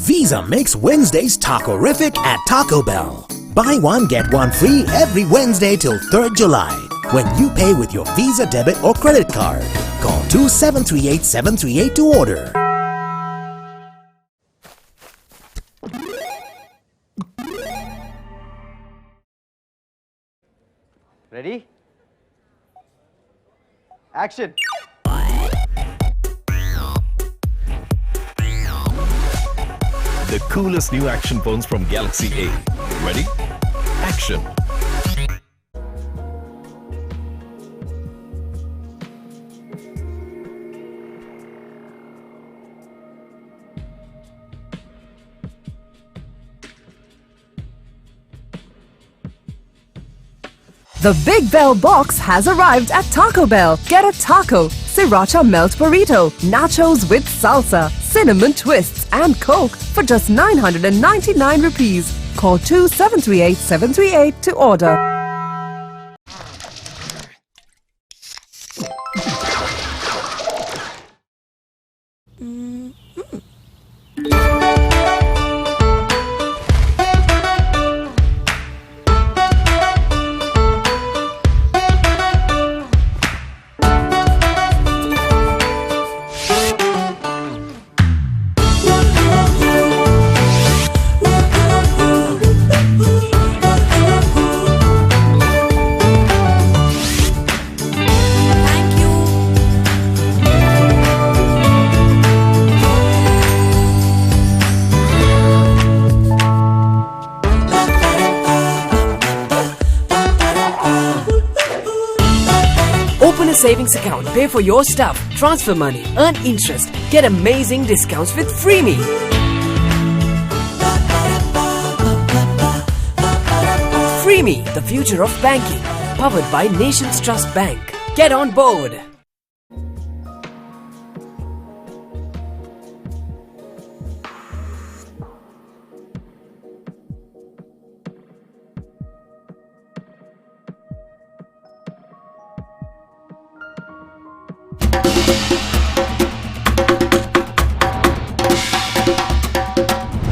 Visa makes Wednesdays taco-rific at Taco Bell. Buy one, get one free every Wednesday till 3rd July when you pay with your Visa debit or credit card. Call 2738-738 to order. Ready? Action! The coolest new action phones from Galaxy A. Ready? Action! The Big Bell box has arrived at Taco Bell. Get a taco, sriracha melt burrito, nachos with salsa, cinnamon twists and Coke for just 999 rupees. Call 2738-738 to order. Open a savings account, pay for your stuff, transfer money, earn interest, get amazing discounts with Freeme. Freeme, the future of banking, powered by Nation's Trust Bank. Get on board.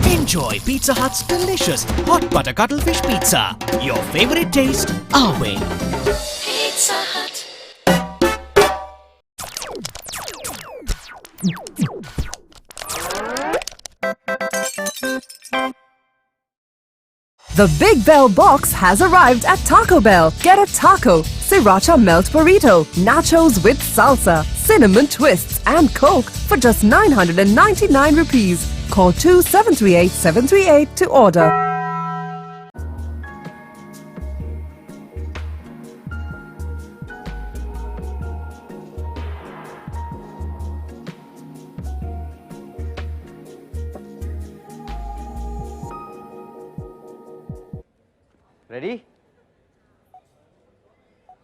Enjoy Pizza Hut's delicious hot butter cuttlefish pizza. Your favorite taste, our way. Pizza Hut. The Big Bell box has arrived at Taco Bell. Get a taco, sriracha melt burrito, nachos with salsa, cinnamon twists and Coke for just 999 rupees. Call 2738-738 to order. Ready?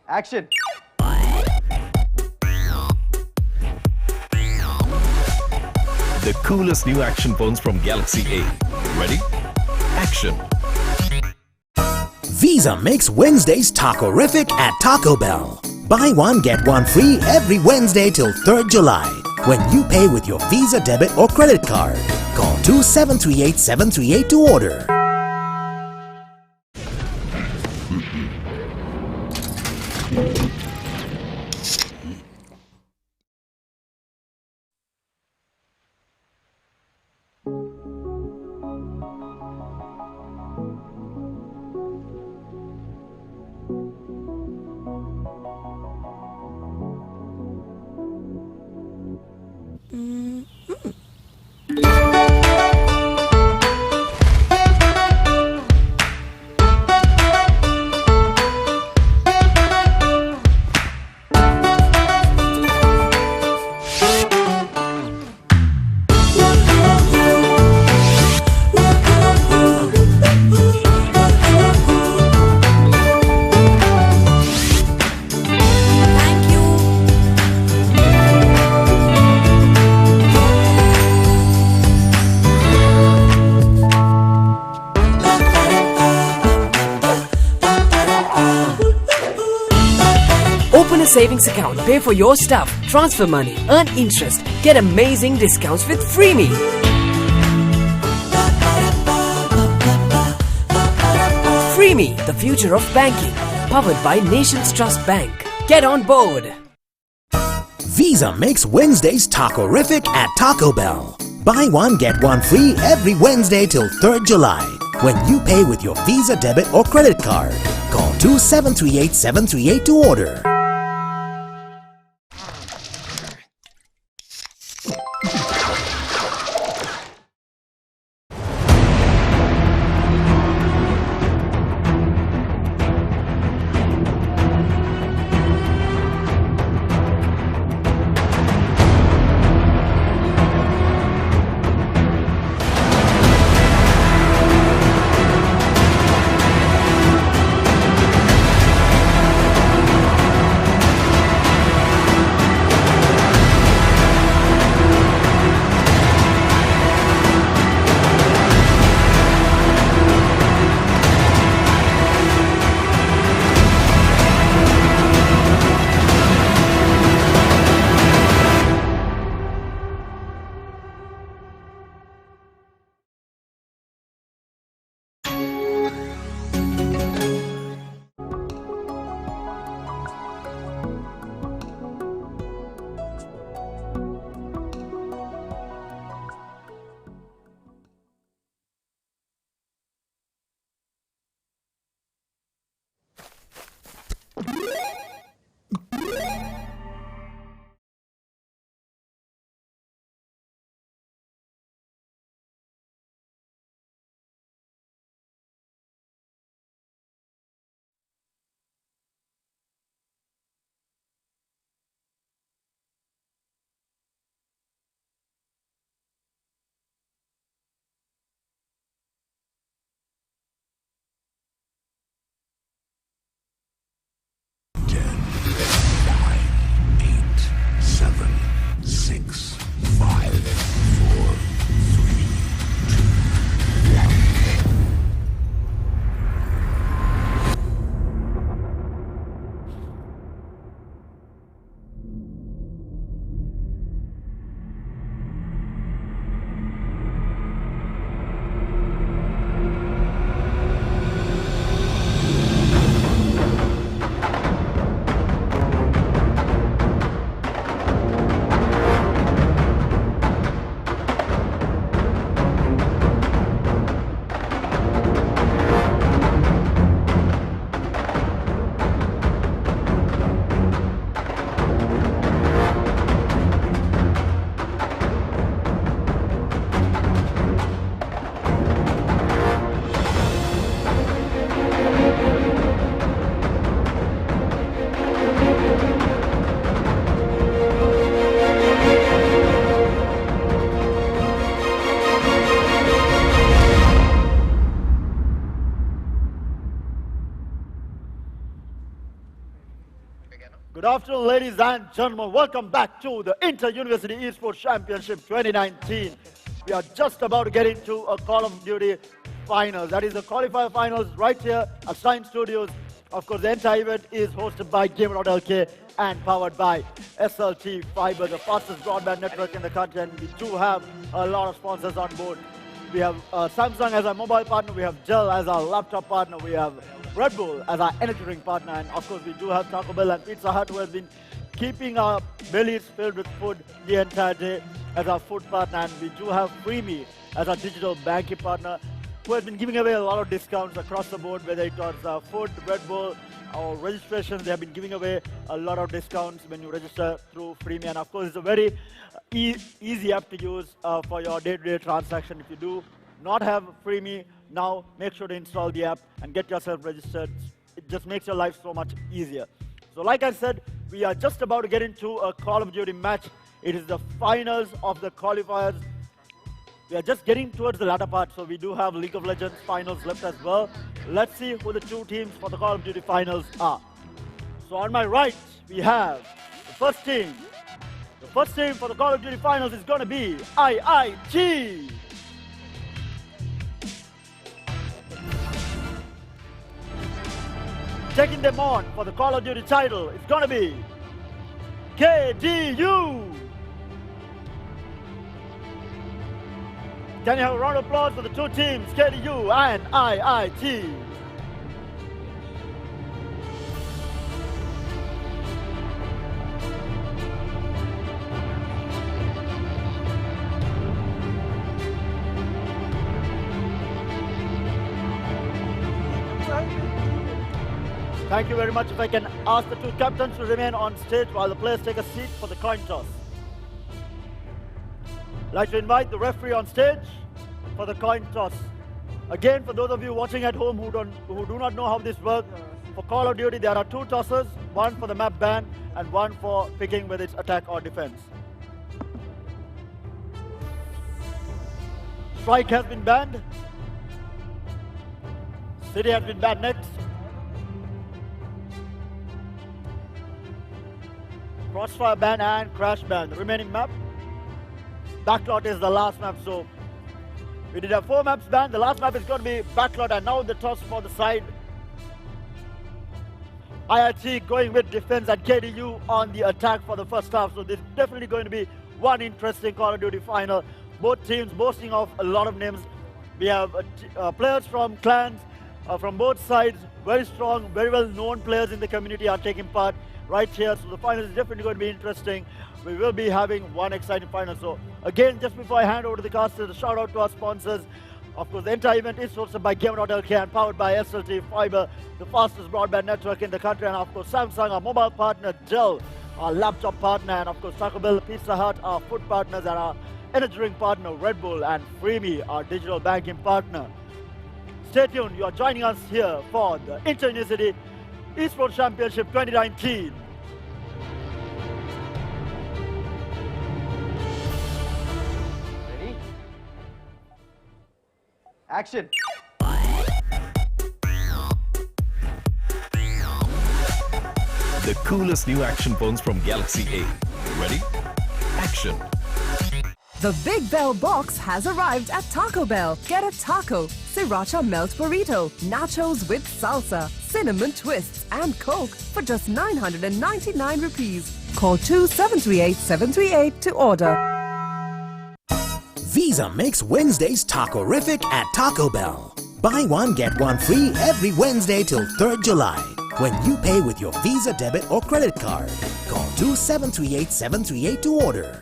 Action! The coolest new action phones from Galaxy A. Ready? Action! Visa makes Wednesdays taco-rific at Taco Bell. Buy one, get one free every Wednesday till 3rd July when you pay with your Visa debit or credit card. Call 2738-738 to order. Open a savings account, pay for your stuff, transfer money, earn interest, get amazing discounts with Freeme. Free Me, the future of banking. Powered by Nations Trust Bank. Get on board. Visa makes Wednesdays taco-rific at Taco Bell. Buy one, get one free every Wednesday till 3rd July when you pay with your Visa debit or credit card. Call 2738-738 to order. Good afternoon, ladies and gentlemen. Welcome back to the Inter-University Esports Championship 2019. We are just about to get into a Call of Duty finals. That is the qualifier finals right here at Stein Studios. Of course, the entire event is hosted by Gamer.LK and powered by SLT Fiber, the fastest broadband network in the country. And we do have a lot of sponsors on board. We have Samsung as our mobile partner. We have Dell as our laptop partner. We have Red Bull as our energy drink partner. And of course, we do have Taco Bell and Pizza Hut, who has been keeping our bellies filled with food the entire day as our food partner. And we do have Free Me as our digital banking partner, who has been giving away a lot of discounts across the board, whether it was food, Red Bull, or registrations. They have been giving away a lot of discounts when you register through Free Me. And of course, it's a very easy app to use for your day-to-day transaction. If you do not have Free Me, now make sure to install the app and get yourself registered. It just makes your life so much easier. So like I said, we are just about to get into a Call of Duty match. It is the finals of the qualifiers. We are just getting towards the latter part, so we do have League of Legends finals left as well. Let's see who the two teams for the Call of Duty finals are. So on my right, we have the first team. The first team for the Call of Duty finals is going to be IIT. Taking them on for the Call of Duty title is going to be KDU. Can you have a round of applause for the two teams, KDU and IIT? Thank you very much. If I can ask the two captains to remain on stage while the players take a seat for the coin toss. I'd like to invite the referee on stage for the coin toss. Again, for those of you watching at home who do not know how this works, for Call of Duty there are two tosses, one for the map ban and one for picking whether it's attack or defense. Strike has been banned. City has been banned next. Crossfire ban and crash ban. The remaining map. Backlot is the last map, so we did have 4 maps banned. The last map is going to be Backlot, and now the toss for the side. IIT going with defense and KDU on the attack for the first half, so this is definitely going to be one interesting Call of Duty final. Both teams boasting of a lot of names. We have players from clans, from both sides, very strong, very well known players in the community are taking part right here, so the final is definitely going to be interesting. We will be having one exciting final. So again, just before I hand over to the casters, a shout out to our sponsors. Of course, the entire event is sponsored by Gamer.LK and powered by SLT Fiber, the fastest broadband network in the country. And of course, Samsung, our mobile partner, Dell, our laptop partner, and of course, Taco Bell, Pizza Hut, our food partners, and our energy drink partner, Red Bull, and Freeme, our digital banking partner. Stay tuned. You are joining us here for the Inter-University Esports Championship 2019. Ready? Action. The coolest new action phones from Galaxy A. Ready? Action. The Big Bell box has arrived at Taco Bell. Get a taco, sriracha melt burrito, nachos with salsa, cinnamon twists, and Coke for just 999 rupees. Call 2738-738 to order. Visa makes Wednesdays taco-rific at Taco Bell. Buy one, get one free every Wednesday till 3rd July when you pay with your Visa debit or credit card. Call 2738-738 to order.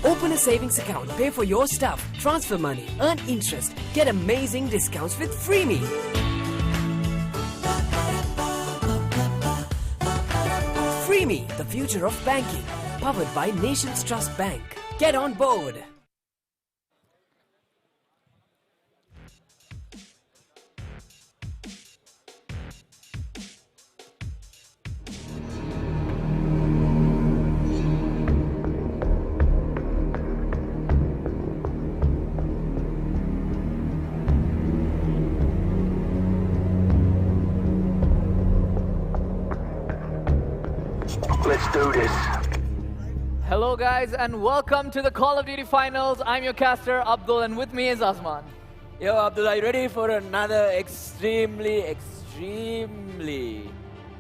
Open a savings account, pay for your stuff, transfer money, earn interest, get amazing discounts with Freeme. Freeme, the future of banking, powered by Nations Trust Bank. Get on board. Let's do this. Hello guys and welcome to the Call of Duty Finals. I'm your caster Abdul and with me is Azman. Yo, Abdul, are you ready for another extremely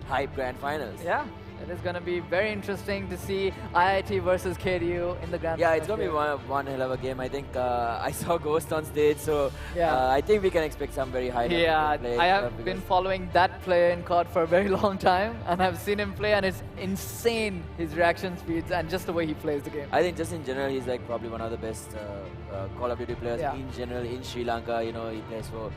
hype grand finals? Yeah, it is going to be very interesting to see IIT versus KDU in the grand finals. Yeah, it's going to be one hell of a game. I think I saw Ghost on stage, so I think we can expect some very high level play. I have been following that player in COD for a very long time and I've seen him play and it's insane, his reaction speeds and just the way he plays the game. I think just in general, he's like probably one of the best Call of Duty players in general in Sri Lanka. You know, he plays for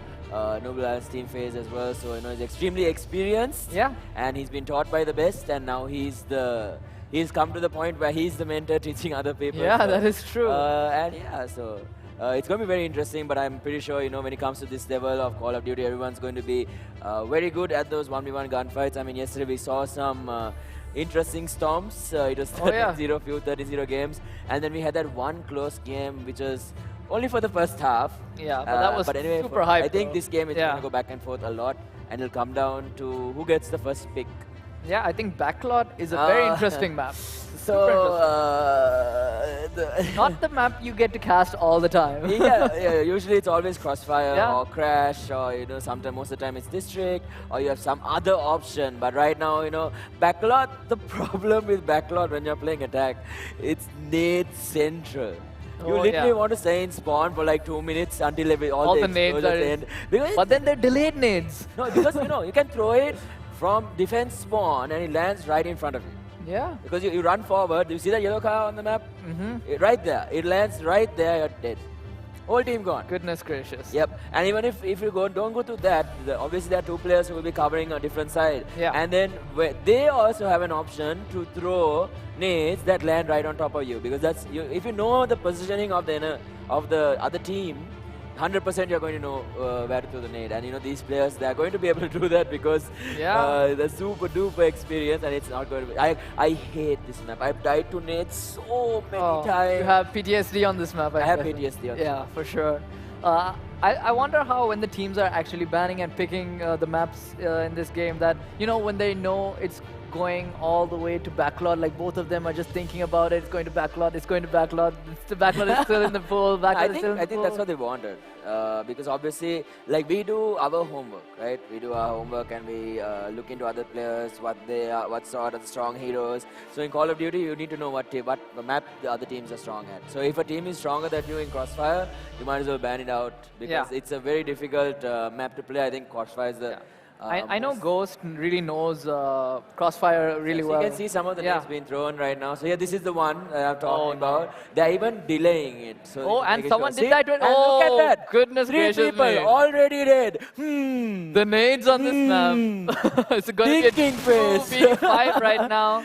Noble Islands team phase as well, so you know he's extremely experienced. Yeah. And he's been taught by the best, and now he's come to the point where he's the mentor teaching other people. Yeah, so, that is true. And yeah, so it's going to be very interesting. But I'm pretty sure, you know, when it comes to this level of Call of Duty, everyone's going to be very good at those 1v1 gunfights. I mean, yesterday we saw some interesting storms. It was 30-0, few 30-0 games, and then we had that one close game, which was only for the first half. Yeah, but that was anyway, super hype. I think this game is going to go back and forth a lot, and it'll come down to who gets the first pick Yeah, I think Backlot is a very interesting map. So, Not the map you get to cast all the time. yeah, usually it's always Crossfire Yeah. or Crash, or sometimes most of the time it's District, or you have some other option. But right now, Backlot, the problem with Backlot when you're playing attack, it's nade central. You literally want to stay in spawn for like 2 minutes until all the nades are end. But then they're delayed nades. No, because you can throw it from defense spawn and it lands right in front of you. Yeah. Because you run forward, you see that yellow car on the map? Right there. It lands right there, you're dead. Whole team gone. Goodness gracious. Yep. And even if you don't go to that, obviously there are 2 players who will be covering a different side. Yeah. And then they also have an option to throw nades that land right on top of you. Because if you know the positioning of the other team, 100% you're going to know where to throw the nade. And these players, they're going to be able to do that because the super duper experience, and it's not going to be. I hate this map. I've died to nades so many times. You have PTSD on this map. I have PTSD on this Yeah, for sure. I wonder how when the teams are actually banning and picking the maps in this game that, when they know it's going all the way to Backlot, like both of them are just thinking about it, it's going to Backlot, it's going to Backlot, the Backlot is still in the pool, I think that's what they wanted. Because obviously, like we do our homework, right? We do our homework and we look into other players, what they are, what sort of strong heroes. So in Call of Duty, you need to know what map the other teams are strong at. So if a team is stronger than you in Crossfire, you might as well ban it out because it's a very difficult map to play. I think Crossfire is the I know Ghost really knows Crossfire really well. You can see some of the nades being thrown right now. So this is the one that I'm talking about. They're even delaying it. So and someone did that. And look at that. Goodness 3 gracious people me. already dead. The nades on this map. It's going to be a 2v fight right now.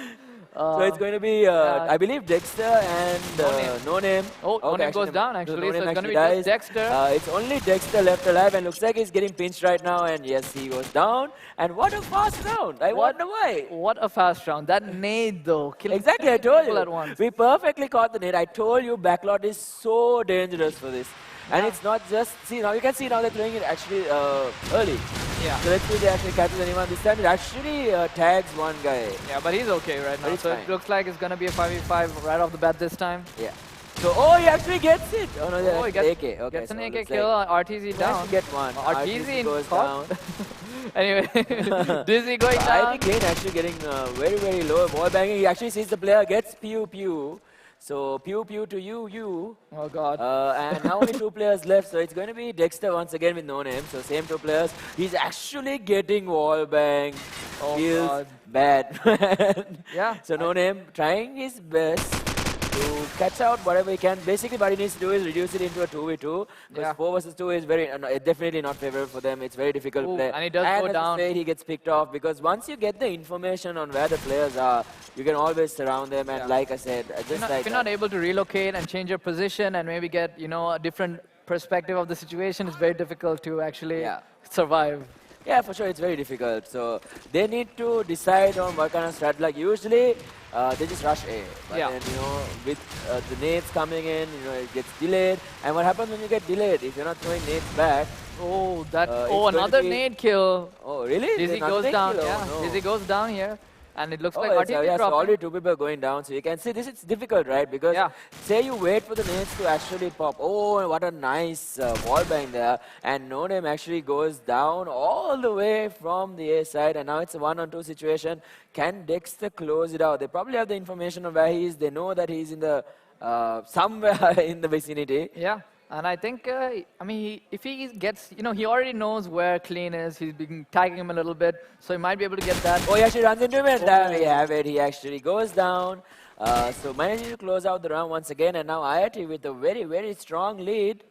So it's going to be, I believe, Dexter and No Name. No Name goes down actually, so it's going to be dies. just Dexter. It's only Dexter left alive and looks like he's getting pinched right now, and yes, he goes down. And what a fast round. I wonder why. What a fast round. That nade though. Exactly, I told you. At once. We perfectly caught the nade. I told you Backlot is so dangerous for this. And it's not just, see now, you can see now they're throwing it actually early. Yeah. So let's see if they actually catches anyone. This time it actually tags one guy. Yeah, but he's okay right now. So it looks like it's going to be a 5v5 right off the bat this time. Yeah. So, he actually gets it. Oh no, he gets AK. Okay, gets an so AK kill. RTZ down. Get one. RTZ goes caught. down. Anyway, Dizzy going down. I think Kane actually getting very, very low. Wall banging. He actually sees the player, gets pew pew. So pew pew to you. Oh god. And now only 2 players left. So it's going to be Dexter once again with No Name. So same 2 players. He's actually getting wall bang. Oh Feels god. Bad. Yeah. So No Name trying his best to catch out whatever he can. Basically what he needs to do is reduce it into a 2v2. Because 4 versus 2 is definitely not favorable for them. It's very difficult to play. And he does go down. He gets picked off because once you get the information on where the players are, you can always surround them. And like I said, just if you're not able to relocate and change your position and maybe get a different perspective of the situation, it's very difficult to actually survive. Yeah, for sure, it's very difficult. So they need to decide on what kind of strat. Like usually, they just rush A. But then, with the nades coming in, it gets delayed. And what happens when you get delayed? If you're not throwing nades back, another nade kill. Oh, really? Dizzy goes down. No. Dizzy goes down here. And it looks like RTZ so already 2 people are going down. So you can see this is difficult, right? Because say you wait for the nades to actually pop. Oh, what a nice wall bang there. And No Name actually goes down all the way from the A side. And now it's a 1-on-2 situation. Can Dexter close it out? They probably have the information of where he is. They know that he's in the somewhere in the vicinity. Yeah. And I think, if he gets, he already knows where Clean is. He's been tagging him a little bit, so he might be able to get that. Oh, he actually runs into him, and there we have it. He actually goes down. So managing to close out the round once again, and now IIT with a very, very strong lead.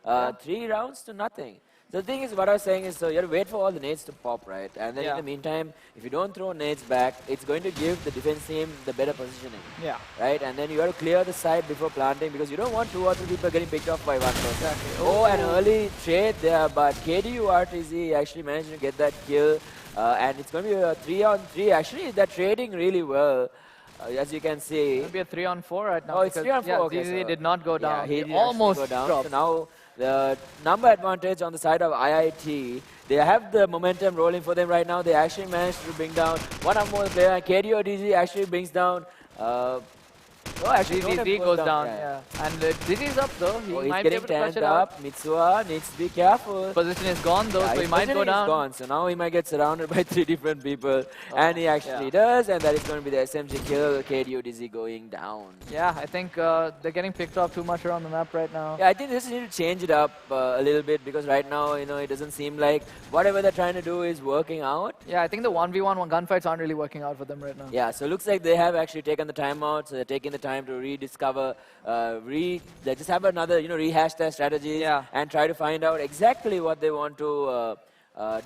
3 rounds to nothing. The thing is, what I was saying is, so you have to wait for all the nades to pop, right? And then in the meantime, if you don't throw nades back, it's going to give the defense team the better positioning. Yeah. Right? And then you have to clear the side before planting because you don't want 2 or 3 people getting picked off by one person. Exactly. Oh, an early trade there, but KDU RTZ actually managed to get that kill. And it's going to be a 3-on-3. Actually, they're trading really well. As you can see. It's going to be a 3-on-4 right now. Oh, it's 3-on-4. Yeah, okay, ZZ did not go down. Yeah, he almost go down. dropped. So now the number advantage on the side of IIT. They have the momentum rolling for them right now. They actually managed to bring down one or more player. And KDO DZ actually brings down. Oh, actually, DZ goes down. Yeah. And DZ is up though. He might be able to clutch it up. Mitsuha needs to be careful. Position is gone though, so he might go down. Is gone. So now he might get surrounded by 3 different people. And he actually does. And that is going to be the SMG kill. KDO DZ going down. Yeah, I think they're getting picked off too much around the map right now. Yeah, I think they just need to change it up a little bit because right now, you know, it doesn't seem like whatever they're trying to do is working out. Yeah, I think the 1v1 gunfights aren't really working out for them right now. Yeah, so it looks like they have actually taken the timeout. So they're taking the time to rediscover, they just have another, rehash their strategies and try to find out exactly what they want to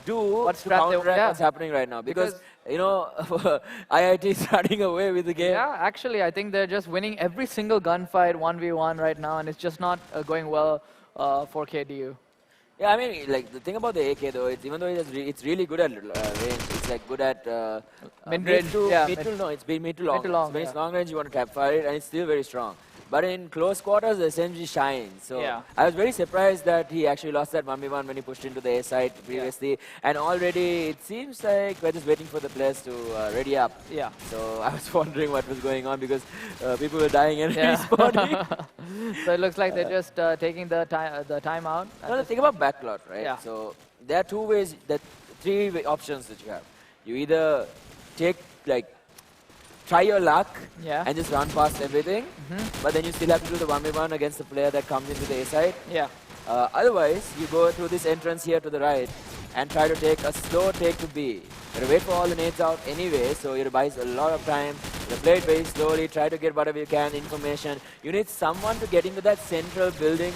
do to counteract what's happening right now. Because IIT is running away with the game. Yeah, actually, I think they're just winning every single gunfight 1v1 right now, and it's just not going well for KDU. Yeah, I mean, like the thing about the AK though, even though it's really good at range, it's like good at mid-range. It's been mid to long. So when it's long range, you want to tap fire it, and it's still very strong. But in close quarters, the SMG shines. So I was very surprised that he actually lost that 1v1 when he pushed into the A side previously. And already it seems like we're just waiting for the players to ready up. Yeah. So I was wondering what was going on because people were dying and respawning. So it looks like they're just taking the time out. No, the thing about backlot, right? Yeah. So there are 3 options that you have. You either take try your luck and just run past everything, but then you still have to do the 1v1 against the player that comes into the A side. Yeah. Otherwise, you go through this entrance here to the right and try to take a slow take to B. You have to wait for all the nades out anyway, so you buys a lot of time. You play it very slowly, try to get whatever you can, information. You need someone to get into that central building.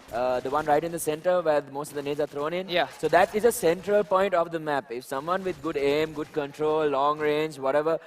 The one right in the center where most of the nades are thrown in. Yeah. So that is a central point of the map. If someone with good aim, good control, long range, whatever,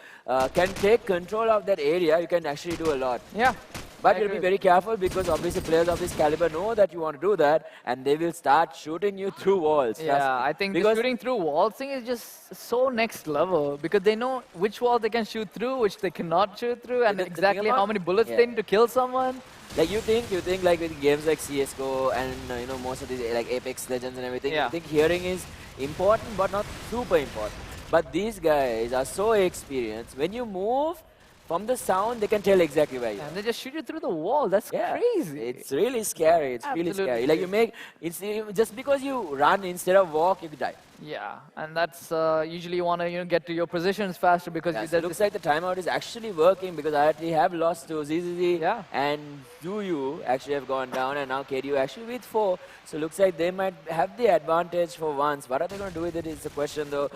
can take control of that area, you can actually do a lot. Yeah. But you'll be very careful because obviously players of this caliber know that you want to do that and they will start shooting you through walls. Yeah, I think the shooting through walls thing is just so next level because they know which wall they can shoot through, which they cannot shoot through, and exactly how many bullets they need to kill someone. Like you think like with games like CSGO and most of these like Apex Legends and everything, you think hearing is important but not super important. But these guys are so experienced. When you move, from the sound, they can tell exactly where you are. And they just shoot you through the wall. That's crazy. It's really scary. It's really scary. Like it's just because you run instead of walk, you die. Yeah, and that's usually you want to get to your positions faster because it looks like the timeout is actually working because IIT have lost to ZZZ and Zuyu actually have gone down and now KDU actually with 4. So looks like they might have the advantage for once. What are they going to do with it is the question though.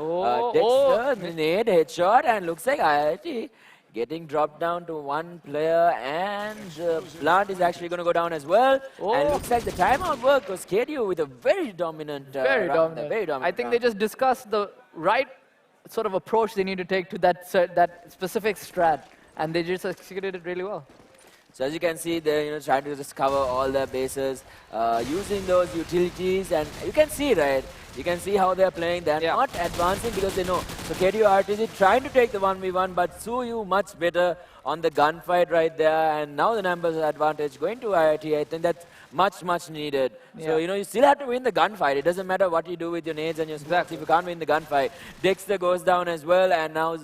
Dexter, nade, headshot, and looks like IIT getting dropped down to 1 player, and Blunt is actually going to go down as well. And looks like the timeout worked because KDU with a very dominant very dominant. I think they just discussed the right sort of approach they need to take to that specific strat, and they just executed it really well. So as you can see, they're trying to just cover all their bases, using those utilities, and you can see, right? You can see how they're playing. They're not advancing because they know. So KDU RTZ trying to take the 1v1, but Suyu much better on the gunfight right there. And now the numbers advantage going to IIT. I think that's much needed. So, you still have to win the gunfight. It doesn't matter what you do with your nades and your smokes if you can't win the gunfight. Dexter goes down as well, and now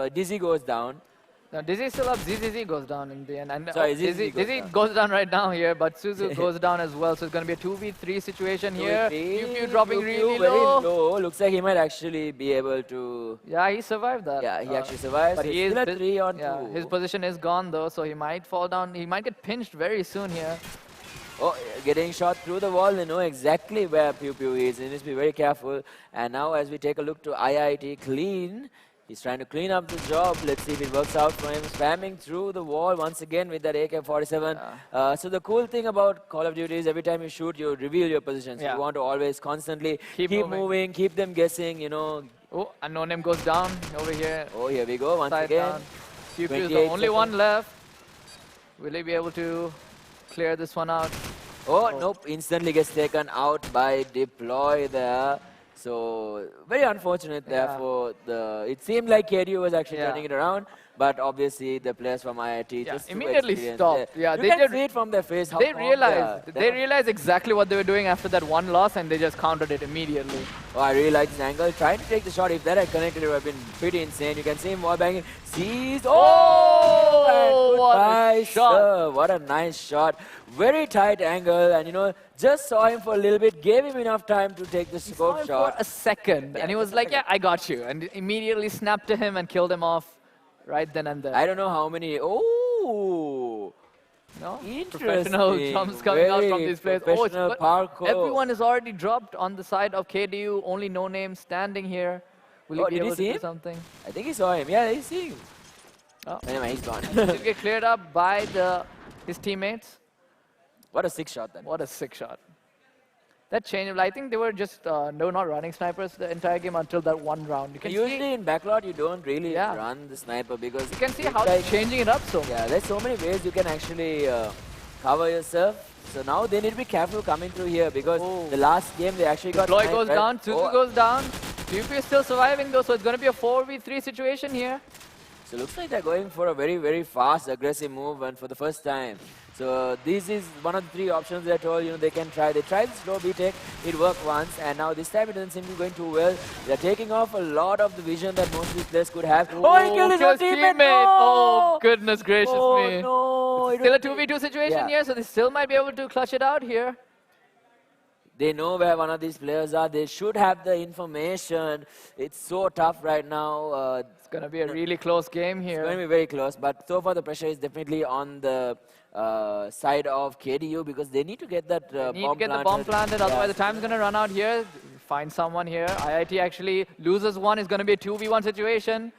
Dizzy goes down. Now, Dizzy still up, ZZZ goes down in the end. And Sorry, Dizzy goes down right now here, but Suzu goes down as well. So it's going to be a 2v3 situation here. Pew dropping really low. Looks like he might actually be able to... Yeah, he survived that. Yeah, he actually survives. But he is still at 3 on 2. His position is gone though, so he might fall down. He might get pinched very soon here. Oh, getting shot through the wall. They know exactly where Pew Pew is. He needs to be very careful. And now as we take a look to IIT Clean, he's trying to clean up the job. Let's see if it works out for him. Spamming through the wall once again with that AK-47. So the cool thing about Call of Duty is every time you shoot, you reveal your positions. You want to always constantly keep moving, keep them guessing, Oh, and No Name goes down over here. Oh, here we go once again. Pew Pew is the only one left. Will he be able to clear this one out? Oh, nope. Instantly gets taken out by Deploy there. So, very unfortunate there for the... It seemed like KDU was actually turning it around. but obviously the players from IIT just immediately too stopped. Yeah, you can see it from their face. How they calm realized exactly what they were doing after that one loss, and they just countered it immediately. Oh, I really like this angle. Trying to take the shot. If that had connected, it would have been pretty insane. You can see him wall banging. Sees. Oh! What a shot! Serve. What a nice shot. Very tight angle, and you know, just saw him for a little bit, gave him enough time to take the scope shot. For a second, and he was like, "Yeah, I got you," and immediately snapped to him and killed him off right then and there. I don't know how many. Oh! No? Interesting. Professional jumps coming out from these players. Professional parkour. Everyone is already dropped on the side of KDU. Only No Name standing here. Will he be able to do something? I think he saw him. Yeah, he's seeing him. Oh. Anyway, he's gone. He'll get cleared up by his teammates. What a sick shot then. What a sick shot. That changed. I think they were just not running snipers the entire game until that one round. You can usually in backlot you don't really run the sniper because you can see how they're changing it up so much. Yeah, there's so many ways you can actually cover yourself. So now they need to be careful coming through here because the last game they actually got Deploy goes down, Suzu goes down. PvP is still surviving though, so it's going to be a 4v3 situation here. So looks like they're going for a very, very fast, aggressive move and for the first time. So this is one of the three options they're told, you know, they can try. They tried the slow B-Tech, it worked once, and now this time it doesn't seem to be going too well. They're taking off a lot of the vision that most of these players could have. Oh, he killed his own teammate! No! Oh, goodness gracious me. No! Still a 2v2 situation here, so they still might be able to clutch it out here. They know where one of these players are. They should have the information. It's so tough right now. It's going to be a really close game here. It's going to be very close, but so far the pressure is definitely on the side of KDU because they need to get that bomb planted. Otherwise the time's going to run out here. Find someone here. IIT actually loses one. It's going to be a 2v1 situation.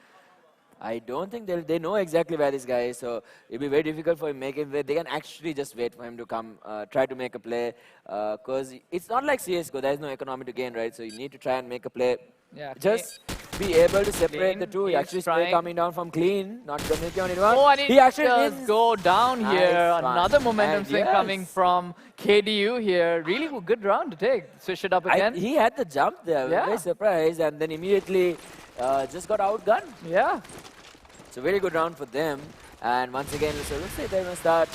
I don't think they know exactly where this guy is, so it'll be very difficult for him to make it. They can actually just wait for him to come, try to make a play, because it's not like CSGO. There is no economy to gain, right? So you need to try and make a play. Yeah. Just be able to separate the two. He actually spray coming down from clean, not coming on anyone. Oh, and he actually does go down here. Another momentum swing coming from KDU here. Really good round to take. Switch it up again. He had the jump there. Very surprised, and then immediately just got outgunned. Yeah. So very good round for them. And once again, so looks like they're going to start.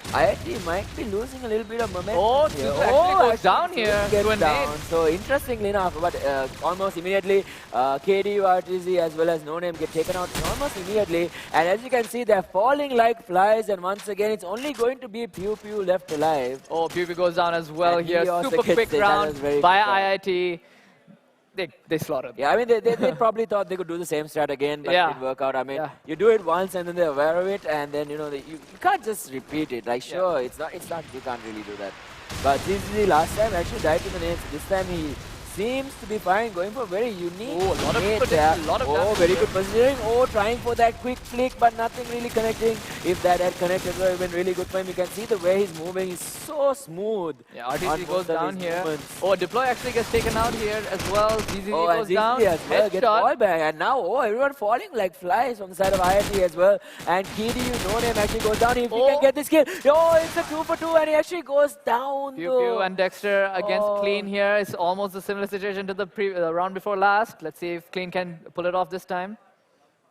IIT might be losing a little bit of momentum. Oh, actually goes down here. Down. So interestingly enough, but almost immediately, KDU, RTZ as well as No Name get taken out almost immediately. And as you can see, they're falling like flies. And once again, it's only going to be Pew Pew left alive. Oh, Pew Pew goes down as well here. Super quick round by IIT. They slaughtered. Yeah, I mean, they probably thought they could do the same strat again, but it didn't work out. I mean, you do it once and then they're aware of it, and then, you know, you can't just repeat it. Like, sure, it's not, you can't really do that. But this is the last time actually died to the nades. This time he seems to be fine, going for a very unique very good positioning. Oh, trying for that quick flick, but nothing really connecting. If that had connected, it would have been really good for him. You can see the way he's moving is so smooth. Yeah, RTC goes down here. Oh, Deploy actually gets taken out here as well. ZZZ goes down. As well, gets ball back. And now, everyone falling like flies from the side of IIT as well. And KDU, No Name actually goes down. If he can get this kill. Oh, it's a 2 for 2 and he actually goes down. Pew Pew and Dexter against Clean here. It's almost a similar situation to the round before last. Let's see if Clean can pull it off this time.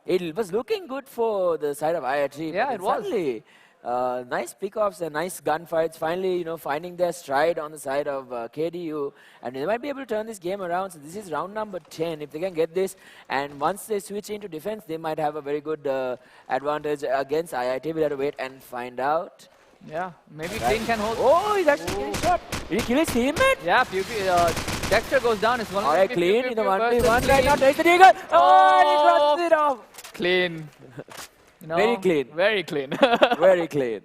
It was looking good for the side of IIT. Yeah, it was. Suddenly, nice pickoffs and nice gunfights. Finally, you know, finding their stride on the side of KDU. And they might be able to turn this game around. So this is round number 10. If they can get this, and once they switch into defense, they might have a very good advantage against IIT. We'll have to wait and find out. Yeah, maybe Clean can hold. Oh, he's actually getting shot. Did he kill his teammate? Yeah, Dexter goes down. It's one of the Clean in the 1v1 right now. Takes the deagle. Oh, and he drops it off. Clean. You know, very clean. Very clean. Very clean.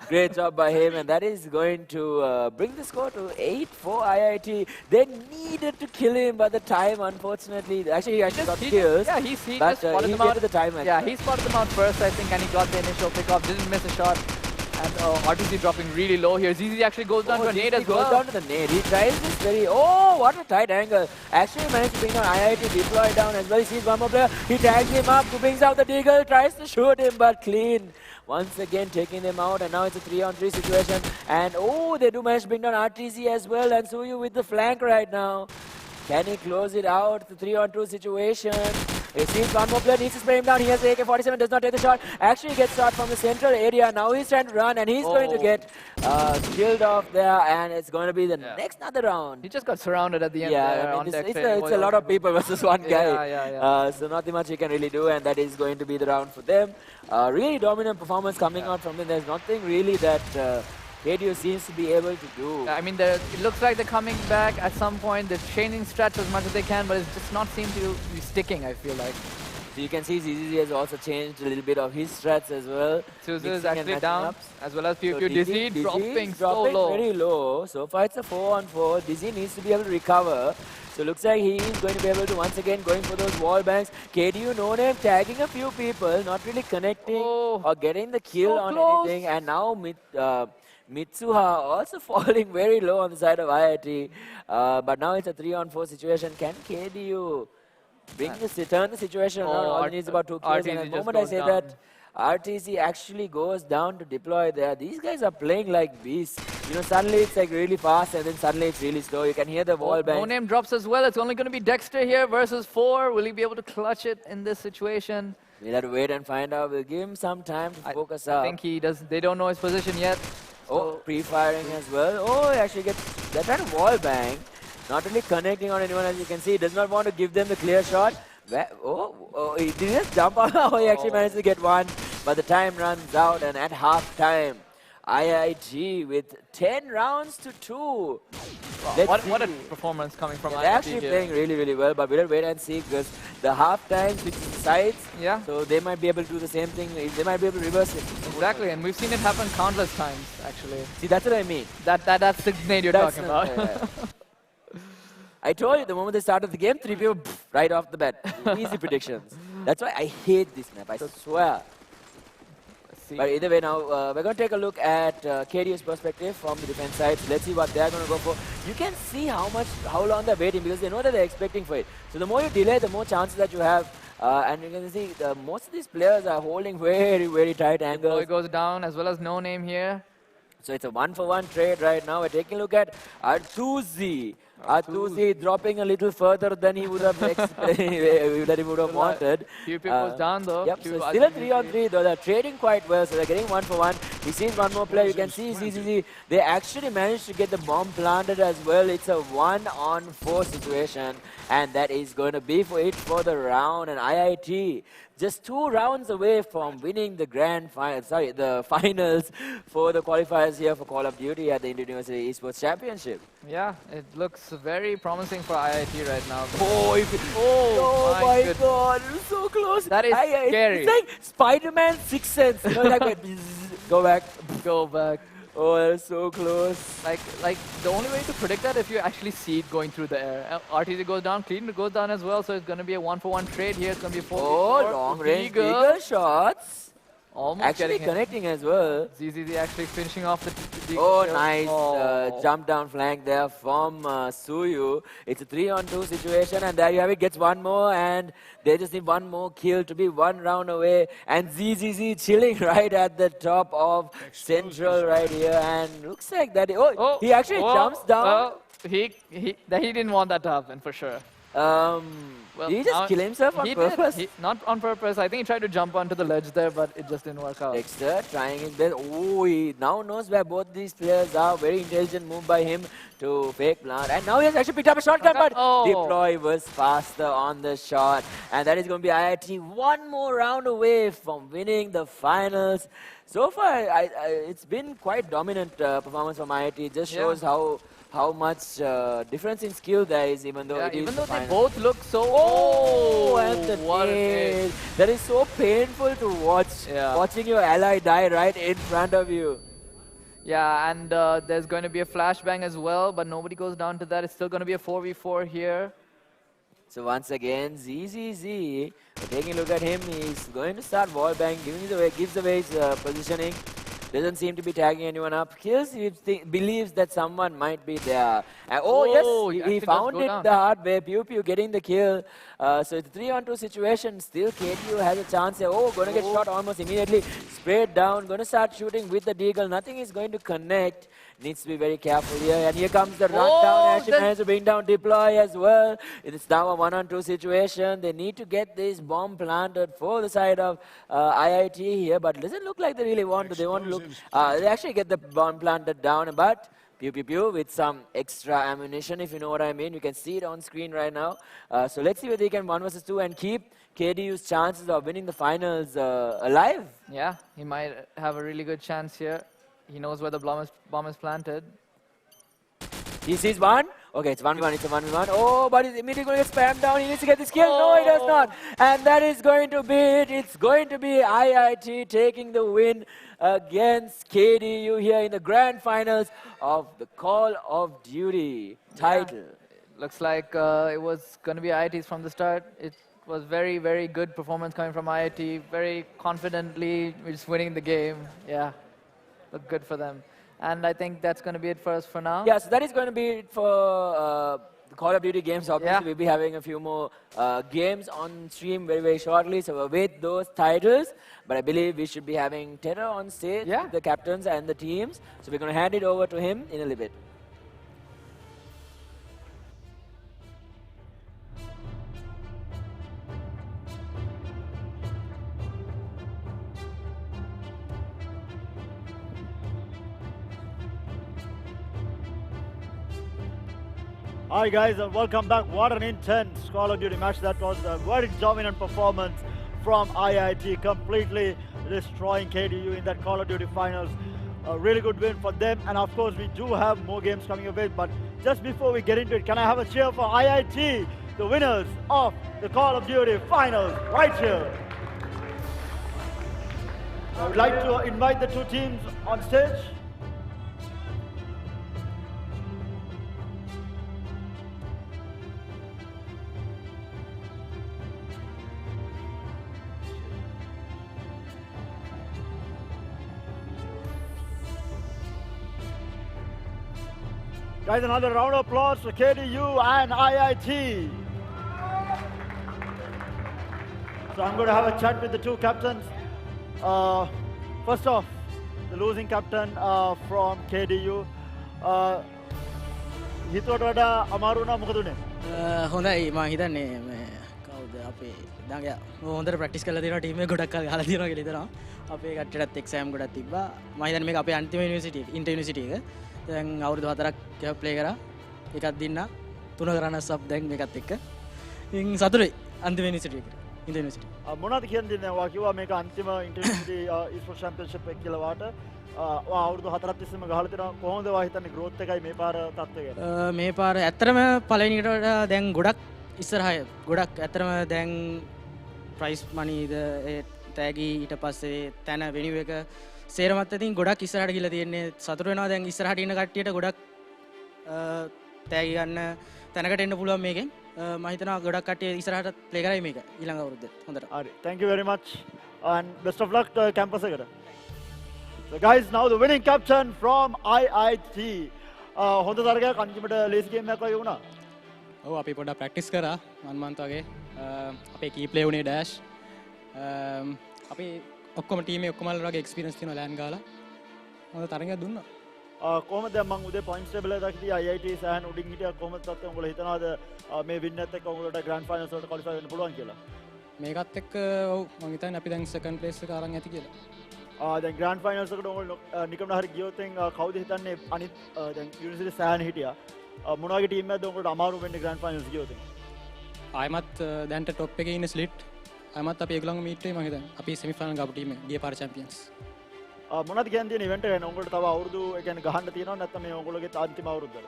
Great job by him, and that is going to bring the score to 8 for IIT. They needed to kill him by the time, unfortunately. Actually, he actually got kills. Yeah, he just spotted them out. The time he spotted them out first, I think, and he got the initial pickoff. Didn't miss a shot. And RTC dropping really low here. ZZ actually goes down to a nade as well. Goes down to the nade. He tries this very... Oh, what a tight angle. Actually managed to bring down IIT, deploy down as well. He sees one more player. He tags him up, brings out the deagle, tries to shoot him, but Clean. Once again taking them out, and now it's a 3-on-3 situation. And they do manage to bring down RTC as well. And Suyu with the flank right now. Can he close it out? The 3-on-2 situation. He sees one more player, needs to spray him down. He has the AK-47, does not take the shot. Actually gets shot from the central area. Now he's trying to run, and he's going to get killed off there, and it's going to be the next another round. He just got surrounded at the end Yeah, there I on mean, deck. it's a lot of people versus one guy. Yeah. So nothing much he can really do, and that is going to be the round for them. Really dominant performance coming out from them. There's nothing really that KDU seems to be able to do. I mean, it looks like they're coming back at some point. They're changing strats as much as they can, but it's just not seem to be sticking, I feel like. So you can see ZZZ has also changed a little bit of his strats as well. Suzu is actually down, as well as Pew So Pew. Dizzy dropping so low. Very low. So far it's a 4-on-4. Dizzy needs to be able to recover. So looks like he is going to be able to once again going for those wall bangs. KDU no name tagging a few people, not really connecting or getting the kill on anything. And now Mitsuha also falling very low on the side of IIT. But now it's a 3-on-4 situation. Can KDU turn the situation around? All he needs about 2 kills. And at the moment I say that RTC actually goes down to deploy there. These guys are playing like beasts. You know, suddenly it's like really fast and then suddenly it's really slow. You can hear the wall bang. No name drops as well. It's only going to be Dexter here versus 4. Will he be able to clutch it in this situation? We'll have to wait and find out. We'll give him some time to focus up. I think he does. They don't know his position yet. Oh, pre-firing as well. Oh, he actually gets... They're trying to wall bang. Not really connecting on anyone, as you can see. He does not want to give them the clear shot. He did just jump out. Oh, he actually managed to get one. But the time runs out, and at half time, IIT with 10 rounds to 2. What a performance coming from IIT. They're actually playing really, really well, but we'll wait and see because the half times which sides, so they might be able to do the same thing. They might be able to reverse it. Exactly, and we've seen it happen countless times, actually. See, that's what I mean. That's the grenade you're talking about. I told you the moment they started the game, 3 people right off the bat. Easy predictions. That's why I hate this map, I swear. But either way now, we're going to take a look at KDU's perspective from the defense side. So let's see what they're going to go for. You can see how long they're waiting because they know that they're expecting for it. So the more you delay, the more chances that you have. And you can see most of these players are holding very, very tight angles. It goes down as well as no name here. So it's a 1-for-1 trade right now. We're taking a look at Artuzi. Artuzi dropping a little further than he would have wanted. Few people down though. Yep, so still a 3-on-3 though. They're trading quite well, so they're getting 1-for-1. He sees one more player. You can see ZZZ. They actually managed to get the bomb planted as well. It's a 1-on-4 situation, and that is going to be for the round. And IIT just 2 rounds away from winning the the finals for the qualifiers here for Call of Duty at the Indian University Esports Championship. Yeah, it looks very promising for IIT right now. Oh my god, it was so close. That is scary. It's like Spider-Man 6th Sense. You know, like go back. Go back. Oh, that was so close. Like the only way to predict that if you actually see it going through the air. RTZ goes down, Clean goes down as well, so it's going to be a 1-for-1 trade here. It's going to be 4-4. Oh, long range Eagle shots. Almost actually connecting as well. ZZZ actually finishing off the nice jump down flank there from Suyu. It's a 3-on-2 situation, and there you have it. Gets one more, and they just need one more kill to be 1 round away. And ZZZ chilling right at the top of Central right here, and looks like that. He actually jumps down. Well, he didn't want that to happen for sure. Well, did he just kill himself on purpose? Not on purpose. I think he tried to jump onto the ledge there, but it just didn't work out. Dexter trying his best. Oh, he now knows where both these players are. Very intelligent move by him to fake plant. And now he has actually picked up a shotgun, but Deploy was faster on the shot. And that is going to be IIT 1 more round away from winning the finals. So far, it's been quite dominant performance from IIT. It just shows how much difference in skill there is, even though it is even though they both look so... and the nade. That is so painful to watch. Watching your ally die right in front of you. Yeah, and there's going to be a flashbang as well, but nobody goes down to that. It's still going to be a 4v4 here. So once again, ZZZ, taking a look at him, he's going to start wallbang, gives away his positioning. Doesn't seem to be tagging anyone up. Kills, he believes that someone might be there. And yes, he found it the hard way. Pew Pew getting the kill. So it's a 3-on-2 situation. Still, KDU has a chance here. Oh, going to get shot almost immediately. Sprayed down. Going to start shooting with the deagle. Nothing is going to connect. Needs to be very careful here. And here comes the run down. Actually managed to bring down deploy as well. It's now a 1-on-2 situation. They need to get this bomb planted for the side of IIT here. But it doesn't look like they really want to. They want to look. They actually get the bomb planted down. But pew pew pew with some extra ammunition, if you know what I mean. You can see it on screen right now. So let's see whether he can 1 versus 2 and keep KDU's chances of winning the finals alive. Yeah, he might have a really good chance here. He knows where the bomb is planted. He sees one. Okay, it's 1v1. It's a 1v1. Oh, but he's immediately going to get spammed down. He needs to get this kill. No, he does not. And that is going to be it. It's going to be IIT taking the win against KDU here in the grand finals of the Call of Duty title. Yeah. Looks like it was going to be IIT's from the start. It was very, very good performance coming from IIT. Very confidently just winning the game. Yeah, looked good for them. And I think that's going to be it for us for now. Yeah, so that is going to be it for the Call of Duty games. Obviously, we'll be having a few more games on stream very, very shortly. So we'll await those titles. But I believe we should be having Terror on stage, the captains and the teams. So we're going to hand it over to him in a little bit. Hi guys, and welcome back. What an intense Call of Duty match that was. A very dominant performance from IIT, completely destroying KDU in that Call of Duty finals. A really good win for them, and of course we do have more games coming away. But just before we get into it, can I have a cheer for IIT, the winners of the Call of Duty finals, right here. I would like to invite the two teams on stage. Guys, another round of applause for KDU and IIT. So I'm going to have a chat with the two captains. First off, the losing captain from KDU. හිතුවට වඩා අමාරු වුණා මොකද උනේ? හොඳයි මම හිතන්නේ මේ කවුද අපේ දාගයා හොඳට ප්‍රැක්ටිස් කරලා තියෙනවා ටීම් එක ගොඩක් ගහලා තියෙනවා කියලා හිතනවා. අපේ කට්ටියටත් එක්සෑම් ගොඩක් තිබ්බා. මම හිතන්නේ මේක අපේ අන්තිම යුනිවර්සිටි ඉන්ටර් යුනිවර්සිටි එක. දැන් අවුරුදු 4ක් ප්ලේ කරා. එකක් දින්නා. 3 කරන්න සබ් දැන් මේකත් එක්ක. ඉතින් සතුටුයි අන්තිම යුනිවර්සිටි එකට. Inter university. මොනවද කියන්නේ දැන් ඔයා කිව්වා මේක අන්තිම ඉන්ටර් යුනිවර්සිටි esports championship එක කියලා වාට. ඔයා අවුරුදු 4ක් තිස්සේම ගහලා තියෙනවා. කොහොමද ඔයා හිතන්නේ growth එකයි මේ පාර තත්ත්වය ගැන? මේ පාර ඇත්තටම පළවෙනි එකට වඩා දැන් ගොඩක් ඉස්සරහා ගොඩක් ඇත්තටම දැන් ප්‍රයිස් මනීද ඒ තෑගි ඊට පස්සේ තැන වෙනියු එක සේරමත් අතින් ගොඩක් ඉස්සරහට ගිහලා තියෙන්නේ සතුට වෙනවා දැන් ඉස්සරහට ඉන්න කට්ටියට ගොඩක් තෑගි ගන්න තැනකට එන්න පුළුවන් මේකෙන් මම හිතනවා ගොඩක් කට්ටිය ඉස්සරහට ප්ලේ කරයි මේක ඊළඟ අවුරුද්දේ හොඳට හරි thank you very much and best of luck to campus එකට. So guys, now the winning captain from IIT. හොඳ තරගයක් අන්තිමට ලේසි ගේම් එකක් වගේ වුණා. ඔව් අපි පොඩ්ඩක් ප්‍රැක්ටිස් කරා 1 month වගේ. අපේ කී ප්ලේ උනේ ඩෑෂ්. අපි ඔක්කොම ටීම් එකේ ඔක්කොම වගේ එක්ස්පීරියන්ස් තියෙනවා ලෑන් ගාලා. හොඳ තරගයක් දුන්නා. කොහොමද දැන් මම උදේ පොයින්ට්ස් ටේබල් එක දැක්කදී IIT සෑහන උඩින් හිටියා කොහොමද තත්ත්වය උඹලා හිතනවාද මේ වින් එකත් එක්ක උඹලට ග්‍රෑන්ඩ් ෆයිනල්ස් වලට ක්වොලිෆයි වෙන්න පුළුවන් කියලා? මේකත් එක්ක ඔව් මම හිතන්නේ අපි දැන් සෙකන්ඩ් ප්ලේස් එක අරන් ඇති කියලා. දැන් ග්‍රෑන්ඩ් ෆයිනල්ස් එකට උඹලා නිකම්ම හරි ගියොත් කවුද හිතන්නේ අනිත් දැන් යුනිවර්සිටි සෑහන හිටියා මොන වගේ ටීම් එකක්ද උඹලට අමාරු වෙන්නේ ග්‍රෑන්ඩ් ෆයිනල්ස් ගියොත්? ආයමත් දැන්ට টොප් එකේ ඉන්න ස්ලිට් ආයමත් අපි ඒගොල්ලන්ව මීට් වෙයි මම හිතන්නේ. අපි සෙමි ෆයිනල් ගාපු ටීම් එක ගිය පාර චැම්පියන්ස්. මොනවද කියන්නේ තියෙන ඉවෙන්ට් එක ගැන? උඹලට තව අවුරුදු ඒ කියන්නේ ගහන්න තියෙනවද නැත්නම් මේ උඹලගේ අන්තිම අවුරුද්දද?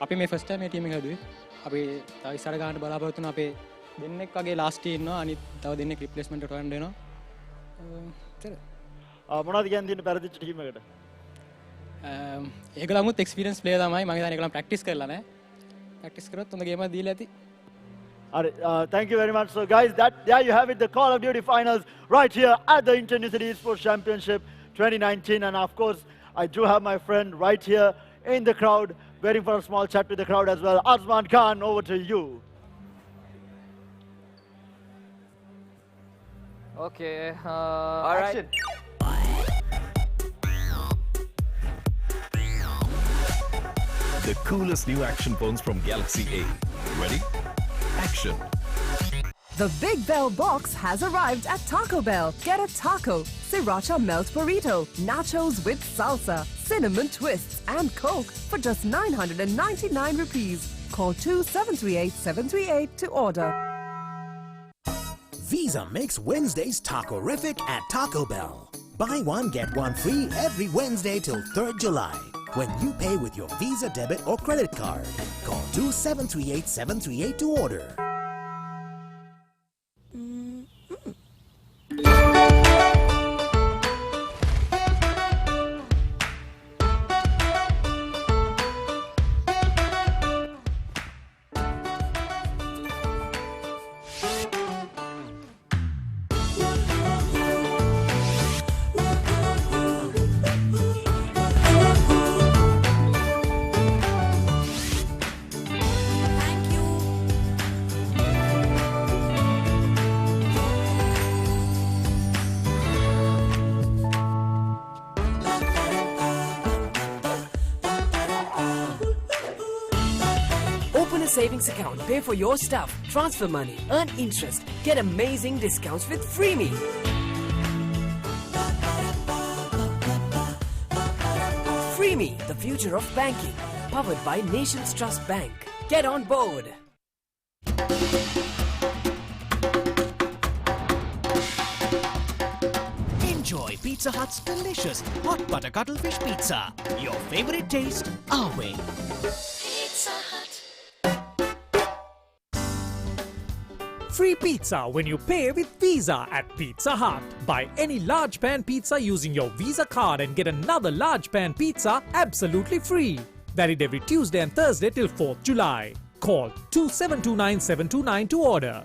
අපි මේ ෆස්ට් ටයිම් මේ ටීම් එක හැදුවේ. අපි තව ඉස්සර ගන්න බලාපොරොත්තු වෙනවා අපේ දෙන්නෙක් වගේ ලාස්ට් ඉන්නවා අනිත් තව දෙන්නෙක් රිප්ලේස්මන්ට් එකට හොයන්න වෙනවා. මොනවද කියන්නේ තියෙන පෙරදිච්ච ටීම් එකට? ඒගොල්ලන්මුත් එක්ස්පීරියන්ස් ප්ලේයර් තමයි. මම හිතන්නේ ඒගොල්ලන් ප්‍රැක්ටිස් කරලා නැහැ. ප්‍රැක්ටිස් කරොත් හොඳ ගේම් එකක් දීලා ඇති. Thank you very much. So guys, there you have it, the Call of Duty finals right here at the Inter-University Esports Championship 2019. And of course, I do have my friend right here in the crowd, waiting for a small chat with the crowd as well. Azman Khan, over to you. Okay. All right. Action. The coolest new action phones from Galaxy A. Ready? Action. The Big Bell box has arrived at Taco Bell. Get a taco, sriracha melt burrito, nachos with salsa, cinnamon twists, and Coke for just 999 rupees. Call 2738-738 to order. Visa makes Wednesdays taco-rific at Taco Bell. Buy one, get one free every Wednesday till 3rd July. When you pay with your Visa debit or credit card. Call 2738-738 to order. Open a savings account, pay for your stuff, transfer money, earn interest, get amazing discounts with Freeme. Freeme, the future of banking, powered by Nations Trust Bank. Get on board. Enjoy Pizza Hut's delicious hot butter cuttlefish pizza. Your favorite taste, our way. Pizza Hut. Free pizza when you pay with Visa at Pizza Hut. Buy any large pan pizza using your Visa card and get another large pan pizza absolutely free. Valid every Tuesday and Thursday till 4th July. Call 2729-729 to order.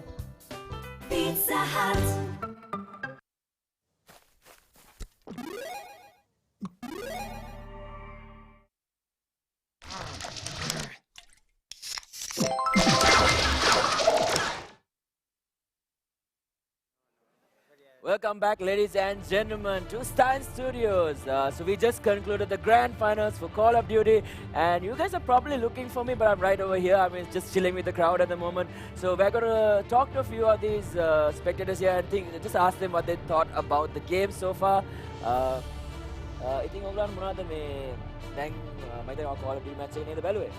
Pizza Hut. Welcome back, ladies and gentlemen, to Stein Studios. So we just concluded the grand finals for Call of Duty, and you guys are probably looking for me, but I'm right over here. I mean, just chilling with the crowd at the moment. So we're going to talk to a few of these spectators here and just ask them what they thought about the game so far. ඉතින් ඔයගොල්ලන් මොනවද මේ දැන් මම හිතන්නේ Call of Duty match එක නේද බැලුවේ.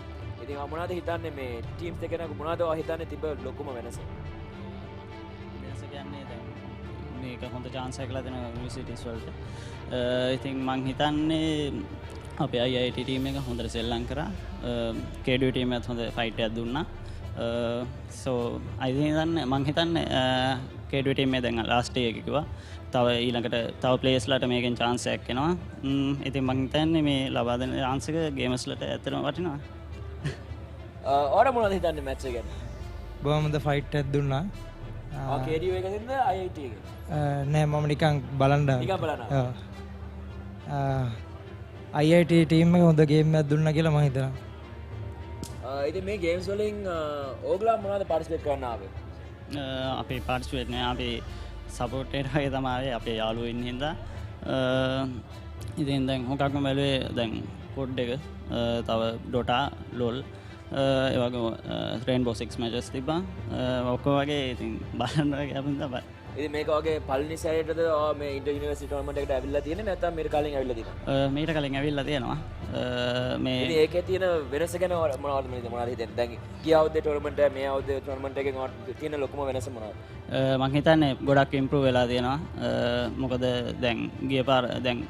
ඉතින් මම මොනවද හිතන්නේ මේ teams දෙකේනක මොනවද ඔය හිතන්නේ තිබ්බ ලොකුම වෙනස? වෙනස කියන්නේ දැන් මේක හොඳ chance එකක් ලැබෙන යුනිවර්සිටිස් වලට. ඉතින් මං හිතන්නේ අපේ IIT team එක හොඳට සෙල්ලම් කරා. KDU team එකත් හොඳ fight එකක් දුන්නා. So I think මං හිතන්නේ KDU team එක දැන් last day එක කිව්වා. තව ඊළඟට තව ප්ලේයර්ස් ලට මේකෙන් chance එකක් එනවා. ඉතින් මං හිතන්නේ මේ ලබා දෙන chance එක ගේමර්ස් ලට ඇත්තටම වටිනවා. ඔයාලා මොනවද හිතන්නේ match එක ගැන? බොහොම හොඳ fight එකක් දුන්නා. KDU එකකින්ද IIT එකකින්ද? නෑ මම නිකන් බලන්න. නිකන් බලන්න. IIT team එක හොඳ game එකක් දුන්නා කියලා මම හිතනවා. ඉතින් මේ games වලින් ඕගොල්ලෝ මොනවද participate කරන්න ආවේ? අපේ participate නෑ අපි support එකට වගේ තමයි අපේ යාළුවෝ ඉන්න හින්දා. ඉතින් දැන් හොකක්ම බැලුවේ දැන් code එක තව Dota LOL ඒ වගේ Rainbow Six matches තිබ්බා. ඔක්කොම වගේ ඉතින් බලන්න වගේ අපින් තමයි. ඉතින් මේක වගේ පළවෙනි සැරේටද මේ ඉන්ටර් යුනිවර්සිටි ටෝර්නමන්ට් එකට ඇවිල්ලා තියෙන්නේ නැත්නම් මීට කලින් ඇවිල්ලා තියෙනවද? මීට කලින් ඇවිල්ලා තියෙනවා. මේ ඉතින් ඒකේ තියෙන වෙනස ගැන මොනවද හිතන්නේ? දැන් ගිය අවුරුද්දේ ටෝර්නමන්ට් එක මේ අවුරුද්දේ ටෝර්නමන්ට් එකෙන් තියෙන ලොකුම වෙනස මොනවද? මං හිතන්නේ ගොඩක් ඉම්ප්‍රූව් වෙලා තියෙනවා. මොකද දැන් ගිය පාර දැන්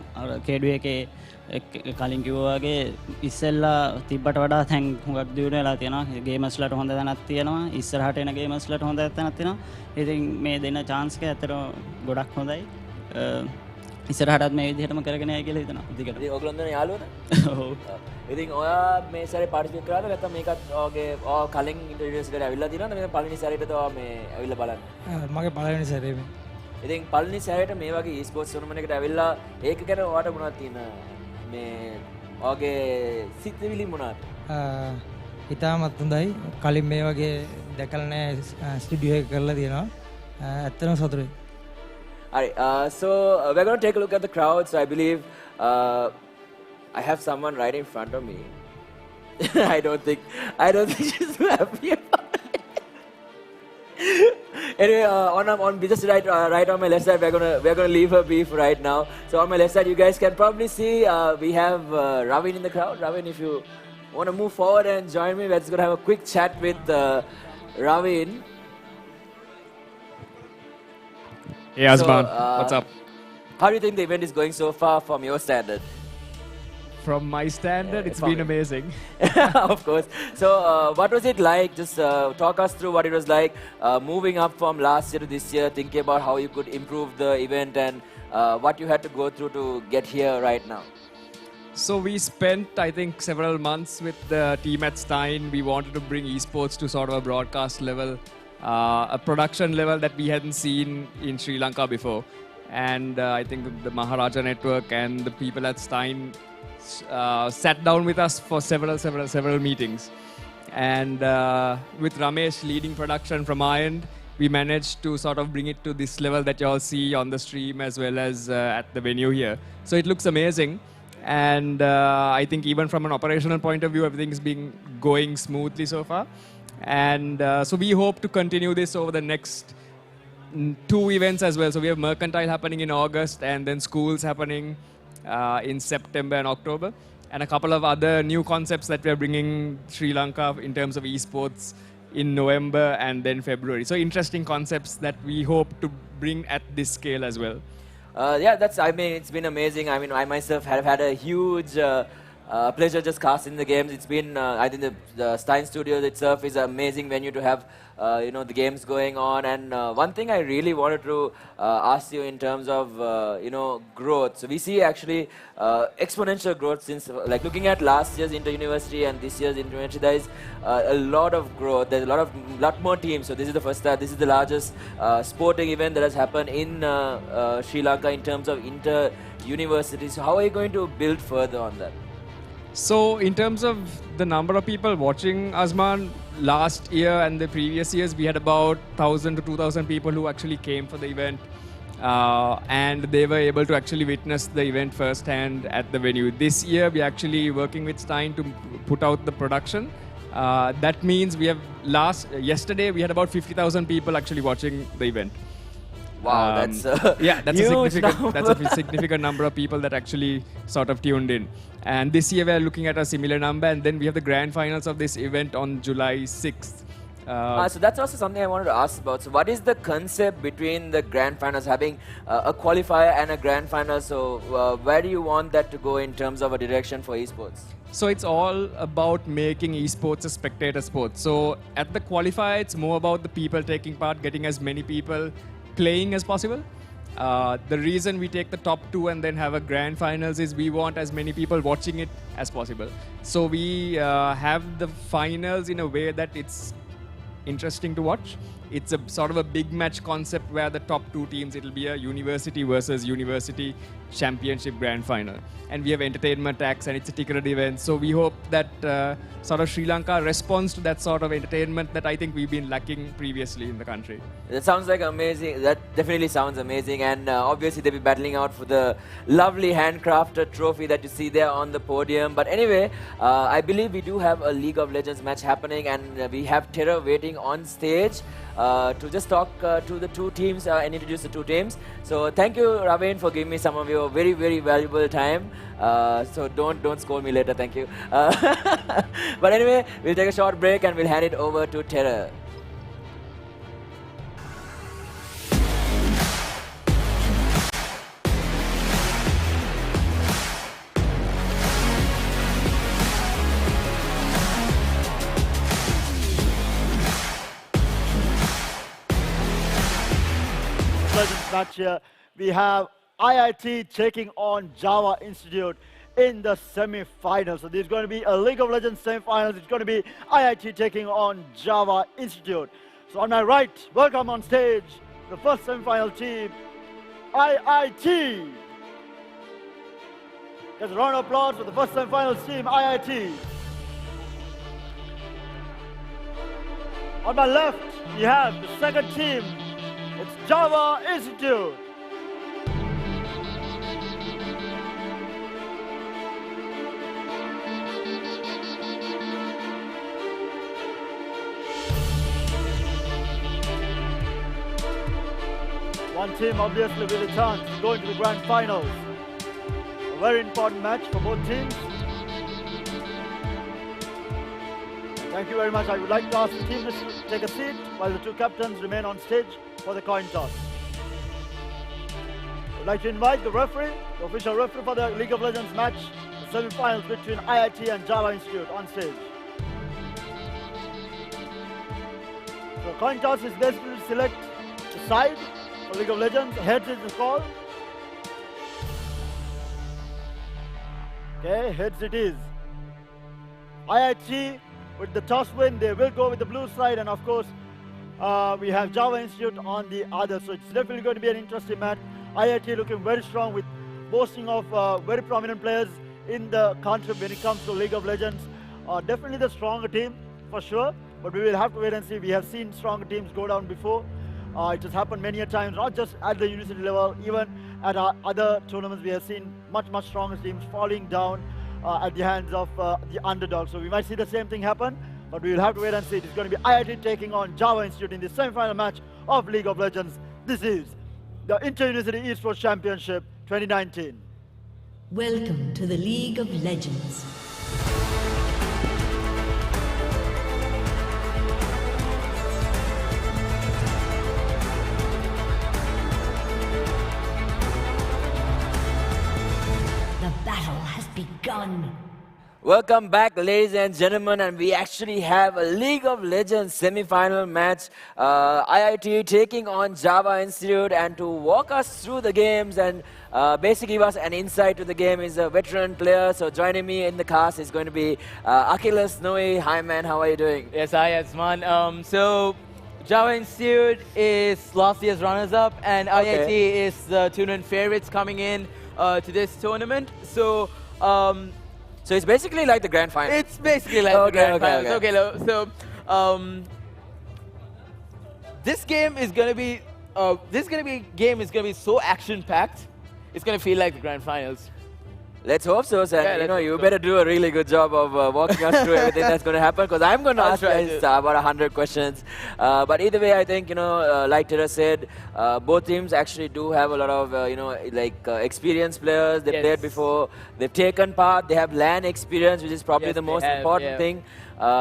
KDU එකේ කලින් කිව්වා වගේ ඉස්සෙල්ලා තිබ්බට වඩා දැන් හුඟක් දියුණු වෙලා තියෙනවා. ගේමර්ස්ලට හොඳ තැනක් තියෙනවා. ඉස්සරහට එන ගේමර්ස්ලට හොඳ තැනක් තියෙනවා. ඉතින් මේ දෙන chance එක ඇත්තටම ගොඩක් හොඳයි. ඉස්සරහටත් මේ විදිහටම කරගෙන යයි කියලා හිතනවා. දිගට. ඉතින් ඔයගොල්ලෝ දෙන යාළුවද? ඔව්. ඉතින් ඔයා මේ සැරේ පාර්ටිසිපේට් කරාද නැත්නම් මේකත් ඔයගේ කලින් ඉන්ටර් යුනිවර්සිටි එකට ඇවිල්ලා තියෙනවද? මේ පළවෙනි සැරේටද ඔයා මේ ඇවිල්ලා බලන්නේ? මගේ පළවෙනි සැරේ මේ. ඉතින් පළවෙනි සැරේට මේ වගේ esports tournament එකට ඇවිල්ලා ඒක ගැන ඔයාට මොනවද තියෙන මේ ඔයගේ සිතුවිලි මොනවද? ඉතාමත් හොඳයි. කලින් මේ වගේ දැකලා නැහැ ස්ටුඩියෝ එක කරලා තියෙනවා. ඇත්තටම සතුටුයි. Alright, so we're going to take a look at the crowd. So I believe I have someone right in front of me. I don't think she's too happy about it. Anyway, on just right on my left side, we're gonna leave her be for right now. So on my left side, you guys can probably see we have Ravin in the crowd. Ravin, if you want to move forward and join me, we're just gonna have a quick chat with Ravin. Hey Azman, what's up? How do you think the event is going so far from your standard? From my standard, it's been amazing. Of course. So what was it like? Just talk us through what it was like moving up from last year to this year, thinking about how you could improve the event and what you had to go through to get here right now. So we spent, I think, several months with the team at Stein. We wanted to bring esports to sort of a broadcast level, a production level that we hadn't seen in Sri Lanka before. And I think the Maharaja Network and the people at Stein sat down with us for several meetings. And with Ramesh leading production from our end, we managed to sort of bring it to this level that you all see on the stream as well as at the venue here. So it looks amazing. And I think even from an operational point of view, everything's been going smoothly so far. And so we hope to continue this over the next 2 events as well. So we have Mercantile happening in August and then schools happening in September and October. And a couple of other new concepts that we're bringing Sri Lanka in terms of esports in November and then February. So interesting concepts that we hope to bring at this scale as well. Yeah, it's been amazing. I mean, I myself have had a huge pleasure just casting the games. It's been, I think the Stein Studios itself is an amazing venue to have, the games going on. And one thing I really wanted to ask you in terms of, growth. So we see actually exponential growth since, like looking at last year's Inter-University and this year's Inter-University, there is a lot of growth. There's a lot more teams. So this is the first time, this is the largest sporting event that has happened in Sri Lanka in terms of Inter-University. So how are you going to build further on that? So in terms of the number of people watching Azman, last year and the previous years, we had about 1,000 to 2,000 people who actually came for the event. And they were able to actually witness the event firsthand at the venue. This year, we're actually working with Stein to put out the production. That means we have yesterday, we had about 50,000 people actually watching the event. Wow, that's a significant number of people that actually sort of tuned in. And this year we're looking at a similar number, and then we have the grand finals of this event on July 6th. So that's also something I wanted to ask about. So what is the concept between the grand finals, having a qualifier and a grand final? So where do you want that to go in terms of a direction for esports? So it's all about making esports a spectator sport. So at the qualifier, it's more about the people taking part, getting as many people playing as possible. The reason we take the top 2 and then have a grand finals is we want as many people watching it as possible. So we have the finals in a way that it's interesting to watch. It's a sort of a big match concept where the top 2 teams, it'll be a university versus university championship grand final. And we have entertainment tax and it's a ticketed event. So we hope that sort of Sri Lanka responds to that sort of entertainment that I think we've been lacking previously in the country. That sounds like amazing. That definitely sounds amazing. And obviously they'll be battling out for the lovely handcrafted trophy that you see there on the podium. But anyway, I believe we do have a League of Legends match happening and we have Terra waiting on stage to just talk to the 2 teams and introduce the 2 teams. So thank you, Ravin, for giving me some of your very, very valuable time. So don't scold me later, thank you. But anyway, we'll take a short break and we'll hand it over to Terra. Legends match here. We have IIT taking on Java Institute in the semi-finals. So there's going to be a League of Legends semi-finals. It's going to be IIT taking on Java Institute. So on my right, welcome on stage the first semi-final team, IIT. There's a round of applause for the first semi-finals team, IIT. On my left, we have the second team. It's Java Institute. one team obviously with a chance to go into the grand finals. A very important match for both teams. Thank you very much. I would like to ask the team to take a seat while the two captains remain on stage for the coin toss. I would like to invite the referee, the official referee for the League of Legends match, the semi-finals between IIT and Java Institute on stage. So coin toss is basically to select the side for League of Legends. Heads is the call. Okay, heads it is. IIT with the toss win, they will go with the blue side, and of course, we have Java Institute on the other. So it's definitely going to be an interesting match. IIT looking very strong with boasting of very prominent players in the country when it comes to League of Legends. Definitely the stronger team for sure, but we will have to wait and see. We have seen stronger teams go down before. It has happened many a times, not just at the university level, even at our other tournaments. We have seen much stronger teams falling down at the hands of the underdog. So we might see the same thing happen, but we will have to wait and see. It's going to be IIT taking on Java Institute in the semi-final match of League of Legends. This is the Inter-University Esports Championship 2019. Welcome to the League of Legends. The battle has begun. Welcome back, ladies and gentlemen, and we actually have a League of Legends semi-final match. IIT taking on Java Institute, and to walk us through the games and basically give us an insight to the game is a veteran player. So joining me in the cast is going to be Achilles Noe. Hi man, how are you doing? Yes, hi Asman. So Java Institute is last year's runners-up, and IIT is the tournament favorites coming in to this tournament. So. So it's basically like the grand final. It's basically like the grand finals. Okay, so this game is gonna be game is gonna be so action-packed. It's gonna feel like the grand finals. Let's hope so, sir. Yeah, you know, you better do a really good job of walking us through everything that's going to happen, because I'm going to ask you guys about 100 questions. But either way, I think, you know, like Tara said, both teams actually do have a lot of, you know, like experienced players. They've played before. They've taken part. They have LAN experience, which is probably the most important thing.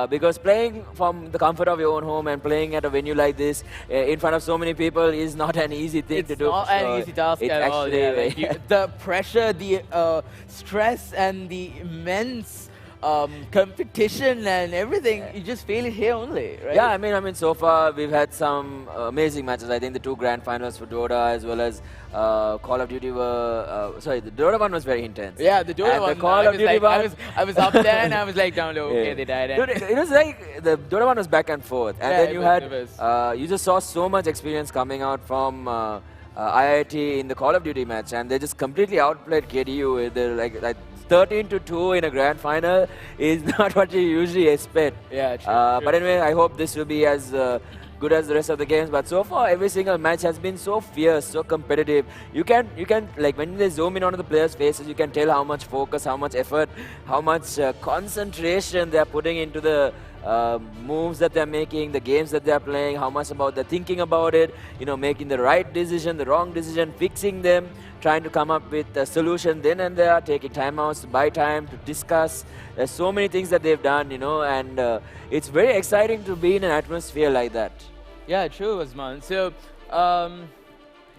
Because playing from the comfort of your own home and playing at a venue like this in front of so many people is not an easy thing to do. It's not an easy task at all. The pressure, the stress, and the immense competition and everything, you just feel it here only, right? Yeah, I mean, so far we've had some amazing matches. I think the two grand finals for Dota as well as Call of Duty were, sorry, the Dota one was very intense. Yeah, the Dota one, the Call of Duty one, I was up there and I was like down low, okay, they died. Dude, it was like, the Dota one was back and forth. And then you had, you just saw so much experience coming out from IIT in the Call of Duty match, and they just completely outplayed KDU with like 13-2 in a grand final is not what you usually expect. Yeah, true, but anyway, I hope this will be as good as the rest of the games. But so far, every single match has been so fierce, so competitive. You can like when they zoom in onto the players' faces, you can tell how much focus, how much effort, how much concentration they are putting into the moves that they're making, the games that they're playing, how much about they're thinking about it, you know, making the right decision, the wrong decision, fixing them, trying to come up with a solution then and there, taking timeouts to buy time, to discuss. There's so many things that they've done, you know, and it's very exciting to be in an atmosphere like that. Yeah, true, Asman. So,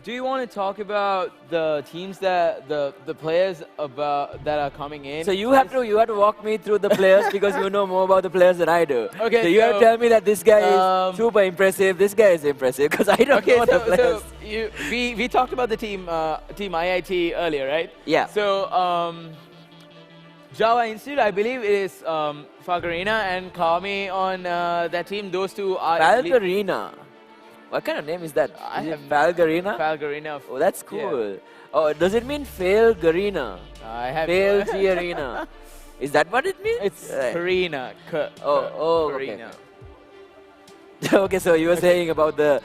do you want to talk about the teams that the players that are coming in? So you have to walk me through the players because you know more about the players than I do. Okay, so you have to tell me that this guy is super impressive, this guy is impressive, because I don't know the players. So we talked about the team IIT earlier, right? Yeah. So Java Institute, I believe it is Falgarina and Kami on that team. Those two are Falgarina. What kind of name is that? Is it Falgarina? Falgarina. Oh, that's cool. Yeah. Oh, does it mean Failgarina? I have Failgarina. Is that what it means? It's Karina. Okay. Okay, so you were saying about the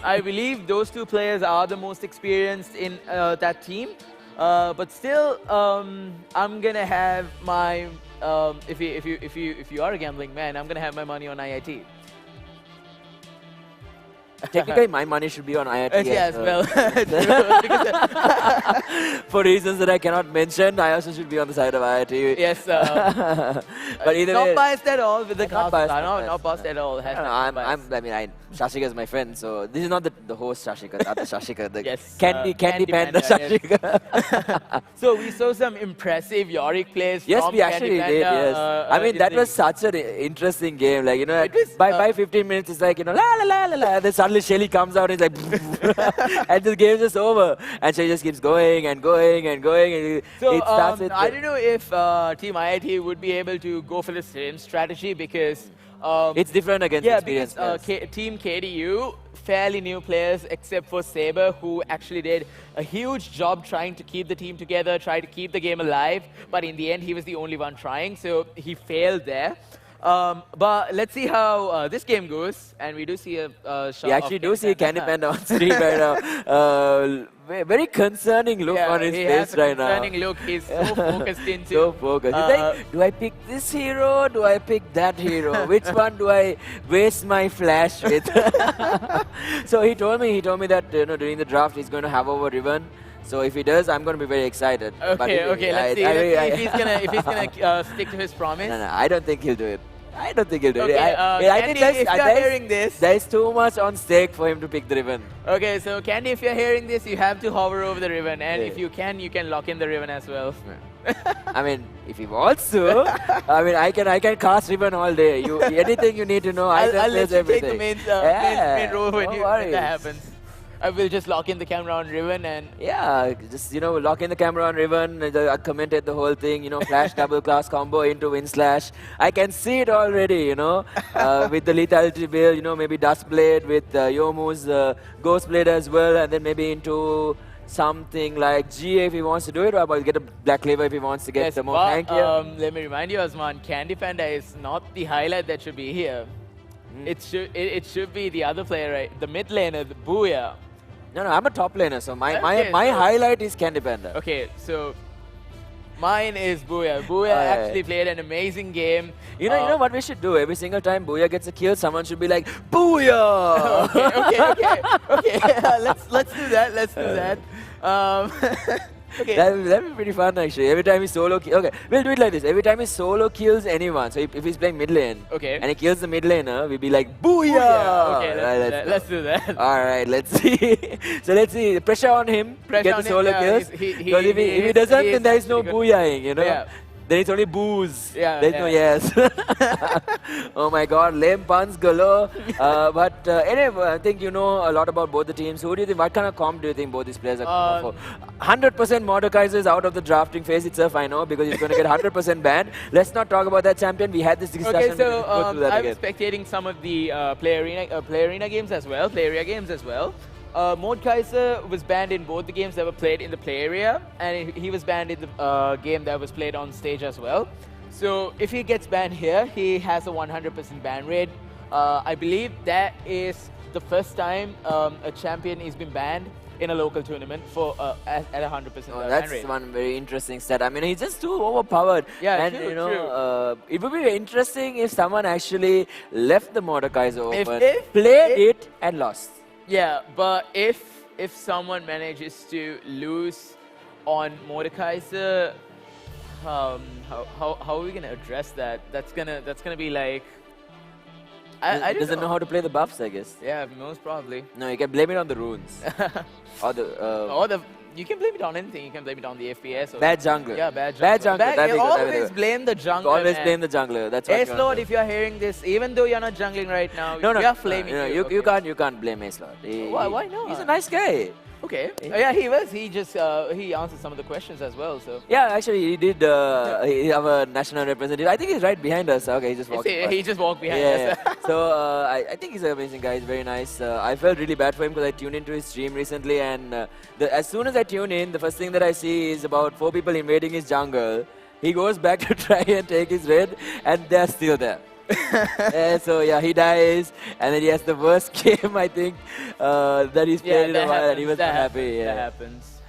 I believe those two players are the most experienced in that team. But still, I'm gonna have my if you are a gambling man, I'm gonna have my money on IIT. technically my money should be on IIT. Yes, well. For reasons that I cannot mention, I also should be on the side of IIT. Yes. But either not way, biased at all with the not cast. biased, Not biased at all. I mean, Shashika is my friend, so this is not the host Shashika, the other Shashika, the Yes, Candy Panda Shashika. So we saw some impressive Yorick plays. Yes, from we actually Candy did. Panda, Yes, I mean that was such an interesting game. Like by 15 minutes, it's like la la la la. Then suddenly Shelly comes out and it's like, and the game is just over. And she just keeps going and going and going. And So it starts with I don't know if Team IIT would be able to go for the same strategy because it's different against experienced players. Team KDU, fairly new players except for Saber, who actually did a huge job trying to keep the team together, try to keep the game alive. But in the end, he was the only one trying, so he failed there. But let's see how this game goes, and we do see a shot. We actually do see Candy Panda on screen right now. Very concerning look on his face right now. Concerning look. He's so focused into. So focused. He's like, do I pick this hero? Do I pick that hero? Which one do I waste my flash with? So he told me that during the draft he's going to have over Riven. So if he does, I'm going to be very excited. Okay, let's see if he's gonna stick to his promise. No, I don't think he'll do it. I don't think he'll do it. Okay, I think Candy, if you're hearing this, there's too much on stake for him to pick the Riven. Okay, so Candy, if you're hearing this, you have to hover over the Riven, and if you can lock in the Riven as well. I mean, if he wants to, I mean, I can cast Riven all day. Anything you need to know, I'll let you everything. take the main role when that happens. I will just lock in the camera on Riven and... Yeah, just, lock in the camera on Riven. I commented the whole thing, flash double class combo into Wind Slash. I can see it already, with the lethality build, maybe Dust Blade with Yomu's Ghost Blade as well, and then maybe into something like GA if he wants to do it, or about get a Black Cleaver if he wants to get the more tankier. Let me remind you, Osman, Candy Panda is not the highlight that should be here. It should be the other player, right? The mid laner, the Booyah. No, I'm a top laner, so my highlight is Candy Panda. Okay, so mine is Booyah. Booyah actually played an amazing game. You know what we should do? Every single time Booyah gets a kill, someone should be like, Booyah! Okay. Let's do that. Let's do that. Okay. That'd be pretty fun actually. Every time he solo okay, we'll do it like this. Every time he solo kills anyone, so if he's playing mid lane, and he kills the mid laner, we'll be like, Booyah! Okay, let's do that. Alright, let's see. So let's see. Pressure on him to get the solo kills. Because if he doesn't, then there is no booyahing, Yeah. Then it's only booze. There's no yes. Oh my god, lame puns galore. But anyway, I think you know a lot about both the teams. Who do you think, what kind of comp do you think both these players are going for? 100% Mordekaiser is out of the drafting phase itself, I know, because he's going to get 100% banned. Let's not talk about that champion. We had this discussion. Okay, so I was spectating some of the play arena games as well, play area games as well. Mordekaiser was banned in both the games that were played in the play area, and he was banned in the game that was played on stage as well. So if he gets banned here, he has a 100% ban rate. I believe that is the first time a champion has been banned in a local tournament for at 100% ban rate. That's one very interesting stat. I mean, he's just too overpowered. Yeah, and true. It would be interesting if someone actually left the Mordekaiser open, If played it, and lost. Yeah, but if someone manages to lose on Mordekaiser, how are we gonna address that? That's gonna be like I doesn't know how to play the buffs, I guess. Yeah, most probably. No, you can blame it on the runes. or the you can blame it on anything. You can blame it on the FPS. Or bad jungler. Yeah, bad jungler. Bad jungler. Always blame the jungler. Always blame the jungler. That's what. Ace Lord, if you're hearing this, even though you're not jungling right now, you're flaming. You can't blame Ace Lord. Why not? He's a nice guy. Okay. Yeah, he was. He just he answered some of the questions as well. So yeah, actually he did. He have a national representative. I think he's right behind us. Okay, he just walked. He just walked behind us. So I think he's an amazing guy. He's very nice. I felt really bad for him because I tuned into his stream recently, and as soon as I tune in, the first thing that I see is about 4 people invading his jungle. He goes back to try and take his red, and they're still there. So yeah, he dies, and then he has the worst game I think that he's played in a while, and he was not happy. That happens.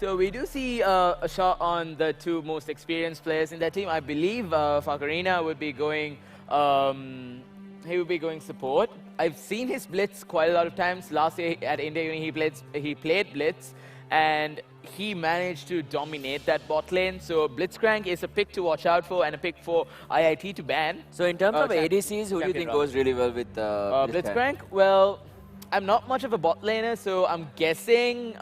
So we do see a shot on the 2 most experienced players in that team. I believe Fakarina would be going. He would be going support. I've seen his blitz quite a lot of times. Last year at India Uni, he played blitz, and he managed to dominate that bot lane. So Blitzcrank is a pick to watch out for and a pick for IIT to ban. So in terms of ADCs, who do you think goes really well with Blitzcrank? Well, I'm not much of a bot laner, so I'm guessing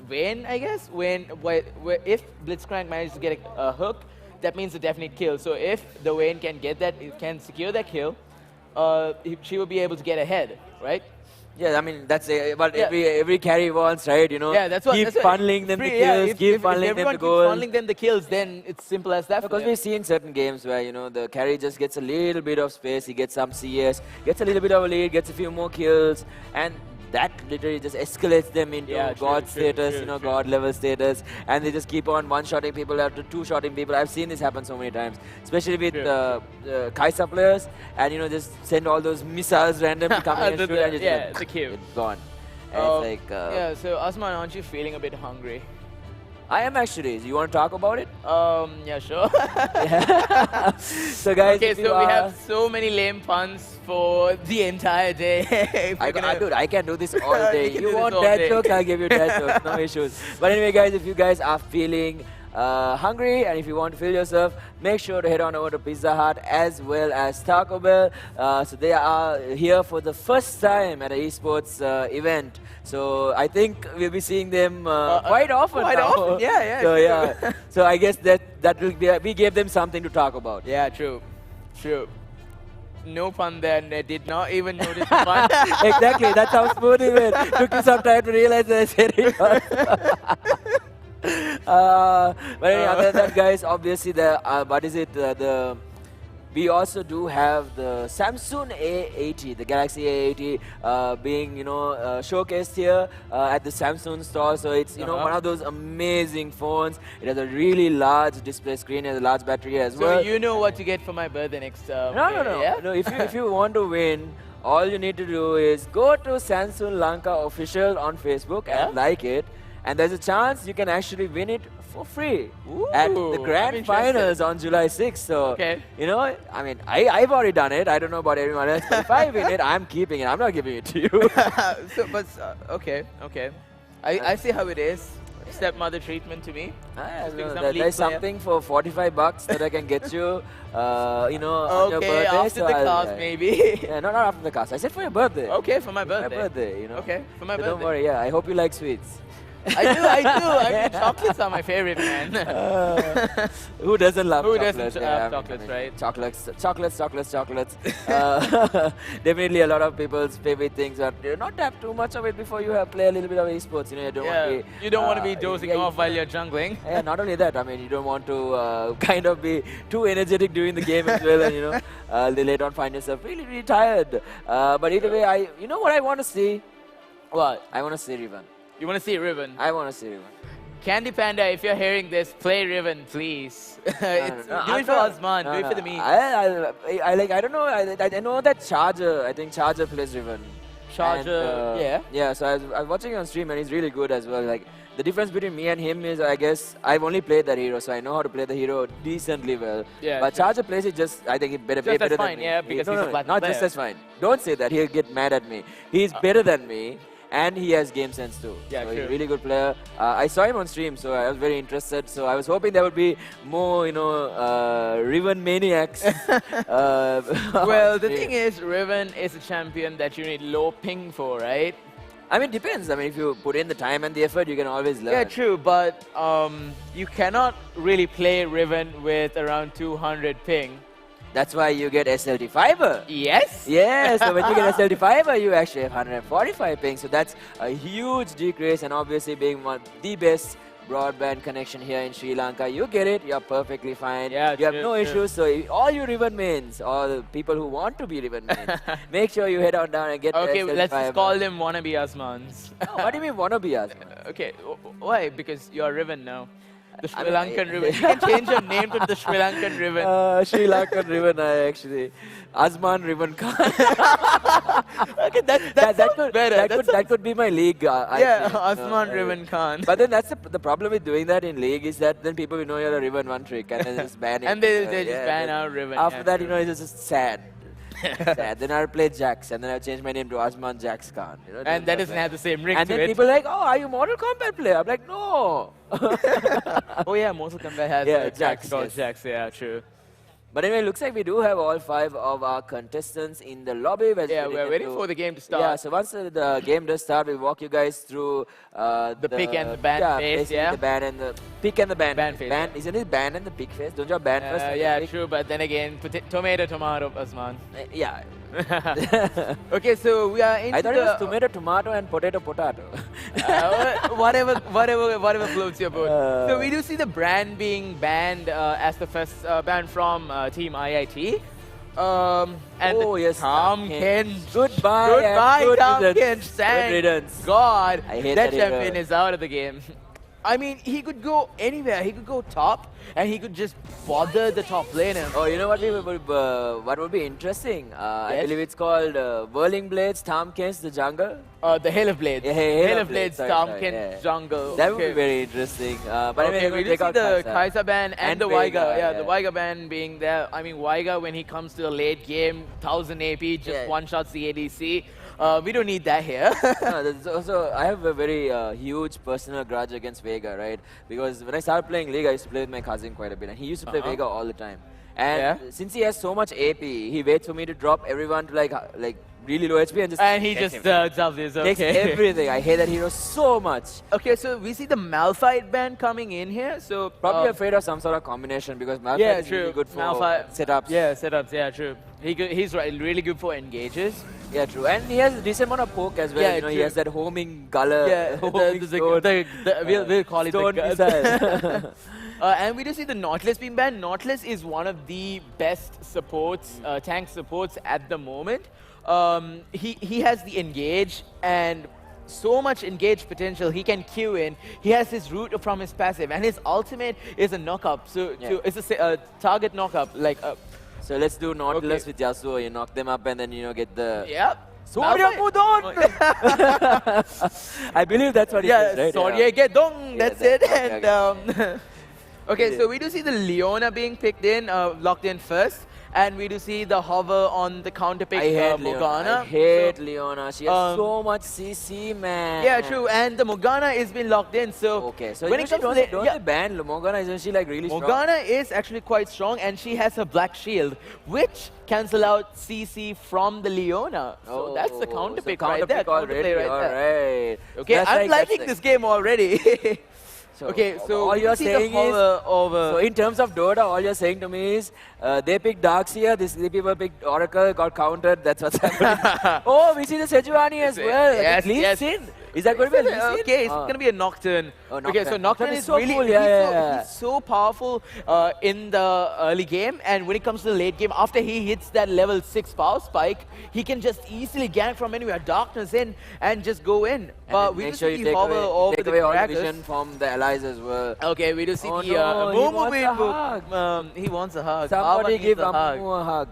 Vayne, I guess. If Blitzcrank manages to get a hook, that means a definite kill. So if the Vayne can get that, can secure that kill, she will be able to get ahead, right? Yeah, I mean, that's but every carry wants, right? You know, yeah, that's what, keep funneling them the kills, keep funneling them the goals. If funneling them the kills, then it's simple as that. Because we've seen certain games where, you know, the carry just gets a little bit of space, he gets some CS, gets a little bit of a lead, gets a few more kills, and that literally just escalates them into God status, you know, God level status, and they just keep on one-shotting people after two-shotting people. I've seen this happen so many times, especially with Kaisa players, and, you know, just send all those missiles randomly coming and shoot, and just it's gone. And it's like... yeah, so Asman, aren't you feeling a bit hungry? I am actually. You want to talk about it? Yeah, sure. So guys, okay, so we have so many lame puns for the entire day. Dude, I can do this all day. You want dad jokes? I'll give you dad jokes. No issues. But anyway, guys, if you guys are feeling hungry and if you want to fill yourself, make sure to head on over to Pizza Hut as well as Taco Bell. So they are here for the first time at an esports event. So I think we'll be seeing them quite often. Yeah. So yeah. So I guess that will be we gave them something to talk about. Yeah, true. No pun there, and I did not even notice the pun. Exactly, that's how smooth it went. Took you some time to realize that I said it. But anyway, other than that, guys, obviously we also do have the Samsung A80, the Galaxy A80 being, you know, showcased here at the Samsung store. So it's, you know, one of those amazing phones. It has a really large display screen and a large battery as well. So you know what to get for my birthday next No. Yeah? No, if you want to win, all you need to do is go to Samsung Lanka official on Facebook and like it. And there's a chance you can actually win it for free at the grand finals on July 6th. So, you know, I mean, I've already done it. I don't know about everyone else. But if I win it, I'm keeping it. I'm not giving it to you. Okay. I see how it is. Stepmother treatment to me. There's something for $45 that I can get you, you know, on your birthday. After the class, maybe. Yeah, not after the class. I said for your birthday. Okay, for my birthday. My birthday, you know. Okay, for my birthday. Don't worry. Yeah, I hope you like sweets. I do. I mean, chocolates are my favorite, man. Who doesn't love chocolates? Who doesn't love chocolates, right? Chocolates. Definitely a lot of people's favorite things. But not have too much of it before you play a little bit of esports. You know, you don't want to be dozing off while you're jungling. Yeah, not only that. I mean, you don't want to kind of be too energetic during the game as well, and, you know, later on find yourself really, really tired. But either way, you know what I want to see? What? I want to see Riven. You want to see Riven? I want to see Riven. Candy Panda, if you're hearing this, play Riven, please. Do it for Osman. Do it for the meme. I don't know. I know that Charger. I think Charger plays Riven. Charger, yeah. Yeah. So I was watching on stream, and he's really good as well. Like, the difference between me and him is, I guess, I've only played that hero, so I know how to play the hero decently well. Yeah, but Charger plays it just, I think, better than me. Yeah, because he's a platinum not player. just as fine. Don't say that. He'll get mad at me. He's better than me. And he has game sense too. Yeah, so he's a really good player. I saw him on stream, so I was very interested. So I was hoping there would be more, you know, Riven maniacs. Well, the thing is, Riven is a champion that you need low ping for, right? I mean, depends. I mean, if you put in the time and the effort, you can always learn. Yeah, true. But you cannot really play Riven with around 200 ping. That's why you get SLT fiber. Yes. Yeah, so when you get SLT fiber, you actually have 145 ping. So that's a huge decrease, and obviously being one of the best broadband connection here in Sri Lanka, you get it, you're perfectly fine. Yeah, you have no issues. So all you Riven mains, or the people who want to be Riven mains, make sure you head on down and get okay, SLT let's fiber. just call them wannabe Asmans. No, what do you mean wannabe Asmans? Okay, why? Because you're Riven now. The Sri Lankan Riven. You can change your name to the Sri Lankan Riven. Sri Lankan Riven, actually. Asman Riven Khan. Okay, that could be my league. Asman Riven Khan. But then that's the problem with doing that in league is that then people will know you're a Riven one trick and then just ban it. And they just ban out Riven. After that, you know, it's just sad. Sad. Then I'll play Jax, and then I'll change my name to Azman Jax Khan. You know, And that doesn't have the same ring and to then it. people are like, oh, are you Mortal Kombat player? I'm like, no. Oh yeah, Mortal Kombat has Yeah, a Jax Jax, called yes. Jax. Yeah, true. But anyway, looks like we do have all 5 of our contestants in the lobby. Yeah, we're waiting for the game to start. Yeah, so once the game does start, we'll walk you guys through the pick and the ban phase, basically yeah. the ban and the pick and the ban. Ban phase, yeah. Isn't it ban and the pick phase? Don't you have ban first? and Yeah, pick? true. But then again, tomato, Asman. Yeah. Okay, so we are into I thought it was tomato, tomato, and potato, potato. whatever floats your boat. So we do see the brand being banned as the first ban from Team IIT. And Oh, yes, Tom Ken. Kench. Goodbye, Goodbye, and good Tom riddance. Kench. Good Thank riddance. God, I hate that that champion hero. is out of the game. I mean, he could go anywhere. He could go top, and he could just bother the top laner. Oh, you know what would be interesting? I Yes? believe it's called Whirling Blades, Tom Kench, the jungle. The Hail of Blades. Yeah, Hail of Blades, sorry, Tom sorry, Kench yeah. jungle. That would be Okay. very interesting. But Okay, anyway, we we'll do take see out the Kai'Sa ban and the Veigar, Veigar. Yeah, the Veigar ban being there. I mean, Veigar, when he comes to the late game, 1000 AP, just one-shots the ADC. We don't need that here. No, there's also, I have a very huge personal grudge against Veigar, right? Because when I started playing League, I used to play with my cousin quite a bit, and he used to play Veigar all the time. And since he has so much AP, he waits for me to drop everyone to like really low HP and just he takes just him. does this. Takes Okay. everything. I hate that hero so much. Okay, so we see the Malphite ban coming in here. So Probably afraid of some sort of combination because Malphite yeah, is true. really good for Malphite setups. Yeah, setups. Yeah, true. He's really good for engages. Yeah, true. And he has a decent amount of poke as well. Yeah, you know, he true. has that homing Guller. Yeah, we'll call it stone the missile. And we do see the Nautilus being banned. Nautilus is one of the best supports, tank supports at the moment. He has the engage and so much engage potential. He can Q in. He has his root from his passive, and his ultimate is a knock-up. So it's a target knock-up. Like so let's do Nautilus with Yasuo. You knock them up and then get the. Yep. Surya Pudon! I believe that's what he says, right? Surya Gedong. That's it. Okay, And okay, so we do see the Leona being picked in, locked in first. And we do see the hover on the counter pick I hate Morgana. I hate Leona. She has so much CC, man. Yeah, true. And the Morgana is been locked in. So okay, so when it comes to don't they ban Morgana? Isn't she like really strong? Morgana is actually quite strong, and she has a black shield, which cancel out CC from the Leona. So that's the counter pick right there. Already, Counterplay right there. right. Okay, That's I'm liking this game already. Okay, so all you're see the saying is, over. so in terms of Dota, all you're saying to me is, they picked Darkseer, the people picked Oracle, got countered, that's what's happening. Oh, we see the Sejuani as well. Yes, Lee yes. Sin. Is that going to be a Lee Sin? Okay, it's going to be a Nocturne. Oh, Okay, so Nocturne. Nocturne Nocturne is so really, cool, yeah. he's so powerful in the early game, and when it comes to the late game, after he hits that level 6 power spike, he can just easily gank from anywhere, darkness in, and just go in. But we Make do sure see you the take hover over take the away all the crackers. vision from the allies as well. Okay, we do see Oh the no, he Momo wants being a booked. hug. He wants a hug. Somebody Baba give needs a hug. Amu a hug.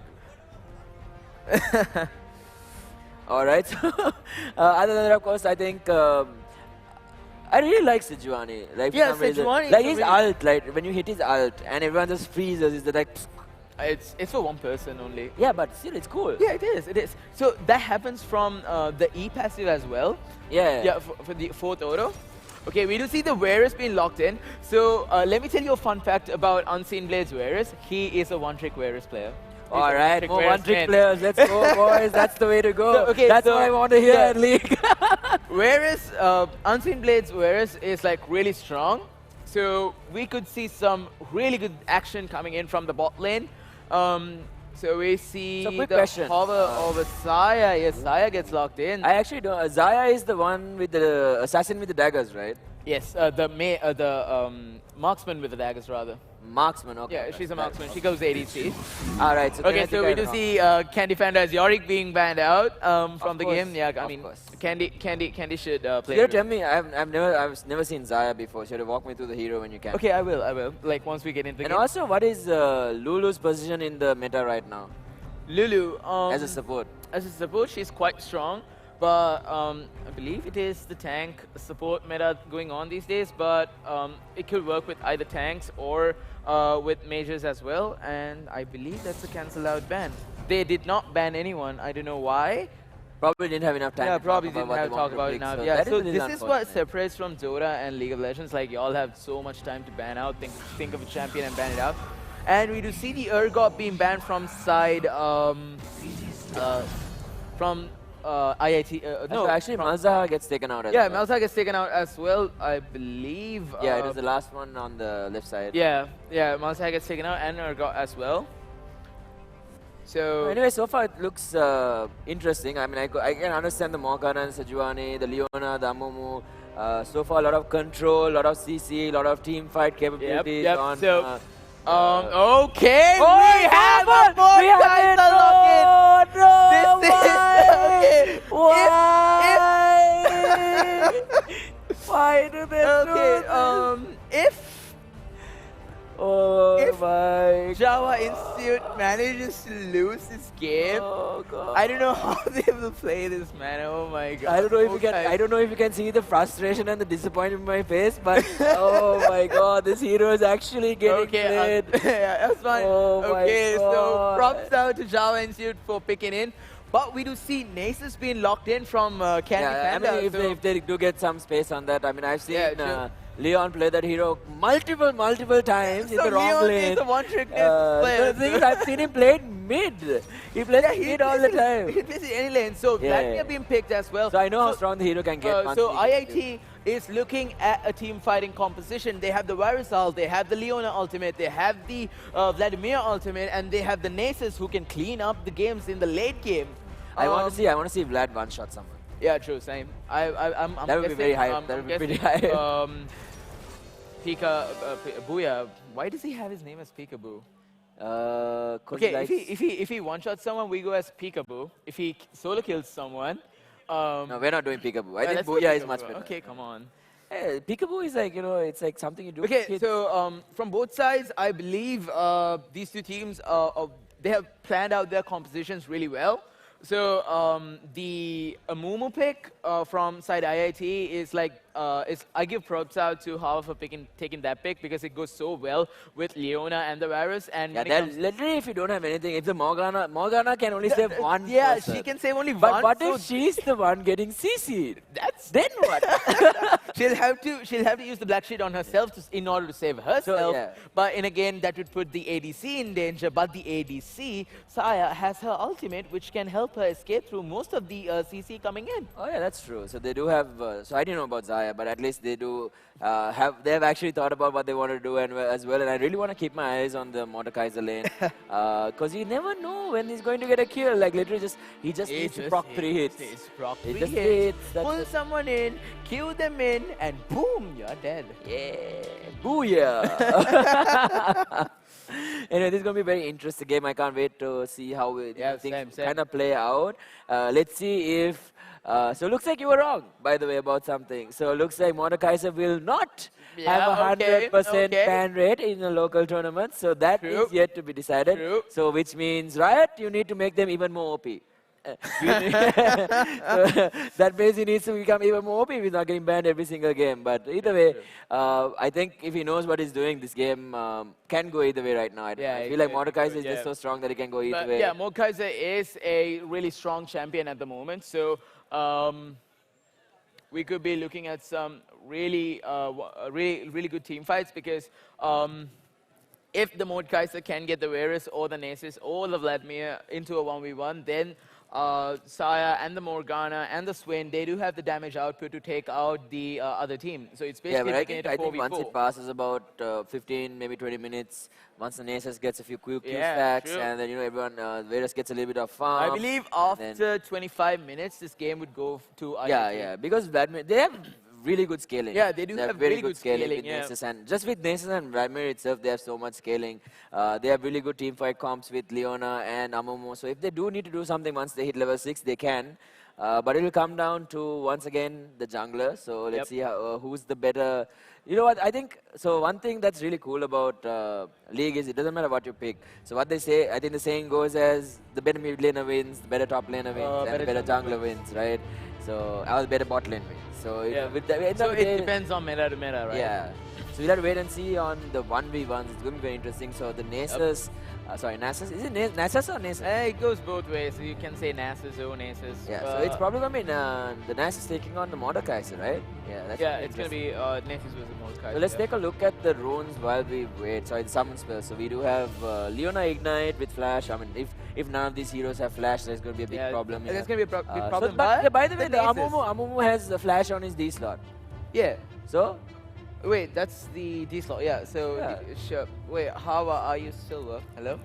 Alright, so other than that, of course, I think I really like Sejuani. Like, Yeah, for some reason. Sejuani is Like a his really- ult, like when you hit his ult and everyone just freezes, it's like. It's for one person only. Yeah, but still, it's cool. Yeah, it is. It is. So that happens from the E passive as well. Yeah. Yeah, for the 4th auto. Okay, we do see the Varus being locked in. So let me tell you a fun fact about Unseen Blades Varus. He is a one-trick Varus player. All right, more Varus one-trick man. players. Let's go, boys. That's the way to go. So, okay, That's so what I want to hear the- in League. Whereas Unseen Blades Varus is like really strong. So we could see some really good action coming in from the bot lane. So we see So quick the question. hover over Saya. Yes, Saya gets locked in. I actually don't. Zaya is the one with the assassin with the daggers, right? Yes, the marksman with the daggers rather. Marksman, okay. Yeah, she's a marksman. She goes ADC. All right. So Okay, so we do see Candy Fanda as Yorick being banned out from the game. Yeah, I mean, Candy should play. You tell me, I've never seen Zaya before. So you have to walk me through the hero when you can. Okay, I will. Like once we get into the And game. also, what is Lulu's position in the meta right now? Lulu, as a support. As a support, she's quite strong. But I believe it is the tank support meta going on these days. But it could work with either tanks or with mages as well. And I believe that's a cancel out ban. they did not ban anyone. I don't know why. Probably didn't have enough time. Yeah, to probably talk about didn't have what talk they about wanted it to now. pick, Yeah, that so really this is what unfortunate. separates from Dota and League of Legends. Like, y'all have so much time to ban out. Think of a champion and ban it out. And we do see the Urgot being banned from side from IIT. No, So actually, from, Malzahar gets taken out as yeah, well. Malzahar gets taken out as well, I believe. Yeah, it was the last one on the left side. Yeah, Malzahar gets taken out and Urgot as well. So anyway, so far it looks interesting. I mean, I can understand the Morgana and Sejuani, the Leona, the Amumu. So far, a lot of control, a lot of CC, a lot of team fight capabilities. Yep. On, So, okay, oh, we have a Morgana lock-in. No, This is why? Why do they do this? If my Java Institute manages to lose this game, I don't know how they will play this, man. Oh my god. I don't know if you can. I don't know if you can see the frustration and the disappointment in my face, but oh my god, this hero is actually getting played. Yeah, that's fine. Oh okay, my so god. props out to Java Institute for picking in. But we do see Nasus being locked in from Candy Panda. I mean, if they do get some space on that, I mean, I've seen Leon play that hero multiple times in the wrong Leon lane. is a one-trick player. The thing is, I've seen him play it mid. He plays mid all the time. He plays in any lane. So Vladimir being picked as well. So I know how strong the hero can get. once So he gets IIT is looking at a team fighting composition. They have the Varusal, they have the Leona ultimate, they have the Vladimir ultimate, and they have the Nasus who can clean up the games in the late game. I want to see Vlad one-shot someone. Yeah, true, same. I'm That would be very high. That would be pretty high. Pika, Booyah. Why does he have his name as Peekaboo? Okay, if he one-shots someone, we go as Peekaboo. If he solo kills someone, no, we're not doing Peekaboo. I think let's do Booyah is Peekaboo. much better. Okay, come on. Hey, Peekaboo is like, it's like something you do. Okay, with kids. so from both sides, I believe these two teams, they have planned out their compositions really well. So the Amumu pick from side IIT is like, I give props out to Hava for taking that pick because it goes so well with Leona and the Varus. And yeah, literally, if you don't have anything, if the Morgana can only save one person. She can save only but one. But what if she's the one getting CC'd? Then what? she'll have to use the black sheet on herself in order to save herself. So, yeah. But again, that would put the ADC in danger. But the ADC, Saya, has her ultimate, which can help her escape through most of the CC coming in. Oh yeah, that's true. So they do have. So I didn't know about Zaya, but at least they do they have actually thought about what they want to do as well. And I really want to keep my eyes on the Mordekaiser lane because you never know when he's going to get a kill. Like literally, he just needs to proc 3 hits. Proc 3 just hits. That's Pull someone in, kill them in, and boom, you're dead. Yeah, booyah. Anyway, this is going to be a very interesting game. I can't wait to see how things kind of play out. Let's see if... so looks like you were wrong, by the way, about something. So looks like Mordekaiser will not have a 100% ban rate in a local tournament. So that is yet to be decided. So which means, Riot, you need to make them even more OP. So that means he needs to become even more OP if he's not getting banned every single game. But either way, I think if he knows what he's doing, this game can go either way right now. I feel like Mordekaiser is just so strong that he can go either way. Yeah, Mordekaiser is a really strong champion at the moment. So we could be looking at some really good team fights because if the Mordekaiser can get the Varus or the Nasus or the Vladimir into a 1v1, then Saya and the Morgana and the Swain, they do have the damage output to take out the other team. So it's basically making it a 4v4. I think once it passes about 15, maybe 20 minutes, once the Nasus gets a few quick stacks, and then everyone, Varus gets a little bit of farm. I believe after 25 minutes, this game would go to IIT. Yeah, because Vladimir, they have really good scaling. Yeah, they do have very good scaling with yeah. Nasus, and just with Nasus and Vladimir itself, they have so much scaling. They have really good teamfight comps with Leona and Amumu. So if they do need to do something once they hit level 6, they can. But it will come down to, once again, the jungler. So let's see who's the better... You know what, I think, so one thing that's really cool about League is it doesn't matter what you pick. So what they say, I think the saying goes as the better mid laner wins, the better top laner wins, and the better jungler wins, right? So, or the better bot lane wins. So, it depends on meta to meta, right? Yeah. So we'll have to wait and see on the 1v1s. It's going to be very interesting. So the Nasus, sorry, Nasus, is it Nasus or Nasus? It goes both ways. So you can say Nasus or Nasus. Yeah, so it's probably going to be the Nasus taking on the Mordekaiser, right? Yeah, that's it's going to be Nasus versus Mordekaiser. So let's take a look at the runes while we wait. Sorry, the summon spells. So we do have Leona Ignite with Flash. I mean, if none of these heroes have Flash, there's going to be a big problem. There's going to be a big problem. But by the way, the Amumu has the Flash on his D slot. Yeah. So? Wait, that's the D slot. Yeah. So sure. Wait, how are you silver? Hello.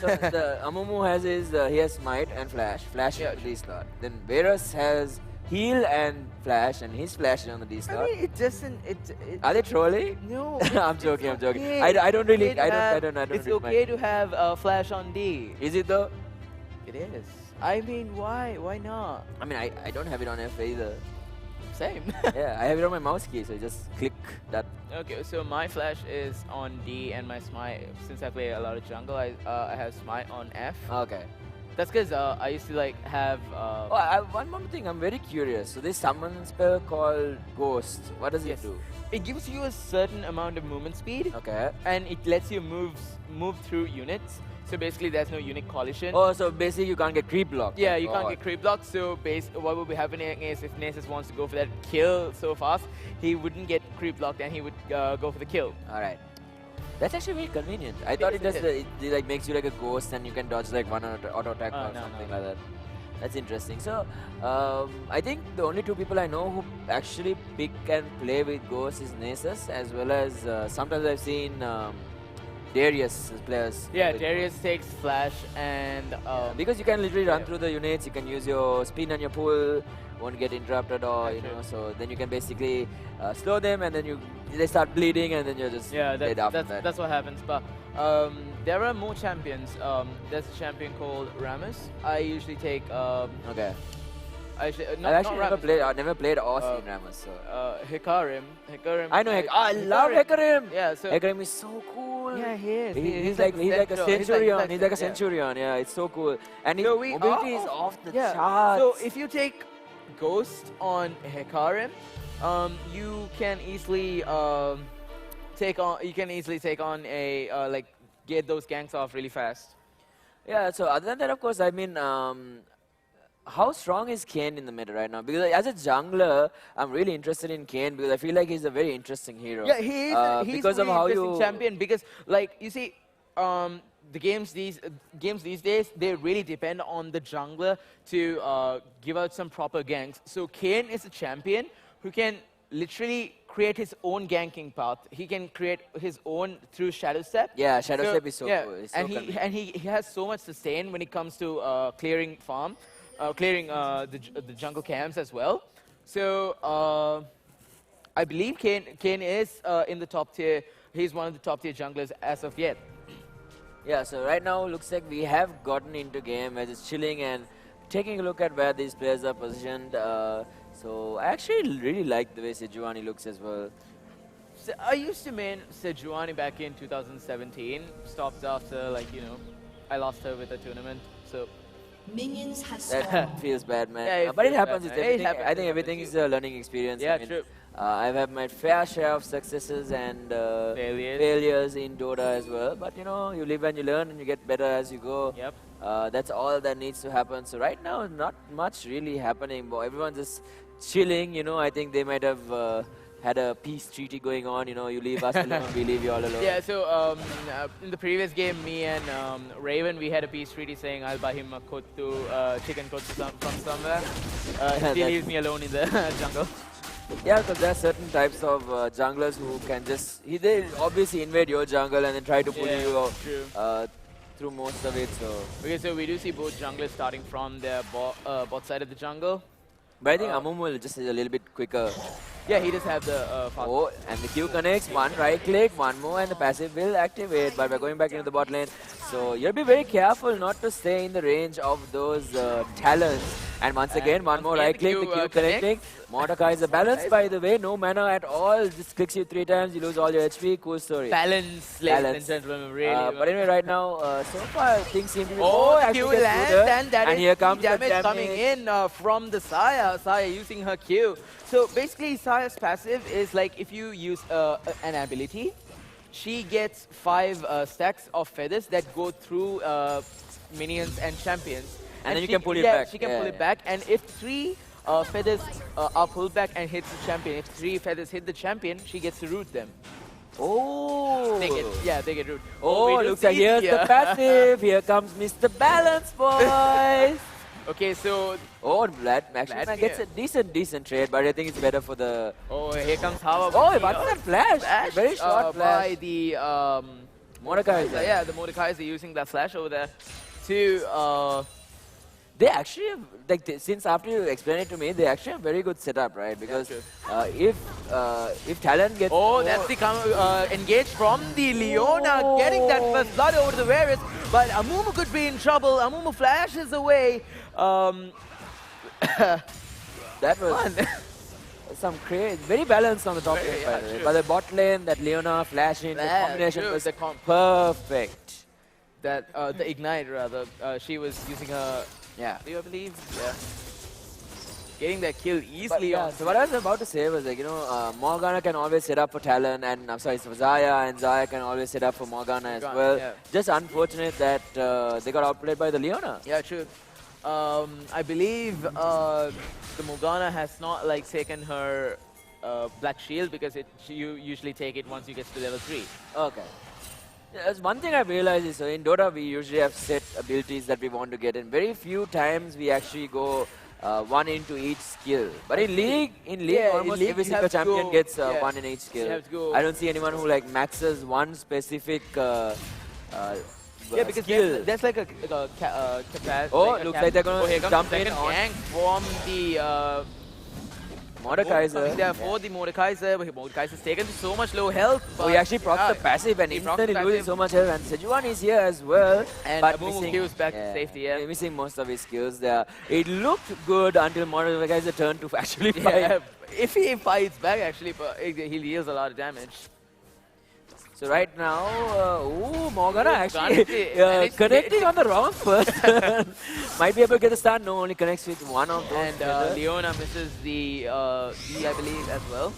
So the Amumu has his he has Smite and Flash. Flash on the D slot. Then Varus has Heal and Flash, and his Flash is on the D slot. I mean, it doesn't. Are they trolling? No. I'm joking. I'm joking. Okay. I don't really. I don't. It's okay to have Flash on D. Is it though? It is. I mean, why? Why not? I mean, I don't have it on F either. Same. Yeah, I have it on my mouse key, so I just click that. Okay, so my Flash is on D, and my Smite, since I play a lot of jungle, I have Smite on F. Okay. That's because I used to like have. One more thing, I'm very curious. So this summon spell called Ghost, what does it do? It gives you a certain amount of movement speed. Okay. And it lets you move through units. So basically, there's no unit collision. Oh, so basically you can't get creep blocked. Yeah, you can't get creep blocked. So what will be happening is if Nasus wants to go for that kill so fast, he wouldn't get creep blocked and he would go for the kill. All right. That's actually very convenient. I thought it like makes you like a ghost and you can dodge like one auto attack or something like that. That's interesting. So I think the only two people I know who actually pick and play with ghosts is Nasus, as well as sometimes I've seen Darius players. Yeah, Darius takes Flash and because you can literally run through the units, you can use your spin and your pull, won't get interrupted, or so then you can basically slow them, and then they start bleeding, and then you're just dead after that. That's what happens. But there are more champions. There's a champion called Rammus. I usually take okay. I've never played or seen Rammus. So. Hikarim. I know. I love Hikarim. Yeah. So Hikarim is so cool. Yeah, he is. He's like a centurion. He's like a centurion. Yeah, it's so cool. And his mobility is off the charts. So if you take Ghost on Hikarim, you can easily take on a like get those ganks off really fast. Yeah. So other than that, of course, I mean. How strong is Kayn in the meta right now? Because as a jungler, I'm really interested in Kayn because I feel like he's a very interesting hero. Yeah, he's because a of how interesting champion. Because like you see, the games these days they really depend on the jungler to give out some proper ganks. So Kayn is a champion who can literally create his own ganking path. He can create his own through Shadow Step. Yeah, Shadow Step is so cool. It's and he has so much sustain when it comes to clearing farm. Clearing the jungle camps as well. So I believe Kayn is in the top tier. He's one of the top tier junglers as of yet. Yeah, so right now looks like we have gotten into game where it's chilling and taking a look at where these players are positioned. So I actually really like the way Sejuani looks as well. So I used to main Sejuani back in 2017. Stopped after I lost her with a tournament. So. Minions have that feels bad, man. Yeah, but it happens. I think everything is a learning experience. Yeah, I mean, true. I've had my fair share of successes and failures in Dota as well. But you live and you learn and you get better as you go. Yep. That's all that needs to happen. So right now, not much really happening. But everyone's just chilling. I think they might have had a peace treaty going on. You leave us alone, we leave you all alone. Yeah, so in the previous game, me and Raven, we had a peace treaty saying I'll buy him a chicken kottu from somewhere. He leaves me alone in the jungle. Yeah, because there are certain types of junglers who can they obviously invade your jungle and then try to pull you through most of it. So okay, so we do see both junglers starting from their bot side of the jungle. But I think Amumu will just is a little bit quicker. Yeah, he does have the fast. And the Q connects, one right click, one more, and the passive will activate. But we're going back into the bot lane. So you'll be very careful not to stay in the range of those talents. And once again, one more right click, the Q connecting. Mordekaiser balanced, by the way, no mana at all. Just clicks you 3 times, you lose all your HP. Cool story. Balance, ladies and gentlemen, really. But anyway, right now, so far things seem to be Q lands, and here comes damage the coming in from the Saya. Saya using her Q. So basically, Saya Mordecai's passive is like if you use an ability, she gets 5 stacks of feathers that go through minions and champions. And then you can pull it back. She can pull it back, and if 3 feathers are pulled back and hits the champion, if 3 feathers hit the champion, she gets to root them. Oh! They get root. Oh, looks like here's the passive. Here comes Mr. Balance, boys. Okay, so... Oh, Maxman gets a decent trade, but I think it's better for the... Oh, here comes Hava. Oh, what's that flash? Very short flash. By the... Mordekaiser. Yeah, the Mordekaiser using that flash over there to... They actually have, like, since after you explained it to me, they actually have very good setup, right? Because if Talon gets... Oh, that's the engage from the Leona, getting that first blood over the Varus, but Amumu could be in trouble. Amumu flashes away. That was some crazy, very balanced on the top lane, by the way. But the bot lane, that Leona flashing, the combination was perfect. That the Ignite, rather, she was using her... Yeah. I believe. Yeah. Getting that kill easily. So what I was about to say was, like, you know, Morgana can always set up for Talon, and I'm sorry, for Zaya, and Zaya can always set up for Morgana as well. Yeah. Just unfortunate that they got outplayed by the Leona. Yeah, true. I believe the Morgana has not like taken her Black Shield because you usually take it once you get to level 3. Okay. There's one thing I've realized is, so in Dota we usually have set abilities that we want to get, and very few times we actually go one into each skill. But in League, almost every single champion gets one in each skill. I don't see anyone who like maxes one specific because skill. there's like a capacity. Oh, looks like they're going to jump in on gang from the Mordekaiser. Yeah, for the Mordekaiser, but Mordekaiser's taken so much low health. Oh, he actually procs the passive and instantly loses so much health. And Sejuani is here as well. And but Amumu kills back to safety, missing most of his skills there. It looked good until Mordekaiser turned to actually fight. If he fights back, actually, but he deals a lot of damage. So right now, Morgana actually connecting on the wrong person. Might be able to get the stun. No, only connects with one of those. And Leona misses the E, I believe, as well.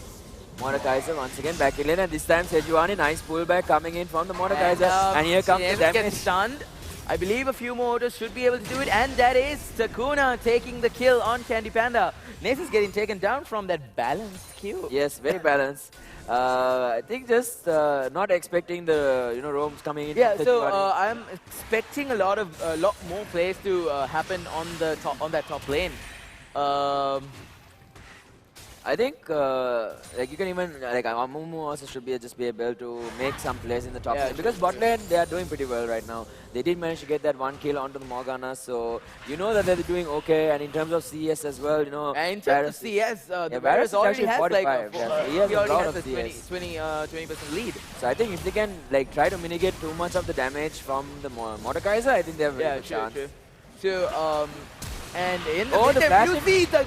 Mordekaiser once again back in lane, and this time Sejuani, nice pullback coming in from the Mordekaiser. And here comes the damage. Gets stunned. I believe a few mortars should be able to do it, and that is Takuna taking the kill on Candy Panda. Nace is getting taken down from that balanced Q. Yes, very balanced. I think just not expecting the roams coming in. Yeah, so I'm expecting a lot more plays to happen on that top lane. I think like you can even like Amumu also should just be able to make some plays in the top lane, because bot lane they are doing pretty well right now. They did manage to get that one kill onto the Morgana, so you know that they're doing okay. And in terms of CS as well, you know. And in terms of CS, the Varus already has 45. He already has a 20% lead. So I think if they can like try to mitigate too much of the damage from the Mordekaiser, I think they have a very good chance. True. So and in the flash, you see the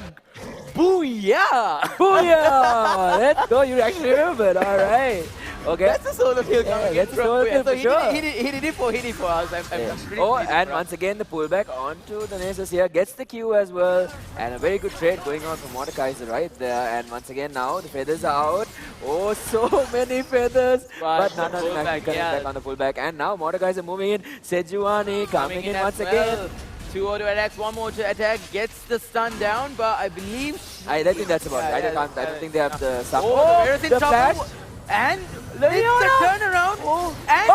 booyah! Booyah! Let's go, you actually remembered, alright. Okay. That's the solo kill coming in from Booyah. So he did it for us. I'm pretty and once again the pullback onto the Nasus here, gets the Q as well, and a very good trade going on from Mordekaiser right there. And once again now the feathers are out. Oh, so many feathers, but none of them actually coming back on the pullback. And now Mordekaiser moving in, Sejuani coming in once again. 2 auto attacks, one more to attack, gets the stun down, but I believe... I don't think that's about it. I don't think they have the support. Oh, the in flash. And it's the turnaround. And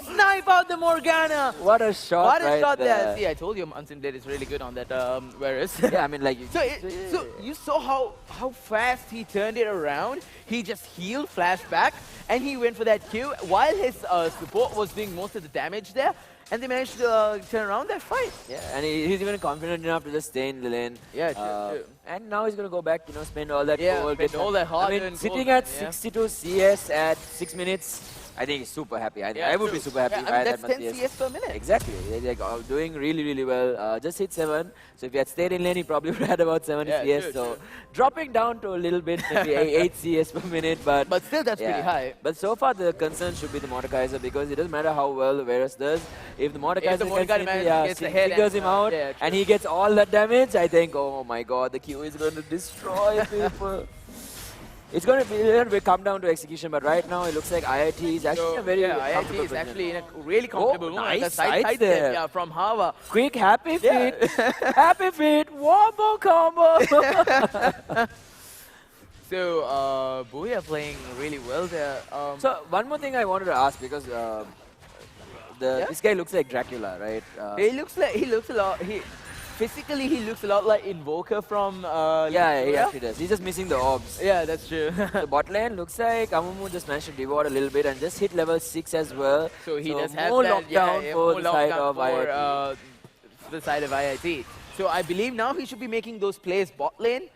Justin snipe out the Morgana. What a shot! What a shot there. See, I told you Unseen Blade is really good on that Varus. Yeah, I mean like... So you saw how fast he turned it around. He just healed, flashed back, and he went for that Q while his support was doing most of the damage there. And they managed to turn around that fight. Yeah, and he's even confident enough to just stay in the lane. Yeah, true. And now he's going to go back, spend all that gold. Spend all that hard. I mean, sitting at 62 CS at 6 minutes, I think he's super happy. I would be super happy if I had that's that much 10 CS per minute. Exactly. They're like, doing really, really well. Just hit 7. So if he had stayed in lane, he probably would have had about 7 CS. So dropping down to a little bit, maybe 8 CS per minute. But still, that's pretty high. But so far, the concern should be the Mordekaiser, because it doesn't matter how well the Varus does. if the Mordekaiser gets the head figures and, him out, yeah, and he gets all that damage, I think, oh my god, the Q is going to destroy people. It's going to be a little bit come down to execution, but right now it looks like IIT is actually a very IIT is actually in a really comfortable moment. Nice The side there. step, from Hava. Quick, happy feet, happy feet, wombo combo. So, Booyah playing really well there. So, one more thing I wanted to ask, because this guy looks like Dracula, right? Physically, he looks a lot like Invoker from... yeah, he actually does. He's just missing the orbs. Yeah, that's true. The bot lane looks like Amumu just managed to devour a little bit and just hit level 6 as well. So he does have more that, lockdown for the side of IIT. The side of IIT. So I believe now he should be making those plays bot lane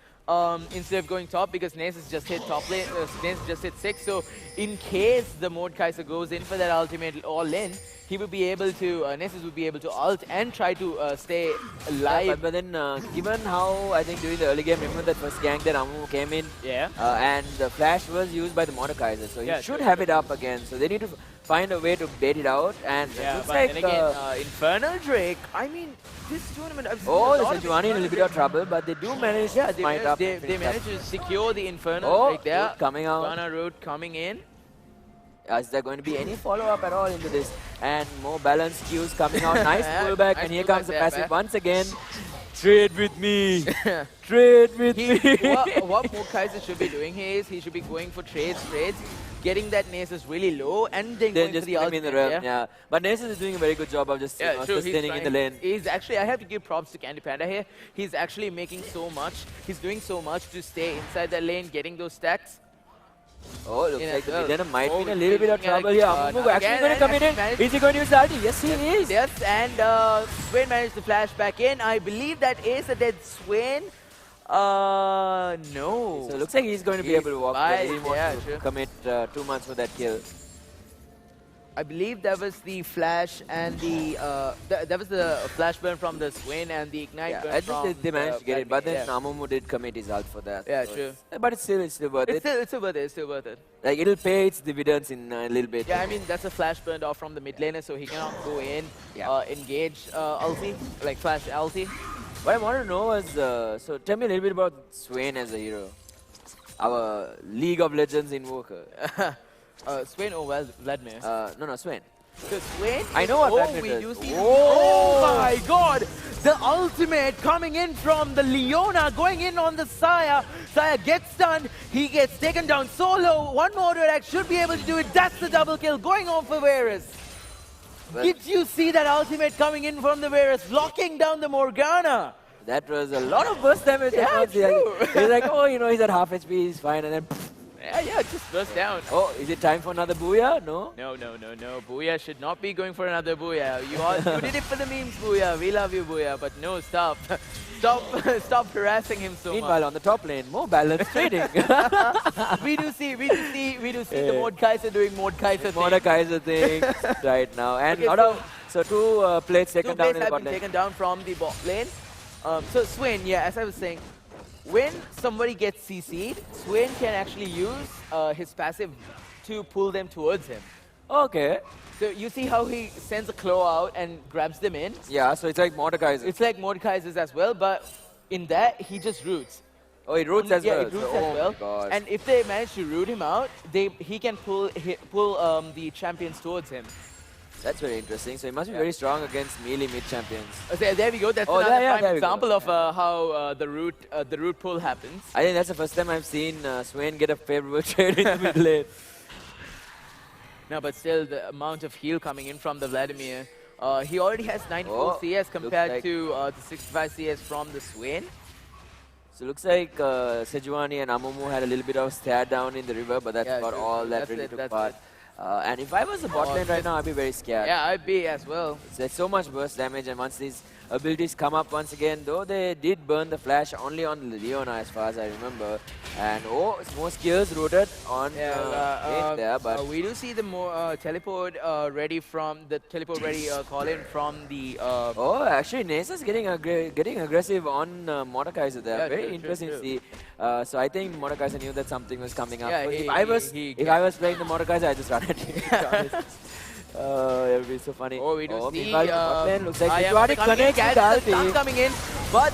instead of going top, because Nace has just hit top lane. Nace just hit 6. So in case the Mordekaiser goes in for that ultimate all in, he would be able to, Nessus would be able to ult and try to stay alive. Yeah, but then, given how I think during the early game, remember that first gank that Amumu came in, and the flash was used by the Mordekaiser, so he should have it up again. So they need to find a way to bait it out, and it looks like then again, Infernal Drake. I mean, this tournament. The Sejuani in a little bit of trouble, but they do manage to smite up. They managed to secure the Infernal Drake there. Root coming out. Infernal Root coming in. Is there going to be any follow-up at all into this? And more balanced Qs coming out. Nice pullback, and here comes the passive once again. Trade with me. Trade with me. What Mordekaiser should be doing here is he should be going for trades, getting that Nasus really low, and then going just for the put him in the realm. yeah. But Nasus is doing a very good job of just sustaining in the lane. He's actually, I have to give props to Candy Panda here. He's actually making so much. He's doing so much to stay inside the lane, getting those stacks. Oh, looks like the Villain might be in a little bit of trouble here. Amumu actually going to come in. Is he going to use the ulti? Yes, he is. Yes, and Swain managed to flash back in. I believe that is a dead Swain. No. So it looks like he's going to be able to walk. He wants to commit too much for that kill. I believe that was the flash and the that was the flash burn from the Swain and the ignite burn I from think they managed to get it, but then Amumu did commit his ult for that. Yeah, so true. But it's still worth it. It's still worth it. It's still worth it. Like it'll pay its dividends in a little bit. Yeah, I mean that's a flash burned off from the mid laner, so he cannot go in, engage ulti, like flash ulti. What I want to know was, so tell me a little bit about Swain as a hero. Our League of Legends invoker. Swain or Vladimir? No, Swain. So Swain? I know what Vladimir does. Oh my god! The ultimate coming in from the Leona, going in on the Saya. Saya gets stunned. He gets taken down solo. One more attack should be able to do it. That's the double kill going on for Varus. Did you see that ultimate coming in from the Varus, locking down the Morgana? That was a lot of burst damage. Yeah, true. He's like, oh, he's at half HP, he's fine, and then... Yeah, it just burst down. Oh, is it time for another Booyah? No? No. Booyah should not be going for another Booyah. You did it for the memes, Booyah. We love you, Booyah. But no, stop. Stop harassing him so Meanwhile, much. on the top lane, more balanced trading. we do see the Mordekaiser doing Mordekaiser things right now. And so two plates taken down in the bot lane. Taken down from the bot lane. So Swain, as I was saying, when somebody gets CC'd, Swain can actually use his passive to pull them towards him. Okay. So you see how he sends a claw out and grabs them in? Yeah, so it's like Mordekaiser. It's like Mordekaiser's as well, but in that, he just roots. Oh, he roots as well? Yeah, he roots as well. God. And if they manage to root him out, he can pull the champions towards him. That's very interesting. So he must be very strong against melee mid champions. There we go. That's another prime example of how the root pull happens. I think that's the first time I've seen Swain get a favorable trade in the mid lane. No, but still the amount of heal coming in from the Vladimir. He already has 94 CS compared to the 65 CS from the Swain. So looks like Sejuani and Amumu had a little bit of stare down in the river, but that's about all that really took part. And if I was a bot lane right now, I'd be very scared. Yeah, I'd be as well. There's so much burst damage, and once these abilities come up once again, though they did burn the flash only on Leona as far as I remember. And more skills rooted on there, but we do see the more teleport ready call in from the. Oh, actually, Nasus getting aggressive on Mordekaiser there. Very interesting to see. So I think Mordekaiser knew that something was coming up. Yeah, if I was playing the Mordekaiser, I'd just run at him. It would be so funny. Oh, we do see. meanwhile, the bot lane looks like yeah, Sejuani connects with the ulti. stun coming in, but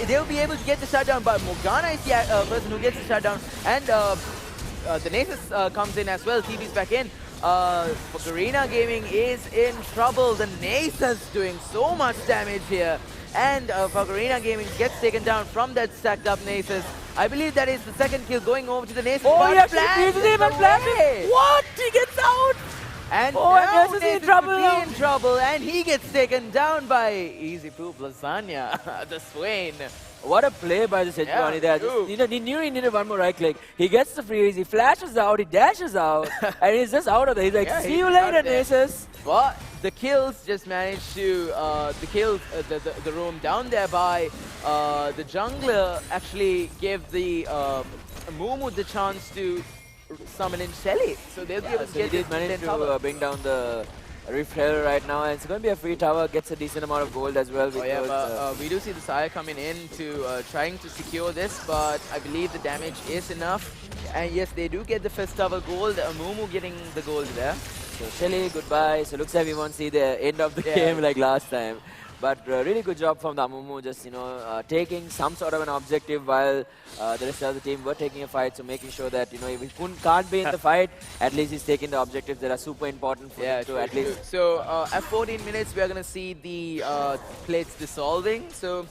they'll be able to get the shutdown. But Morgana is the person who gets the shutdown, and the Nasus comes in as well. TV's back in. Garena Gaming is in trouble. The Nasus doing so much damage here. And Garena Gaming gets taken down from that stacked up Nasus. I believe that is the second kill going over to the Nasus. Oh, he actually Flash beats him and flashes. What? He gets out! And Oh, now Nasus is in Nasus trouble could now. be in trouble, and he gets taken down by Easy Poop Lasagna, the Swain. What a play by the Sejuani there. Just, he knew he needed one more right click. He gets the freeze, he flashes out, he dashes out, and he's just out of there. He's like, see you later, Nasus. But the kills just managed to, the roam down there by the jungler actually gave the Mumu the chance to summon in Shelly. So they'll be able to So get he did manage to bring down the Rift Herald right now, and it's going to be a free tower, gets a decent amount of gold as well. Because, we do see the Sire coming in to trying to secure this, but I believe the damage is enough. And yes, they do get the first tower gold. Mumu getting the gold there. So Shelly, goodbye. So looks like we won't see the end of the game like last time. But really good job from the Amumu, just taking some sort of an objective while the rest of the team were taking a fight. So making sure that if he can't be in the fight, at least he's taking the objectives that are super important for him to at least. So at 14 minutes, we are gonna see the plates dissolving. So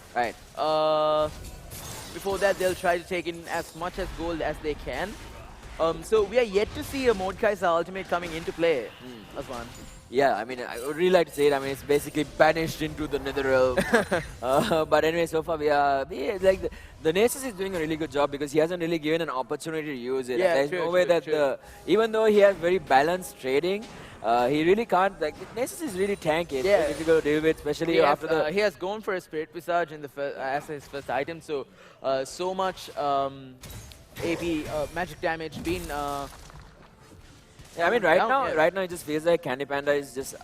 before that, they'll try to take in as much as gold as they can. So we are yet to see a Mordekaiser ultimate coming into play. That's one. Yeah, I mean, I would really like to say it. I mean, it's basically banished into the Netherrealm. But anyway, so far like the Nasus is doing a really good job because he hasn't really given an opportunity to use it. Yeah, There's no way that even though he has very balanced trading, he really can't. Like Nasus is really tanky. It's very difficult to deal with, especially after the. He has gone for a Spirit Visage in the as his first item. So so much AP magic damage being. Yeah, I mean, right now it just feels like Candy Panda is just,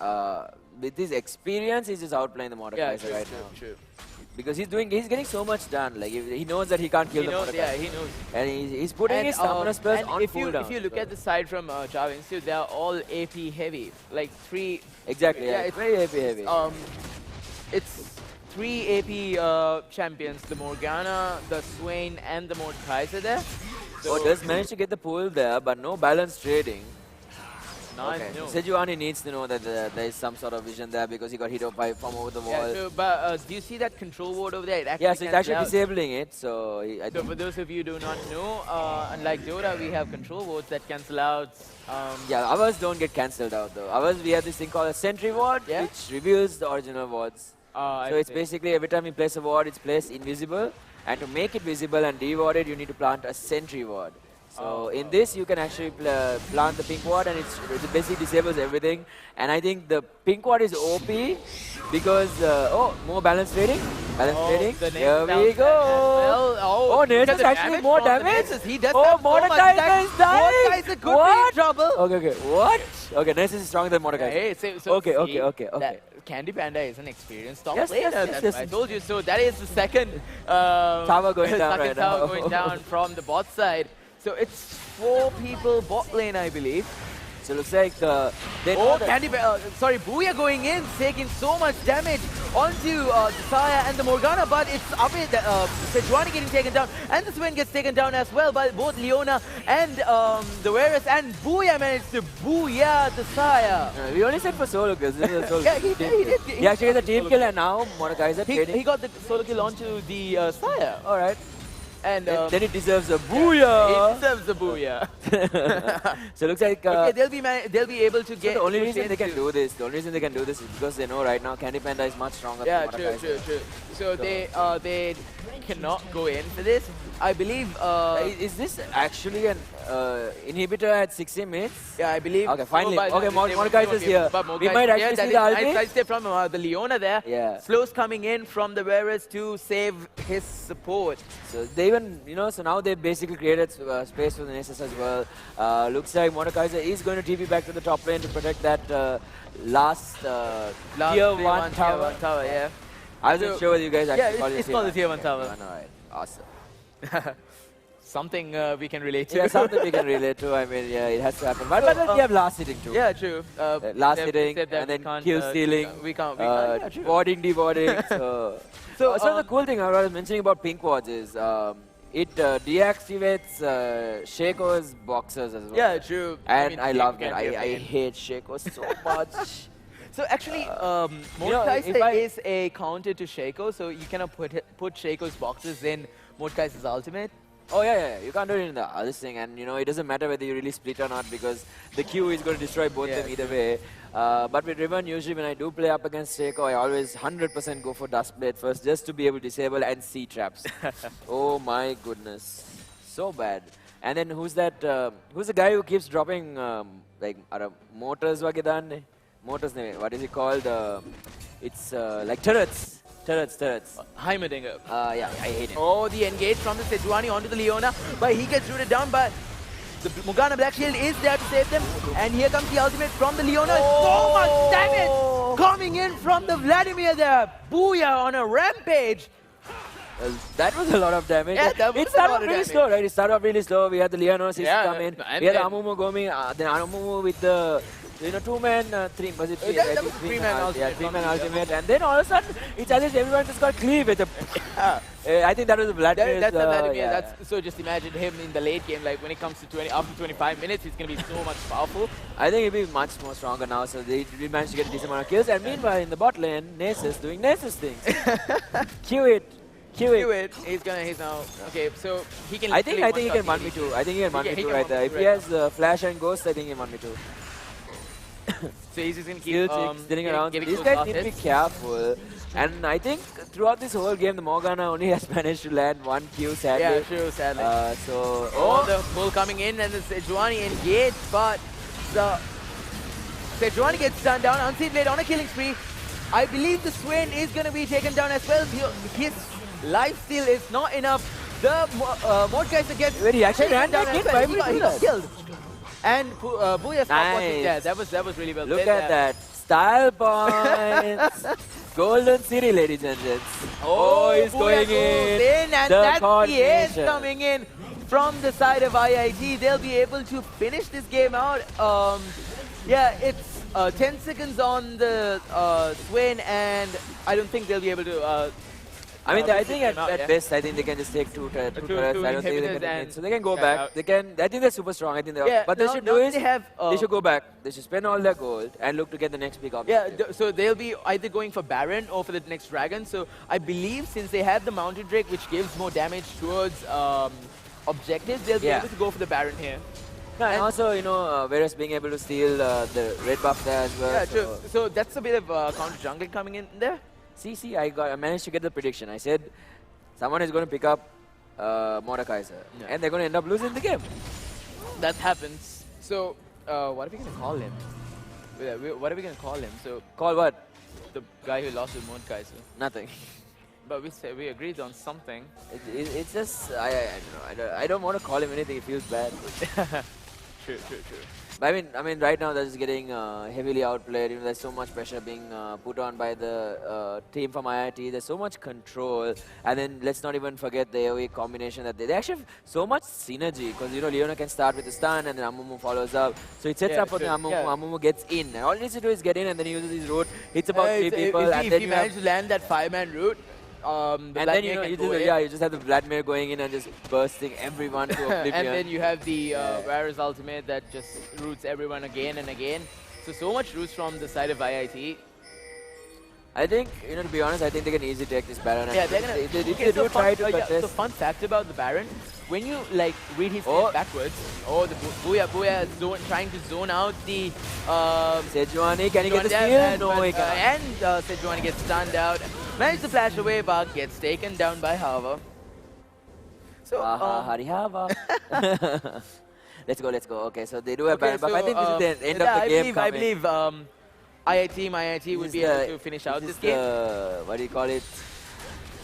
with his experience, he's just outplaying the Mordekaiser right now. Because he's getting so much done. Like he knows that he can't kill the Mordekaiser. Yeah, he knows. And he's putting his stamina spells on cooldown. If you look at the side from Java Institute, they are all AP heavy. Like 3. Exactly. Yeah, it's very AP heavy. It's 3 AP champions: the Morgana, the Swain, and the Mordekaiser there. So does manage to get the pull there, but no balanced trading. Okay. No. Sejuani needs to know that there is some sort of vision there because he got hit from over the wall. Yeah, so, but do you see that control ward over there? It Yes, it's actually disabling it. So, so for those of you who do not know, unlike Dota, we have control wards that cancel out. Yeah, ours don't get cancelled out though. Ours, we have this thing called a sentry ward, which reveals the original wards. So it's basically every time you place a ward, it's placed invisible. And to make it visible and de-ward it, you need to plant a sentry ward. So in this, you can actually plant the pink ward, and it basically disables everything. And I think the pink ward is OP because more balance trading. Here we go. Nasus actually more damage. He does Mordekaiser is dying. Mordekaiser could be in trouble. Okay. What? Okay, Nasus is stronger than Mordekaiser. Hey, so okay. Candy Panda is an experienced top player. Yes, I told you. So that is the second tower going down right now. Tower going down from the bot side. So it's 4 people bot lane, I believe. So it looks like Booyah going in, taking so much damage onto the Saya and the Morgana, but it's Abid, Sejuani getting taken down, and the Swain gets taken down as well by both Leona and the Varus, and Booyah managed to booyah the Saya. We only said for solo kills. This is a solo yeah, he did. He actually gets a team kill, and now Mordekaiser he got the solo kill onto the Saya. Alright. And then it deserves a booyah. It deserves a booyah. So it looks like they'll be able to get. So the only reason they can do this, is because they know right now Candy Panda is much stronger. Yeah, than true. So they cannot go in for this. I believe. Is this actually an inhibitor at 60 minutes? Yeah, I believe. Okay, finally. Mordekaiser is here. We might actually see the ulti. Nice step from the Leona there. Yeah. Slows coming in from the Varus to save his support. So they even, so now they basically created space for the Nasus as well. Looks like Mordekaiser is going to TP back to the top lane to protect that last tier 1 tower. Yeah. I wasn't sure whether you guys actually call it tier 1 tower. Alright, awesome. something we can relate to. Yeah, something we can relate to. I mean, yeah, it has to happen. But then we have last hitting too. Yeah, true. Last hitting, and then kill stealing, warding, dewarding. So the cool thing I was mentioning about pink wards is it deactivates Shaco's boxers as well. Yeah, true. And I love that. I hate Shaco so much. So actually, Mordekaiser is a counter to Shaco, so you cannot put Shaco's boxes in Mordekaiser's ultimate. Oh yeah, you can't do it in the other thing, and you know it doesn't matter whether you really split or not because the Q is going to destroy both them either way. But with Riven, usually when I do play up against Shaco, I always 100% go for Duskblade first just to be able to disable and see traps. Oh my goodness, so bad. And then who's that? Who's the guy who keeps dropping like motors? Motors, what is it called? It's like turrets. Turrets. Heimerdinger. Yeah, I hate him. Oh, the engage from the Sejuani onto the Leona, but he gets rooted down, but the Morgana Black Shield is there to save them, and here comes the ultimate from the Leona. So much damage coming in from the Vladimir there. Booyah on a rampage. That was a lot of damage. Yeah, that was it started a lot of really damage. slow, right? It started off really slow. We had the Leona come in. And We had Amumu going. Then Amumu with the two-man, was it three? That was three-man ultimate. Yeah, three-man ultimate. And then all of a sudden, it's as if everyone just got cleave with a... I think that was the Vladimir. That's the Vladimir. So just imagine him in the late game, like when it comes to after 25 minutes, he's going to be so much powerful. I think he'll be much more stronger now, so they managed to get a decent amount of kills. And meanwhile, in the bot lane, Nasus doing Nasus things. Q it. He's now okay. So he can. I think he can 1v2. I think he can 1v2 right there. If he has Flash and Ghost, I think he can 1v2. So he's just gonna keep spinning around. These guys need to be careful. And I think throughout this whole game, the Morgana only has managed to land one Q, sadly. Yeah, true, sadly. The bull coming in and the Sejuani engaged, but the Sejuani gets stunned down. Unseen Blade on a killing spree. I believe the Swain is going to be taken down as well. His lifesteal is not enough. The Mordekaiser gets taken down as well. He got killed. And Booyah stopped watching there. That was really well Look played at that. Style points. Golden City, ladies and gents. He's going in. And that's the ace coming in from the side of IIT. They'll be able to finish this game out. Yeah, it's 10 seconds on the Swain, and I don't think they'll be able to... I mean, I think at best, I think they can just take two turrets. I don't think they can. So they can go back. They can. I think they're super strong. I think they are. But they should do is they should go back. They should spend all their gold and look to get the next big objective. Yeah. So they'll be either going for Baron or for the next Dragon. So I believe since they have the Mountain Drake, which gives more damage towards objectives, they'll be able to go for the Baron here. No, and also, you know, Varus being able to steal the red buff there as well. Yeah, true. So that's a bit of counter jungling coming in there. See, I managed to get the prediction. I said someone is going to pick up Mordekaiser, and they're going to end up losing the game. That happens. So, what are we going to call him? What are we going to call him? So, call what? The guy who lost with Mordekaiser. Nothing. But we agreed on something. It's just I don't want to call him anything. It feels bad. True. But I mean, right now they're just getting heavily outplayed. You know, there's so much pressure being put on by the team from IIT. There's so much control, and then let's not even forget the AOE combination that they actually have so much synergy. Because you know, Leona can start with the stun, and then Amumu follows up. So it sets up for the Amumu. Amumu gets in, and all he needs to do is get in, and then he uses his route, hits about 3 people, and then he managed to land that 5-man route. And then you just have the Vladimir going in and just bursting everyone to oblivion. And then you have the Varus ultimate that just roots everyone again and again. So much roots from the side of IIT. I think, you know, to be honest, I think they can easily take this Baron. Yeah, they're gonna. They try to contest. So fun fact about the Baron, when you like read his step backwards, the Booyah is trying to zone out the Sejuani. Can he get the steal? No, he can't. And Sejuani gets stunned out. Managed to flash away, but gets taken down by Hava. So, Hari Hava. Let's go. Okay, so they do have Baron, but I think this is the end of the game. I believe IIT would be able to finish out this game. What do you call it?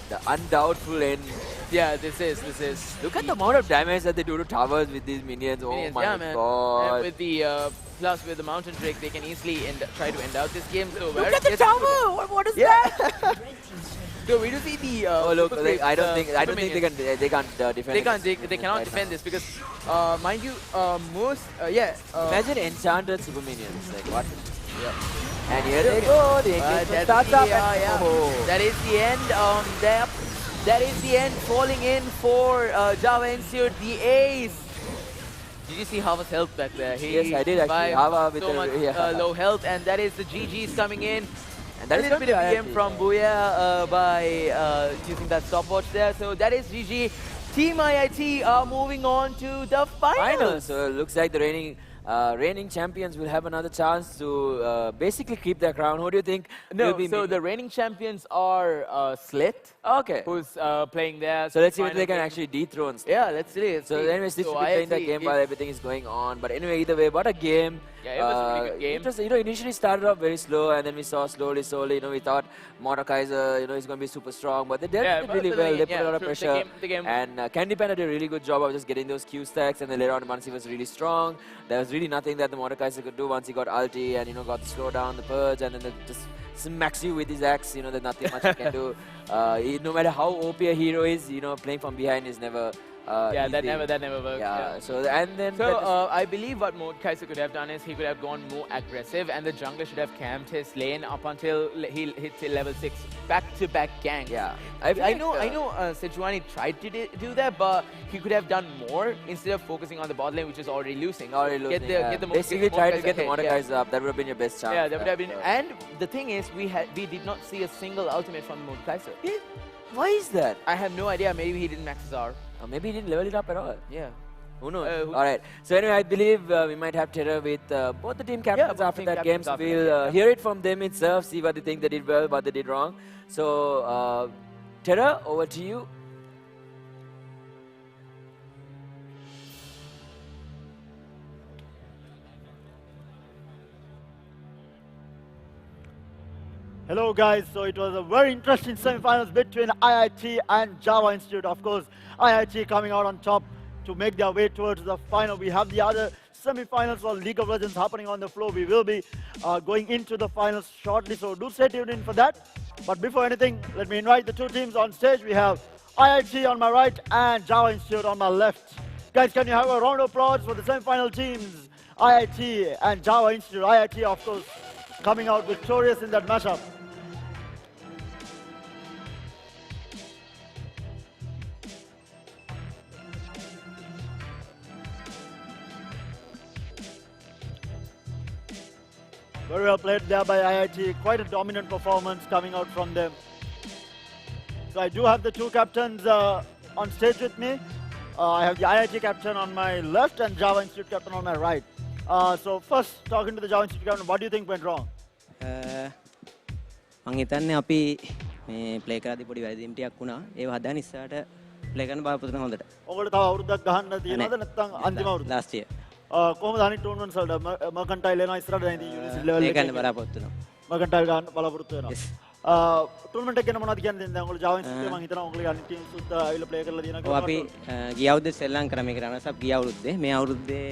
The undoubtful end. Yeah, this is. Look at the amount of damage that they do to towers with these minions. Oh my god. And with the plus with the Mountain Drake, they can easily try to end out this game. So look at the tower! What is that? So we do see the. Oh look, super I creeps, don't think super they can't defend. They cannot defend this because, mind you, most Imagine enchanted super minions. Like what? Yeah. And here they go. The engagement starts up. Oh. That is the end. That is the end. Falling in for Java Institute, the ace. Did you see Hava's health back there? Yes, I did actually. Hava with so much low health, and that is the GG's coming in. And that a is little bit of IIT, BM from Booyah by using that stopwatch there. So that is GG. Team IIT are moving on to the finals. So it looks like the reigning champions will have another chance to basically keep their crown. Who do you think will be so the reigning champions are Slit. Okay. Who's playing there. So let's see if they can actually dethrone Slit. Yeah, let's see. So anyways, this should be playing that game while everything is going on. But anyway, either way, what a game. Yeah, it was a really good game. It was, initially started off very slow, and then we saw slowly, we thought Mordekaiser, is going to be super strong, but they did really well. They put a lot of pressure. And Candy Panda did a really good job of just getting those Q stacks, and then later on, once he was really strong, there was really nothing that the Mordekaiser could do once he got ulti and, got the slow down, the purge, and then they just smacks you with his axe, there's nothing much he can do. No matter how OP a hero is, playing from behind is never... that never works. Yeah. So and then I believe what Mordekaiser could have done is he could have gone more aggressive, and the jungler should have camped his lane up until he hits level 6 back-to-back gank. Yeah. I know Sejuani tried to do that, but he could have done more instead of focusing on the bot lane, which is already losing. Basically try to get the Mordekaiser up. That would have been your best chance. Yeah, that would have been. And the thing is, we did not see a single ultimate from Mordekaiser. Why is that? I have no idea. Maybe he didn't max his R. Or maybe he didn't level it up at all. Yeah. Who knows? Alright. So anyway, I believe we might have Terror with both the team captains after that game. So we'll hear it from them itself, see what they think they did well, what they did wrong. So, Terror, over to you. Hello guys, so it was a very interesting semi-finals between IIT and Java Institute. Of course, IIT coming out on top to make their way towards the final. We have the other semi-finals for League of Legends happening on the floor. We will be going into the finals shortly, so do stay tuned in for that. But before anything, let me invite the two teams on stage. We have IIT on my right and Java Institute on my left. Guys, can you have a round of applause for the semi-final teams, IIT and Java Institute. IIT, of course, coming out victorious in that matchup. Very well played there by IIT. Quite a dominant performance coming out from them. So I do have the two captains on stage with me. I have the IIT captain on my left and Java Institute captain on my right. So first, talking to the Java Institute captain, what do you think went wrong? මං හිතන්නේ අපි මේ play කරද්දී පොඩි වැරදීම් ටිකක් වුණා. ඒව හදාගෙන ඉස්සරහට ප්ලේ කරන්න බලාපොරොත්තු වෙන හොඳට. ඔයගොල්ලෝ තව අවුරුද්දක් ගහන්න තියෙනවද නැත්නම් අන්තිම අවුරුද්ද? Last year. කොහොමද අනිත් ටූර්නමන්ට්ස් වලට මර්කන්ටයිල් එනවා ඉස්සරහට දැන් ඉතින් යුනිවර්සිටි ලෙවල් එකේ ගන්න බලාපොරොත්තු වෙනවා. මර්කන්ටයිල් ගන්න බලාපොරොත්තු වෙනවා. ටූර්නමන්ට් එක ගැන මොනවද කියන්නේ දැන් ඔයගොල්ලෝ Java Institute මං හිතනවා ඔයගොල්ලෝ අනිත් ටීම්ස් උත් ආවිල ප්ලේ කරලා තියෙනවා කියලා. අපි ගිය අවුරුද්දේ ශ්‍රී ලංකාවේ මේක රනර්ස් අප් ගිය අවුරුද්දේ මේ අවුරුද්දේ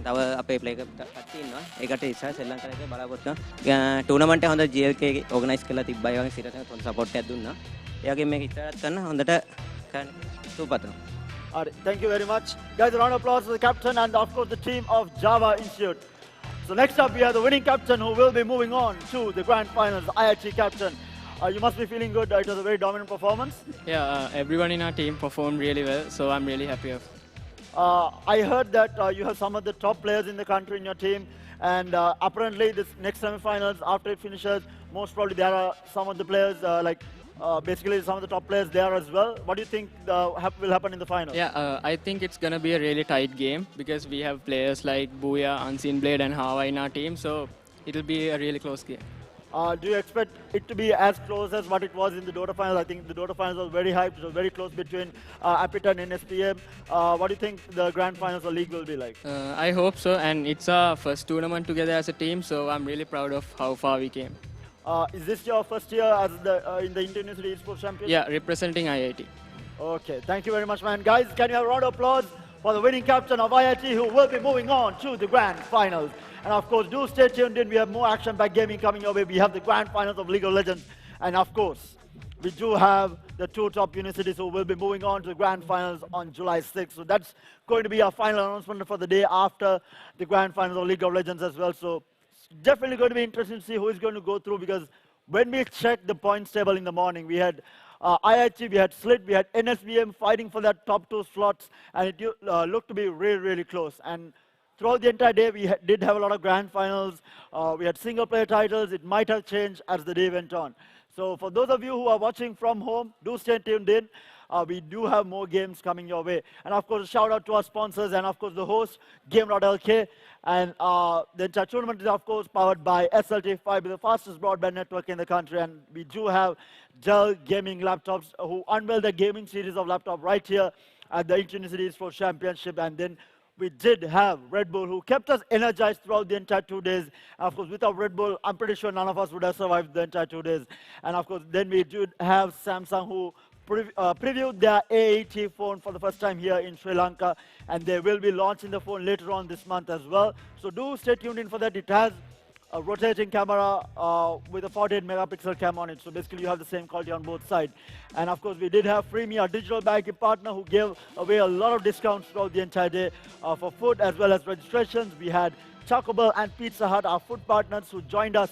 තව අපේ ප්ලේ කට්ටිය ඉන්නවා. ඒකට ඉස්සර ශ්‍රී ලංකාවේ එක බලාපොරොත්තු වෙනවා. ටූර්නමන්ට් එක හොඳ GLK ඕගනයිස් කරලා තිබ්බා. ඒ වගේ සිරසෙන් හොඳ සපෝට් එකක් දුන්නා. ඒ වගේ මේක ඉස්සරහට කරන්න හොඳට කරන්න සුවපත් වෙනවා. All right, thank you very much. Guys, a round of applause for the captain and of course the team of Java Institute. So next up we have the winning captain who will be moving on to the grand finals, IIT captain. You must be feeling good. It was a very dominant performance. Yeah, everyone in our team performed really well, so I'm really happy of. I heard that you have some of the top players in the country in your team, and apparently this next semi-finals, after it finishes, most probably there are some of the players basically some of the top players there as well. What do you think will happen in the final? Yeah, I think it's going to be a really tight game because we have players like Booyah, Unseen Blade and Hava in our team, so it'll be a really close game. Do you expect it to be as close as what it was in the Dota finals? I think the Dota finals was very hyped. It was very close between Apita and NSPM. What do you think the grand finals or league will be like? I hope so, and it's our first tournament together as a team, so I'm really proud of how far we came. Is this your first year as in the Inter-University Esports Championship? Yeah, representing IIT. Okay, thank you very much, man. Guys, can you have a round of applause for the winning captain of IIT who will be moving on to the grand finals? And of course, do stay tuned in. We have more action-packed gaming coming your way. We have the grand finals of League of Legends. And of course, we do have the two top universities who will be moving on to the grand finals on July 6th. So that's going to be our final announcement for the day after the grand finals of League of Legends as well. So it's definitely going to be interesting to see who is going to go through, because when we checked the points table in the morning, we had IIT, we had Slit, we had NSBM fighting for that top 2 slots, and it looked to be really, really close. And throughout the entire day, we did have a lot of grand finals. We had single-player titles. It might have changed as the day went on. So for those of you who are watching from home, do stay tuned in. We do have more games coming your way. And of course, a shout out to our sponsors and of course the host, Gamer.LK. And the entire tournament is of course powered by SLT Fiber, the fastest broadband network in the country. And we do have Dell gaming laptops who unveiled the gaming series of laptop right here at the Inter-University Esports Championship. And then we did have Red Bull, who kept us energized throughout the entire 2 days. And of course, without Red Bull, I'm pretty sure none of us would have survived the entire 2 days. And of course, then we did have Samsung, who previewed their A80 phone for the first time here in Sri Lanka. And they will be launching the phone later on this month as well. So do stay tuned in for that. It has a rotating camera with a 48 megapixel cam on it. So basically you have the same quality on both sides. And of course we did have Freemi, our digital banking partner, who gave away a lot of discounts throughout the entire day for food as well as registrations. We had Taco Bell and Pizza Hut, our food partners, who joined us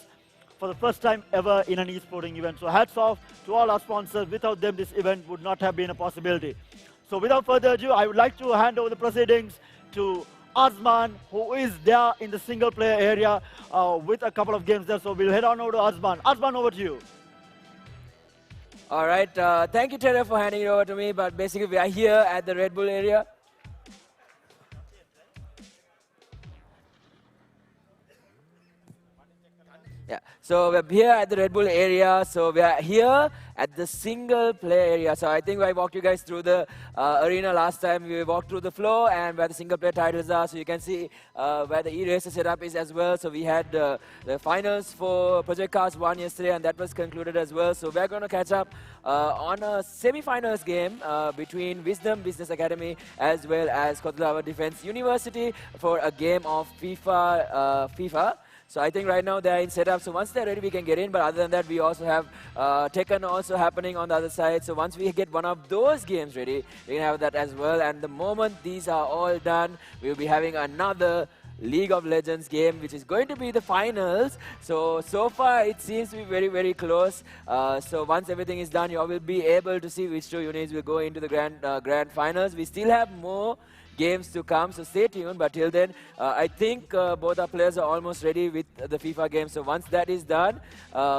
for the first time ever in an esporting event. So hats off to all our sponsors. Without them, this event would not have been a possibility. So without further ado, I would like to hand over the proceedings to Azman, who is there in the single player area with a couple of games there. So we'll head on over to Azman. Azman, over to you. All right. Thank you, Terry, for handing it over to me. But basically, we are here at the Red Bull area. Yeah, so we're here at the Red Bull area. So we are here at the single player area. So I think I walked you guys through the arena last time. We walked through the floor and where the single player titles are. So you can see where the e-racer setup is as well. So we had the finals for Project Cars 1 yesterday, and that was concluded as well. So we're going to catch up on a semi-finals game between Wisdom Business Academy as well as Kotlava Defense University for a game of FIFA. So I think right now they're in setup. So once they're ready, we can get in. But other than that, we also have Tekken also happening on the other side. So once we get one of those games ready, we can have that as well. And the moment these are all done, we'll be having another League of Legends game, which is going to be the finals. So far, it seems to be very, very close. So once everything is done, you all will be able to see which two units will go into the grand finals. We still have more games to come, so stay tuned. But till then, I think both our players are almost ready with the FIFA game. So once that is done,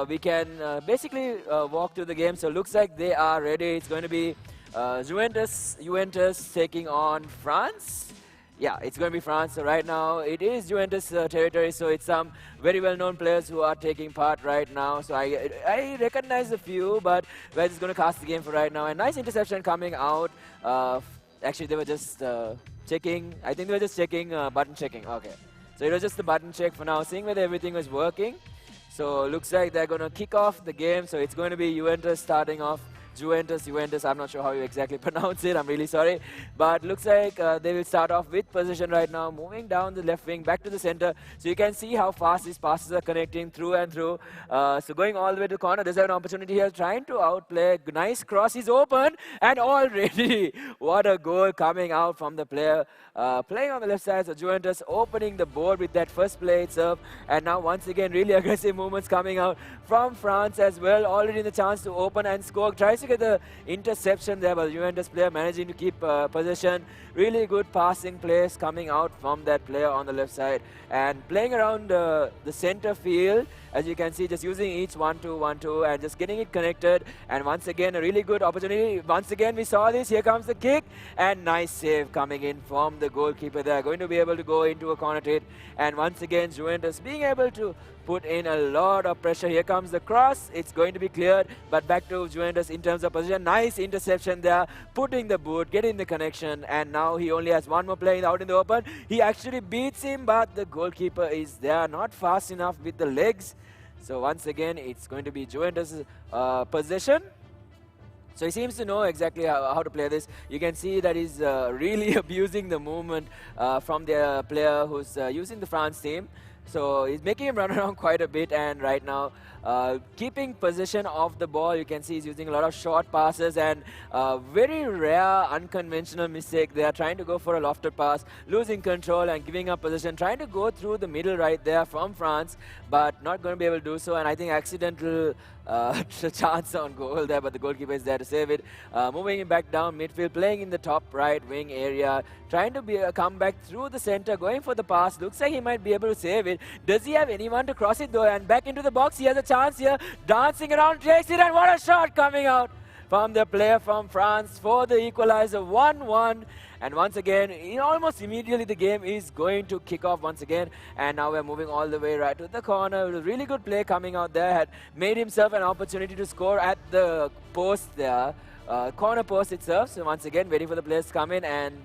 we can basically walk through the game. So looks like they are ready. It's going to be Juventus taking on France. Yeah, it's going to be France. So right now, it is Juventus territory. So it's some very well-known players who are taking part right now. So I recognize a few, but we're just going to cast the game for right now. A nice interception coming out. Actually, they were just checking. I think they were just checking, button checking. Okay. So it was just the button check for now, seeing whether everything was working. So looks like they're going to kick off the game. So it's going to be Juventus starting off. Juventus, I'm not sure how you exactly pronounce it, I'm really sorry. But looks like they will start off with possession right now, moving down the left wing, back to the center. So you can see how fast these passes are connecting through and through. So going all the way to the corner, there's an opportunity here, trying to outplay. Nice cross is open, and already, what a goal coming out from the player. Playing on the left side, so Juventus opening the board with that first play itself. And now once again, really aggressive movements coming out from France as well. Already in the chance to open and score. Tries to get the interception there, but Juventus player managing to keep possession. Really good passing plays coming out from that player on the left side. And playing around the center field, as you can see, just using each 1-2, 1-2 and just getting it connected. And once again, a really good opportunity. Once again, we saw this. Here comes the kick. And nice save coming in from the goalkeeper there. Going to be able to go into a corner hit. And once again, Juventus being able to put in a lot of pressure. Here comes the cross. It's going to be cleared. But back to Juventus in terms of position. Nice interception there. Putting the boot, getting the connection. And now he only has one more player out in the open. He actually beats him, but the goalkeeper is there. Not fast enough with the legs. So once again, it's going to be Juventus' possession. So he seems to know exactly how to play this. You can see that he's really abusing the movement from the player who's using the France team. So he's making him run around quite a bit, and right now keeping possession of the ball. You can see he's using a lot of short passes and very rare unconventional mistake. They are trying to go for a lofted pass, losing control and giving up possession, trying to go through the middle right there from France, but not going to be able to do so. And I think accidental chance on goal there, but the goalkeeper is there to save it. Moving it back down midfield, playing in the top right wing area, trying to come back through the center, going for the pass. Looks like he might be able to save it. Does he have anyone to cross it though? And back into the box, he has a chance here. Dancing around, takes it, and what a shot coming out from the player from France for the equalizer, 1-1. And once again, almost immediately the game is going to kick off once again. And now we're moving all the way right to the corner. It was a really good play coming out there. Had made himself an opportunity to score at the post there. Corner post itself. So once again, waiting for the players to come in. And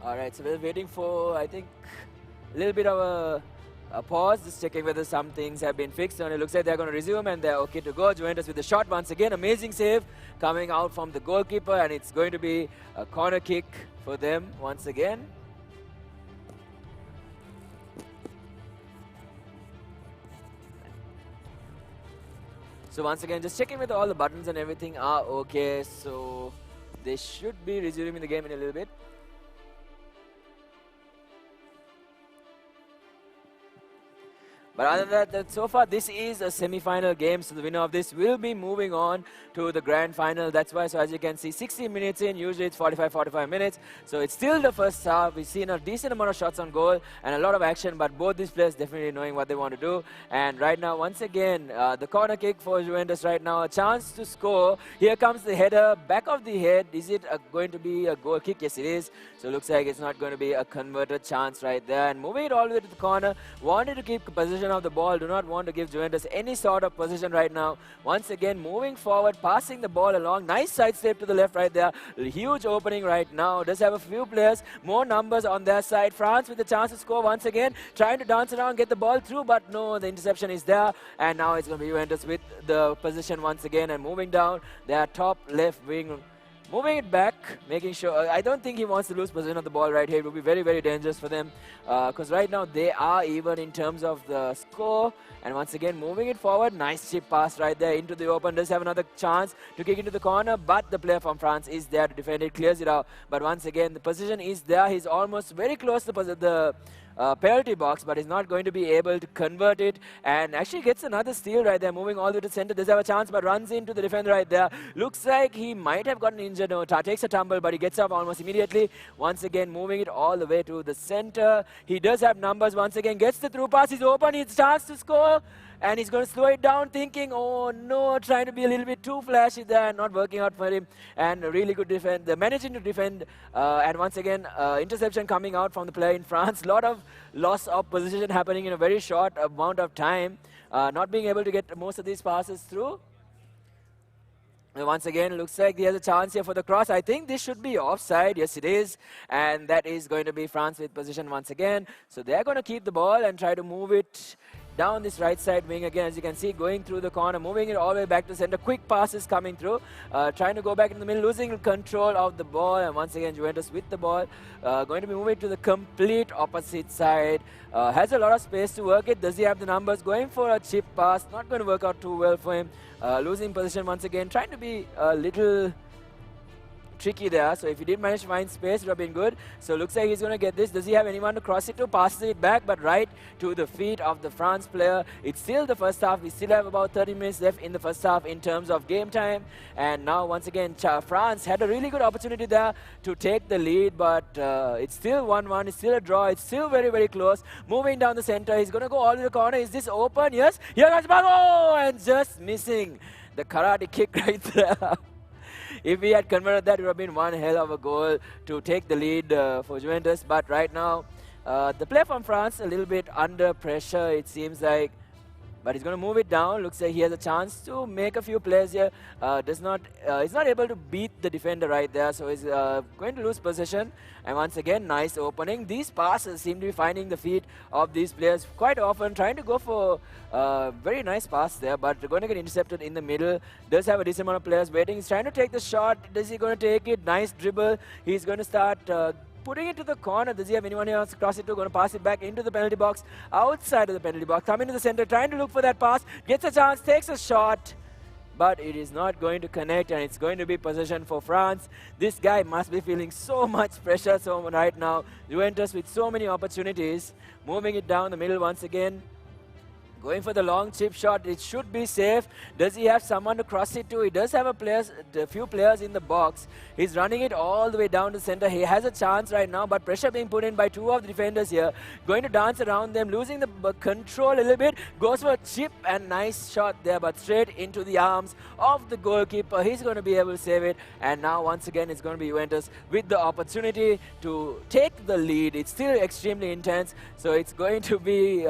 alright, so we're waiting for, I think, a little bit of a pause, just checking whether some things have been fixed, and it looks like they're going to resume and they're okay to go. Juventus with the shot once again. Amazing save coming out from the goalkeeper, and it's going to be a corner kick for them once again. So once again, just checking whether all the buttons and everything are okay. So they should be resuming the game in a little bit. But other than that, so far this is a semi-final game, so the winner of this will be moving on to the grand final. That's why, so as you can see, 60 minutes in, usually it's 45 minutes. So it's still the first half. We've seen a decent amount of shots on goal and a lot of action, but both these players definitely knowing what they want to do. And right now, once again, the corner kick for Juventus right now, a chance to score. Here comes the header, back of the head. Is it going to be a goal kick? Yes, it is. So it looks like it's not going to be a converted chance right there. And moving it all the way to the corner, wanted to keep possession of the ball, do not want to give Juventus any sort of position right now. Once again, moving forward, passing the ball along. Nice side step to the left right there. Huge opening right now. Does have a few players, more numbers on their side. France with the chance to score once again, trying to dance around, get the ball through, but no, the interception is there. And now it's going to be Juventus with the position once again and moving down their top left wing. Moving it back, making sure, I don't think he wants to lose possession of the ball right here. It will be very, very dangerous for them because right now they are even in terms of the score. And once again, moving it forward, nice chip pass right there into the open. Does have another chance to kick into the corner, but the player from France is there to defend it, clears it out. But once again, the position is there. He's almost very close to the penalty box, but he's not going to be able to convert it, and actually gets another steal right there, moving all the way to the center. Does have a chance, but runs into the defender right there. Looks like he might have gotten injured. No, takes a tumble, but he gets up almost immediately. Once again, moving it all the way to the center. He does have numbers once again, gets the through pass, he's open, he's chance to score. And he's going to slow it down, thinking, oh no, trying to be a little bit too flashy there, not working out for him. And a really good defend, managing to defend. And once again, interception coming out from the player in France. A lot of loss of position happening in a very short amount of time. Not being able to get most of these passes through. And once again, looks like he has a chance here for the cross. I think this should be offside. Yes, it is. And that is going to be France with position once again. So they're going to keep the ball and try to move it down this right side wing again, as you can see, going through the corner, moving it all the way back to center. Quick passes coming through, trying to go back in the middle, losing control of the ball. And once again, Juventus with the ball, going to be moving to the complete opposite side. Has a lot of space to work it. Does he have the numbers? Going for a chip pass, not going to work out too well for him. Losing position once again, trying to be a little tricky there. So if he did manage to find space, it would have been good. So looks like he's going to get this. Does he have anyone to cross it to? Passes it back, but right to the feet of the France player. It's still the first half. We still have about 30 minutes left in the first half in terms of game time. And now once again, France had a really good opportunity there to take the lead, but it's still 1-1. It's still a draw. It's still very, very close. Moving down the center. He's going to go all to the corner. Is this open? Yes. Here comes Bago! And just missing the karate kick right there. If we had converted that, it would have been one hell of a goal to take the lead for Juventus. But right now, the player from France, a little bit under pressure, it seems like. But he's going to move it down. Looks like he has a chance to make a few plays here. He's not able to beat the defender right there. So he's going to lose possession. And once again, nice opening. These passes seem to be finding the feet of these players quite often. Trying to go for a very nice pass there. But they're going to get intercepted in the middle. Does have a decent amount of players waiting. He's trying to take the shot. Is he going to take it? Nice dribble. He's going to start putting it to the corner. Does he have anyone else to cross it to? Going to pass it back into the penalty box, outside of the penalty box. Coming to the center, trying to look for that pass. Gets a chance, takes a shot. But it is not going to connect, and it's going to be possession for France. This guy must be feeling so much pressure right now. Juventus with so many opportunities. Moving it down the middle once again. Going for the long chip shot. It should be safe. Does he have someone to cross it to? He does have a few players in the box. He's running it all the way down to center. He has a chance right now, but pressure being put in by two of the defenders here. Going to dance around them, losing the control a little bit. Goes for a chip and nice shot there, but straight into the arms of the goalkeeper. He's going to be able to save it. And now once again, it's going to be Juventus with the opportunity to take the lead. It's still extremely intense, so it's going to be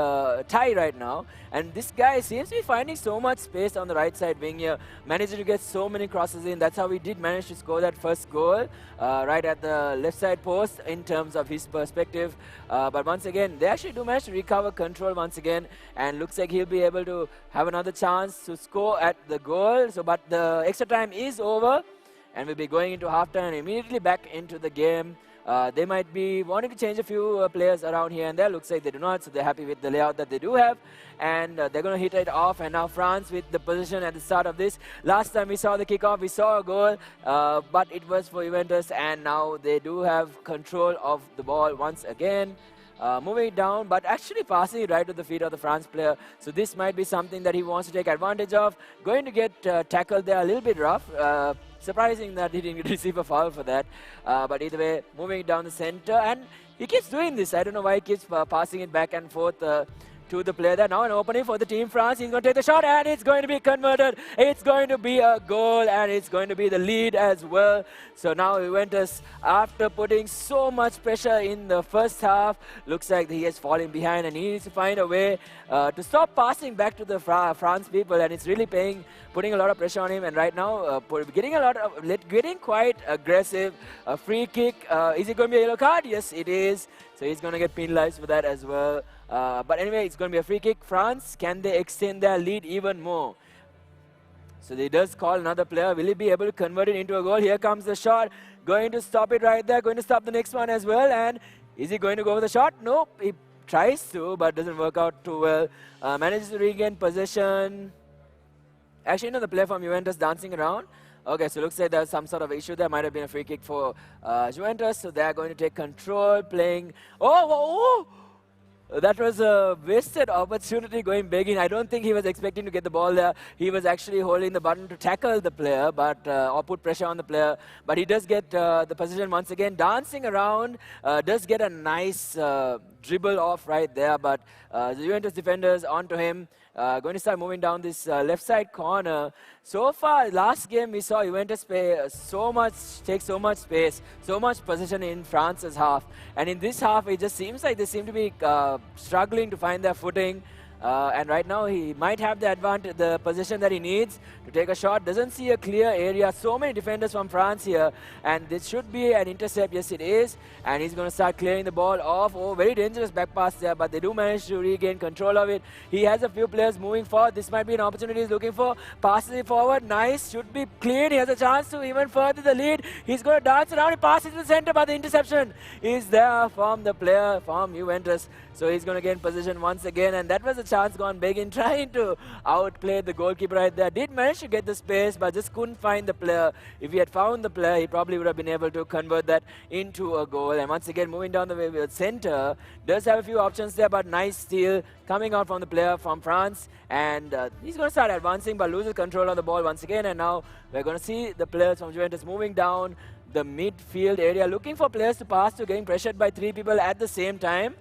tie right now. And this guy seems to be finding so much space on the right side wing here. Managing to get so many crosses in. That's how he did manage to score that first goal. Right at the left side post in terms of his perspective. But once again, they actually do manage to recover control once again. And looks like he'll be able to have another chance to score at the goal. So, but the extra time is over. And we'll be going into halftime and immediately back into the game. They might be wanting to change a few players around here and there. Looks like they do not, so they're happy with the layout that they do have. And they're going to hit it off. And now France with the position at the start of this. Last time we saw the kickoff, we saw a goal, but it was for Juventus. And now they do have control of the ball once again. Moving it down, but actually passing it right to the feet of the France player. So this might be something that he wants to take advantage of. Going to get tackled there a little bit rough. Surprising that he didn't receive a foul for that. But either way, moving it down the center. And he keeps doing this. I don't know why he keeps passing it back and forth to the player there. Now an opening for the team France. He's going to take the shot and it's going to be converted. It's going to be a goal and it's going to be the lead as well. So now Juventus, after putting so much pressure in the first half, looks like he is falling behind and he needs to find a way to stop passing back to the France people, and it's really putting a lot of pressure on him. And right now, getting quite aggressive. A free kick. Is it going to be a yellow card? Yes, it is. So he's going to get penalized for that as well. But anyway, it's going to be a free kick. France, can they extend their lead even more? So he does call another player. Will he be able to convert it into a goal? Here comes the shot. Going to stop it right there. Going to stop the next one as well. And is he going to go for the shot? Nope. He tries to, but doesn't work out too well. Manages to regain possession. Actually, no, the player from Juventus dancing around. Okay, so looks like there's some sort of issue there. Might have been a free kick for Juventus. So they're going to take control, playing. Oh! That was a wasted opportunity going begging. I don't think he was expecting to get the ball there. He was actually holding the button to tackle the player, but or put pressure on the player. But he does get the position once again, dancing around. Does get a nice dribble off right there, but the Juventus defenders onto him. Going to start moving down this left side corner. So far, last game we saw Juventus take so much space, so much position in France's half. And in this half, it just seems like they seem to be struggling to find their footing. And right now, he might have the advantage, the position that he needs to take a shot. Doesn't see a clear area. So many defenders from France here. And this should be an intercept. Yes, it is. And he's going to start clearing the ball off. Oh, very dangerous back pass there. But they do manage to regain control of it. He has a few players moving forward. This might be an opportunity he's looking for. Passes it forward. Nice. Should be clean. He has a chance to even further the lead. He's going to dance around. He passes to the center, but the interception is there from the player from Juventus. So he's going to gain position once again. And that was a chance gone begging, trying to outplay the goalkeeper right there. Did manage to get the space, but just couldn't find the player. If he had found the player, he probably would have been able to convert that into a goal. And once again, moving down the center, does have a few options there, but nice steal coming out from the player from France. And he's going to start advancing, but loses control of the ball once again. And now we're going to see the players from Juventus moving down the midfield area, looking for players to pass to, getting pressured by three people at the same time.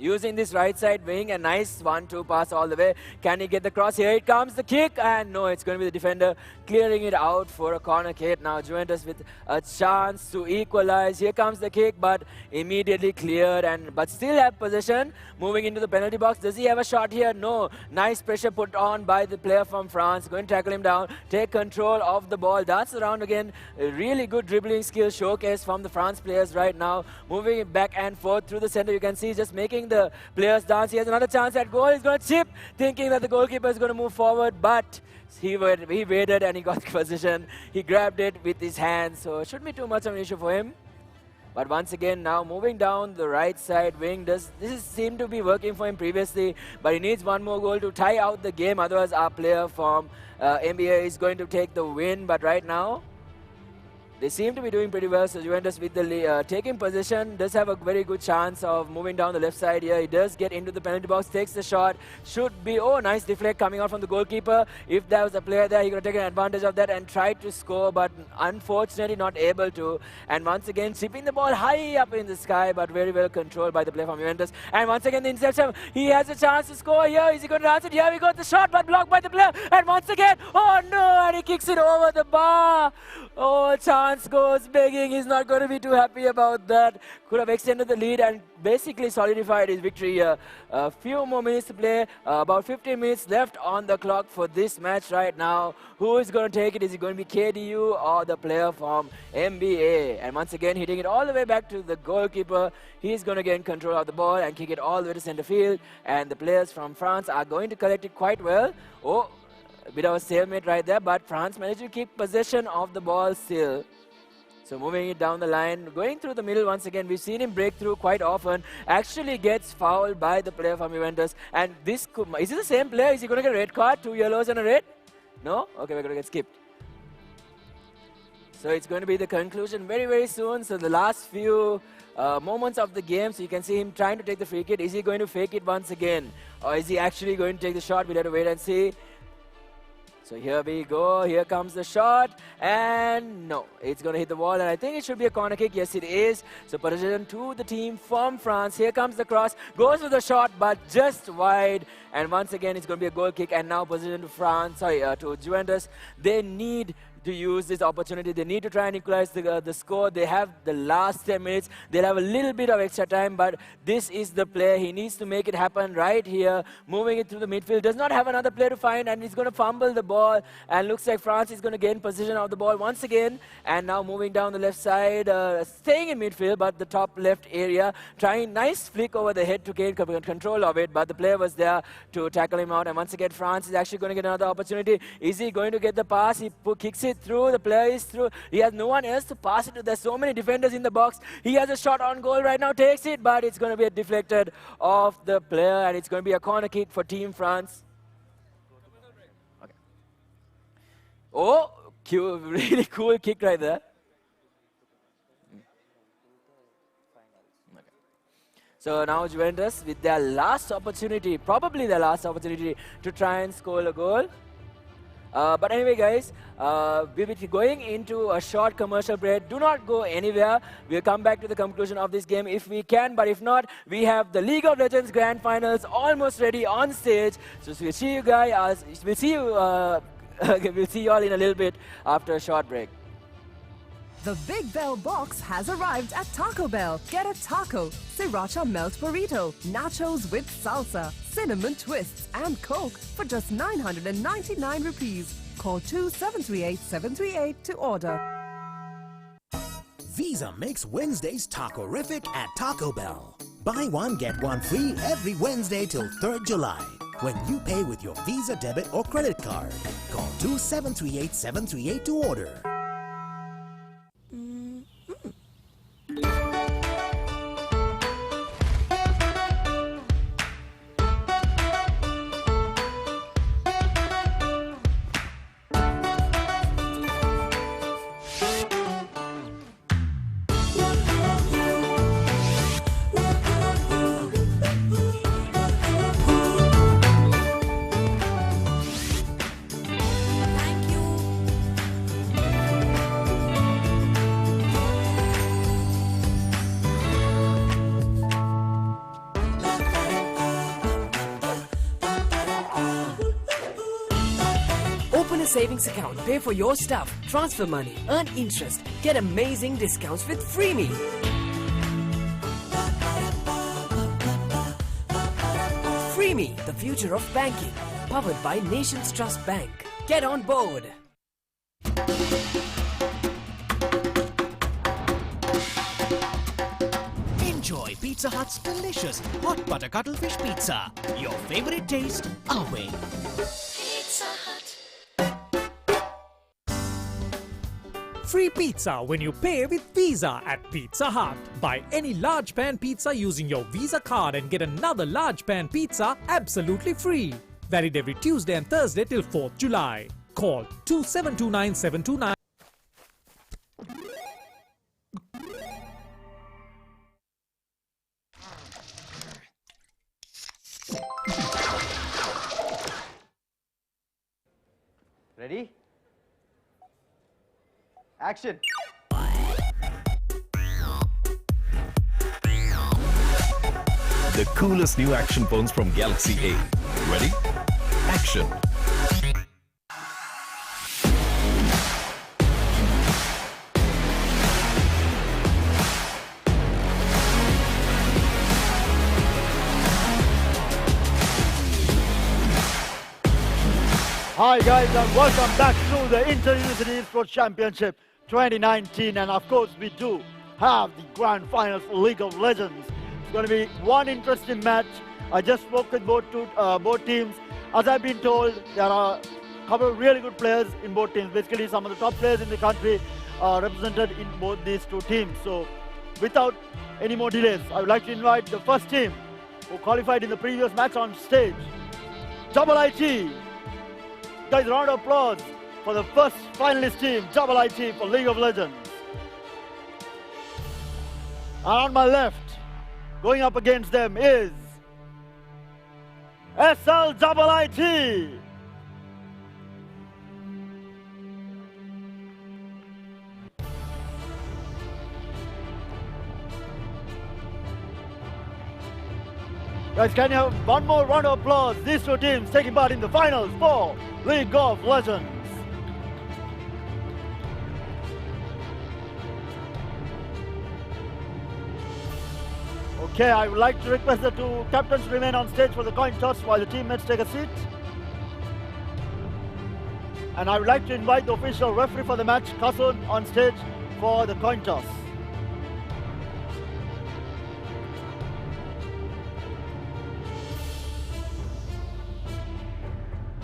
Using this right side wing, a nice 1-2 pass all the way. Can he get the cross? Here it comes, the kick, and no, it's going to be the defender clearing it out for a corner kick. Now Juventus with a chance to equalize. Here comes the kick, but immediately cleared, but still have possession. Moving into the penalty box. Does he have a shot here? No. Nice pressure put on by the player from France. Going to tackle him down, take control of the ball, dance around again. A really good dribbling skill showcase from the France players right now. Moving it back and forth through the center. You can see just making the players dance. He has another chance at goal. He's going to chip, thinking that the goalkeeper is going to move forward, but he waited and he got the position. He grabbed it with his hands, so it shouldn't be too much of an issue for him. But once again, now moving down the right side wing, this seemed to be working for him previously, but he needs one more goal to tie out the game. Otherwise, our player from NBA is going to take the win. But right now, they seem to be doing pretty well. So Juventus with the taking possession does have a very good chance of moving down the left side here. He does get into the penalty box, takes the shot. Should be, oh, nice deflect coming out from the goalkeeper. If there was a player there, he could have taken advantage of that and tried to score, but unfortunately not able to. And once again, chipping the ball high up in the sky, but very well controlled by the player from Juventus. And once again, the interception. He has a chance to score here. Is he going to answer it? Here we got the shot, but blocked by the player. And once again, oh no, and he kicks it over the bar. Oh, chance goes begging. He's not going to be too happy about that. Could have extended the lead and basically solidified his victory here. A few more minutes to play. About 15 minutes left on the clock for this match right now. Who is going to take it? Is it going to be KDU or the player from NBA? And once again, hitting it all the way back to the goalkeeper. He's going to gain control of the ball and kick it all the way to center field. And the players from France are going to collect it quite well. Oh, a bit of a stalemate right there, but France managed to keep possession of the ball still. So moving it down the line, going through the middle once again. We've seen him break through quite often. Actually gets fouled by the player from Juventus. And this could, is it the same player? Is he going to get a red card? 2 yellows and a red? No? Okay, we're going to get skipped. So it's going to be the conclusion very, very soon. So the last few moments of the game. So you can see him trying to take the free kick. Is he going to fake it once again? Or is he actually going to take the shot? We'll have to wait and see. So here we go, here comes the shot, and no, it's going to hit the wall, and I think it should be a corner kick. Yes, it is. So possession to the team from France. Here comes the cross, goes for the shot, but just wide, and once again, it's going to be a goal kick, and now possession to France, to Juventus. They need to use this opportunity. They need to try and equalize the score. They have the last 10 minutes. They'll have a little bit of extra time, but this is the play. He needs to make it happen right here. Moving it through the midfield. Does not have another player to find, and he's going to fumble the ball. And looks like France is going to gain possession of the ball once again. And now moving down the left side, staying in midfield, but the top left area. Trying nice flick over the head to gain control of it, but the player was there to tackle him out. And once again, France is actually going to get another opportunity. Is he going to get the pass? He kicks it through, the player is through. He has no one else to pass it to. There's so many defenders in the box. He has a shot on goal right now, takes it, but it's going to be deflected off the player, and it's going to be a corner kick for Team France. Okay. Oh, really cool kick right there. So now Juventus with their last opportunity, probably their last opportunity to try and score a goal. But anyway, guys, we'll be going into a short commercial break. Do not go anywhere. We'll come back to the conclusion of this game if we can. But if not, we have the League of Legends Grand Finals almost ready on stage. So we'll see you guys. We'll see you. We'll see you all in a little bit after a short break. The Big Bell box has arrived at Taco Bell. Get a taco, sriracha melt burrito, nachos with salsa, cinnamon twists, and Coke for just 999 rupees. Call 2738-738 to order. Visa makes Wednesdays taco-rific at Taco Bell. Buy one, get one free every Wednesday till 3rd July. When you pay with your Visa debit or credit card. Call 2738-738 to order. Open a savings account, pay for your stuff, transfer money, earn interest, get amazing discounts with FreeMe. FreeMe, the future of banking, powered by Nations Trust Bank. Get on board. Enjoy Pizza Hut's delicious hot butter cuttlefish pizza. Your favorite taste, our way. free pizza when you pay with Visa at Pizza Hut. Buy any large pan pizza using your Visa card and get another large pan pizza absolutely free. Valid every Tuesday and Thursday till 4th July. Call 2729 Ready? Action. The coolest new action phones from Galaxy A. Ready? Action. Hi guys and welcome back to the Inter-University Esports Championship 2019, and of course we do have the grand finals for League of Legends. It's going to be one interesting match. I just spoke with both teams. As I've been told, there are a couple of really good players in both teams. Basically some of the top players in the country are represented in both these two teams. So without any more delays, I would like to invite the first team who qualified in the previous match on stage. GamerLK. Guys, round of applause for the first finalist team, GamerLK for League of Legends. And on my left, going up against them is GamerLK. Guys, can you have one more round of applause? These two teams taking part in the finals for League of Legends. Okay, I would like to request the two captains remain on stage for the coin toss while the teammates take a seat. And I would like to invite the official referee for the match, Kasun, on stage for the coin toss.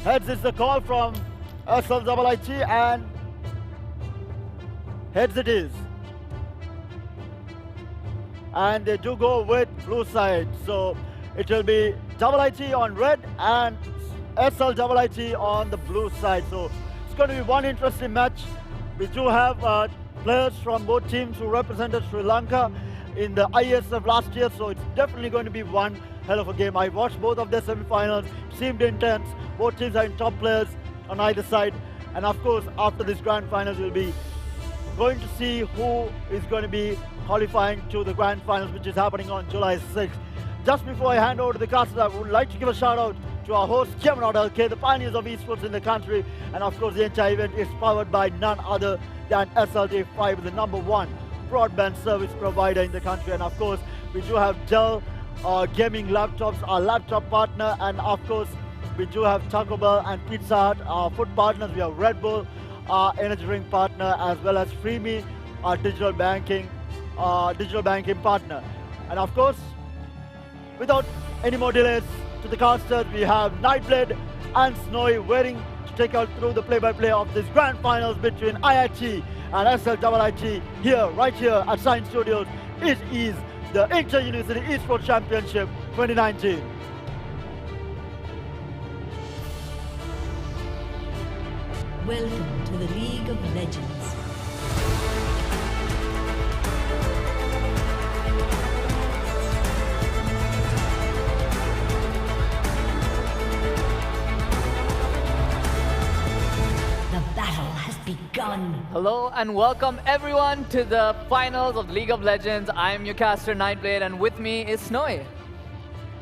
Heads is the call from GamerLK, and heads it is. And they do go with blue side. So it will be GamerLK on red and GamerLK on the blue side. So it's going to be one interesting match. We do have players from both teams who represented Sri Lanka in the ISF last year. So it's definitely going to be one hell of a game. I watched both of their semi-finals. Seemed intense. Both teams are in top players on either side. And of course, after this grand finals, we'll be going to see who is going to be qualifying to the grand finals, which is happening on July 6th. Just before I hand over to the casters, I would like to give a shout out to our host, Gamer.LK, the pioneers of esports in the country. And of course, the entire event is powered by none other than SLT5, the #1 broadband service provider in the country. And of course, we do have Dell Gaming Laptops, our laptop partner. And of course, we do have Taco Bell and Pizza Hut, our food partners. We have Red Bull, our energy drink partner, as well as FreeMe, our digital banking partner. And of course, without any more delays to the casters, we have Nightblade and Snowy waiting to take out through the play-by-play of this grand finals between IIT and GamerLK right here at Stein Studios. It is the Inter-University Esports Championship 2019. Welcome to the League of Legends. The battle has begun. Hello and welcome everyone to the finals of League of Legends. I'm your caster Nightblade, and with me is Snowy.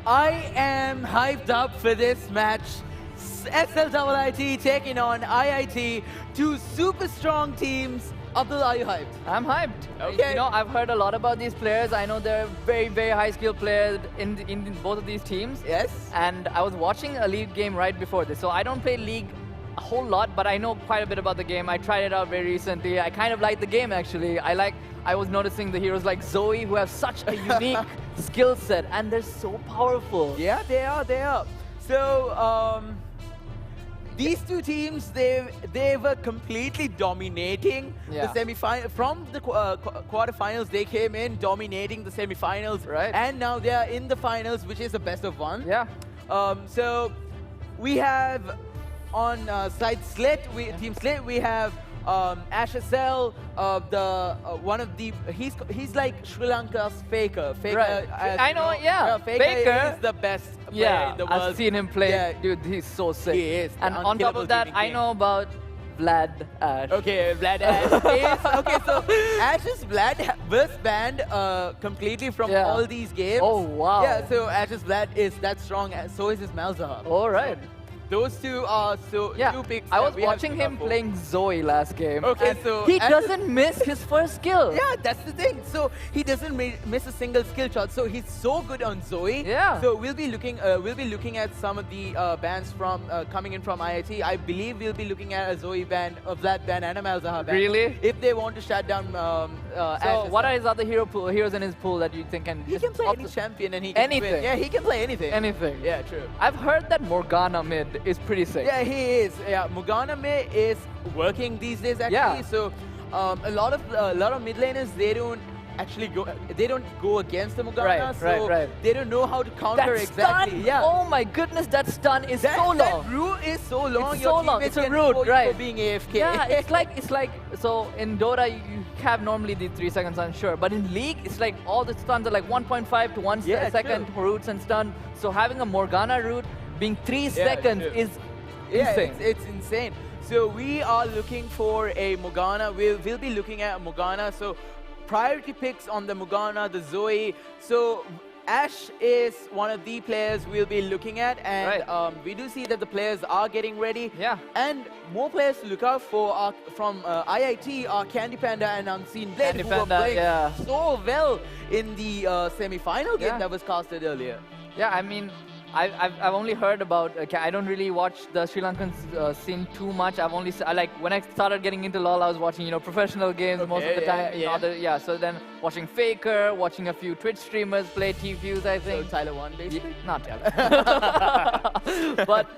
I am hyped up for this match. GamerLK taking on IIT, two super strong teams. Abdul, are you hyped? I'm hyped. Okay. You know, I've heard a lot about these players. I know they're very, very high-skilled players in both of these teams. Yes. And I was watching a League game right before this. So I don't play League a whole lot, but I know quite a bit about the game. I tried it out very recently. I kind of like the game, actually. I was noticing the heroes like Zoe, who have such a unique skill set, and they're so powerful. Yeah, they are. So, these two teams, they were completely dominating the semi-final. From the quarterfinals, they came in dominating the semi-finals. Right. And now they are in the finals, which is the best of one. Yeah. So we have on side Slit, Team Slit, we have Ashasel, one of the he's like Sri Lanka's Faker. Right. I know, yeah. Faker is the best player in the world. I've seen him play. Yeah. Dude, he's so sick. He is. And on top of that, I know about Vlad Ash. Okay, Vlad Ash is okay. So Ash's Vlad was banned completely from all these games. Oh wow. Yeah. So Ash's Vlad is that strong. So is his Malzahar. All right. Those two are two picks. I was watching him playing Zoe last game. Okay, so he doesn't miss his first skill. Yeah, that's the thing. So he doesn't miss a single skill shot. So he's so good on Zoe. Yeah. So we'll be looking at some of the bans from coming in from IIT. I believe we'll be looking at a Zoe ban, a Vlad ban, and a Malzahar ban. Really? If they want to shut down. So what are his other heroes in his pool that you think can? He can play any champion and he can win. Yeah, he can play anything. Anything. Yeah, true. I've heard that Morgana mid is pretty sick. Yeah, he is. Yeah, Morgana May is working these days actually. Yeah. So a lot of mid laners, they don't go against the Morgana. Right. They don't know how to counter that exactly. Stun, yeah. oh my goodness, that stun is so long. That root is so long. It's so long. It's a root, right? For being AFK. Yeah, it's like so in Dota you have normally the 3 seconds, I'm sure, but in League it's like all the stuns are like 1.5 to 1 second roots and stun. So having a Morgana root being 3 seconds is insane. It's insane. So we are looking for a Morgana. We'll be looking at Morgana. So priority picks on the Morgana, the Zoe. So Ash is one of the players we'll be looking at, and we do see that the players are getting ready. Yeah. And more players to look out for are from IIT are Candy Panda and Unseen Blade, who were playing so well in the semi-final game that was casted earlier. Yeah, I mean, I've only heard about. I don't really watch the Sri Lankan scene too much. I've only like when I started getting into LoL, I was watching professional games most of the time. So then watching Faker, watching a few Twitch streamers play T-Fuse, I think. So Tyler 1 basically. Not Tyler. But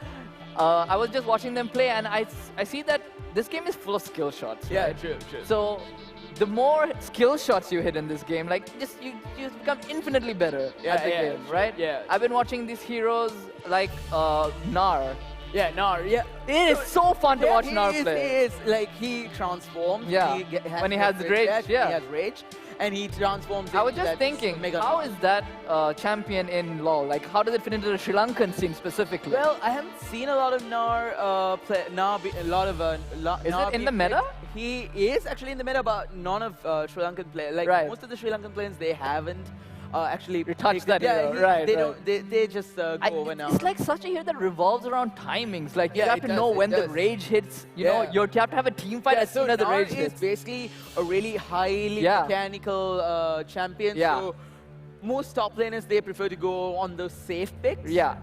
I was just watching them play, and I see that this game is full of skill shots. Yeah, right? true. So the more skill shots you hit in this game, like you become infinitely better at the game, right? Yeah. I've been watching these heroes like Nar. Yeah, Nar. Yeah. It is so fun to watch Nar play. He is like he transforms. Yeah. When he has rage. Yeah. He has rage. And he transforms. I was just thinking, how is that champion in LoL? Like, how does it fit into the Sri Lankan scene specifically? Well, I haven't seen a lot of Nar play. Is it in the meta? He is actually in the meta, but none of Sri Lankan players. Like most of the Sri Lankan players, they haven't actually touched that hero. They just go over now. It's like such a hero that revolves around timings. Like you have to know when the rage hits. You know, you have to have a team fight as soon as the rage hits. It's basically a really highly mechanical champion. Yeah. So most top laners, they prefer to go on the safe picks. Yeah.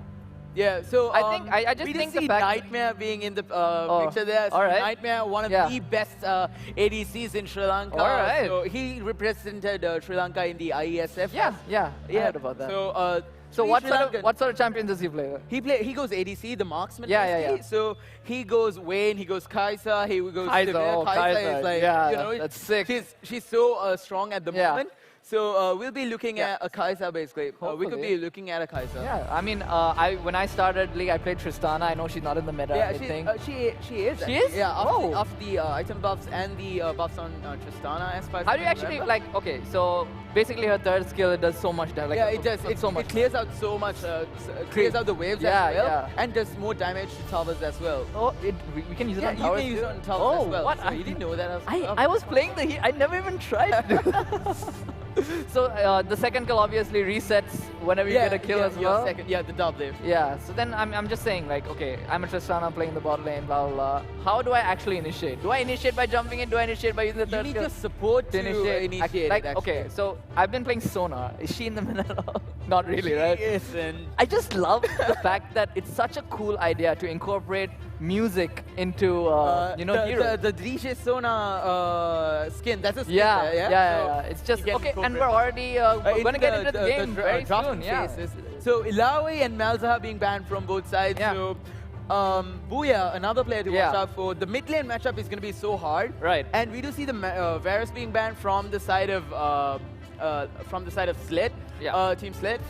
Yeah, so I just we think did see Nightmare being in the picture there. So Nightmare, one of the best ADCs in Sri Lanka. So he represented Sri Lanka in the IESF. Yeah, I heard about that. So what sort of champions does he play? He goes ADC, the marksman. Yeah. So he goes Vayne, he goes Kai'Sa, he goes Kai'Sa. Kai'Sa is like, that's sick. She's so strong at the moment. So we'll be looking at a Kai'Sa basically. We could be looking at a Kai'Sa. Yeah, I mean, when I started League, I played Tristana. I know she's not in the meta. Yeah, I think. She is. She is? Yeah, after the item buffs and the buffs on Tristana, as far as how do you actually like? Okay, so basically her third skill, it does so much damage. Yeah, it does. It clears out so much. Clears out the waves as well, and does more damage to towers as well. Oh, we can use it on towers. You can use it on towers as well. What? So you didn't know that? I was playing the heat. I never even tried. So the second kill obviously resets whenever you get a kill as well. The double wave. Yeah, so then I'm just saying like, okay, I'm a Tristana playing the bot lane, blah, blah, blah. How do I actually initiate? Do I initiate by jumping in? Do I initiate by using the third skill? You need to support to initiate like, it, okay, so I've been playing Sonar. Is she in the middle? Not really, right? She isn't. I just love the fact that it's such a cool idea to incorporate music into, heroes. The DJ Sona skin, that's a skin there, yeah. It's just, okay, and we're already going to get into the game very soon. So Ilaoi and Malzahar being banned from both sides. So Booyah, another player to watch out for. The mid lane matchup is going to be so hard. Right. And we do see the Varus being banned from the side of Slit, Team Slit.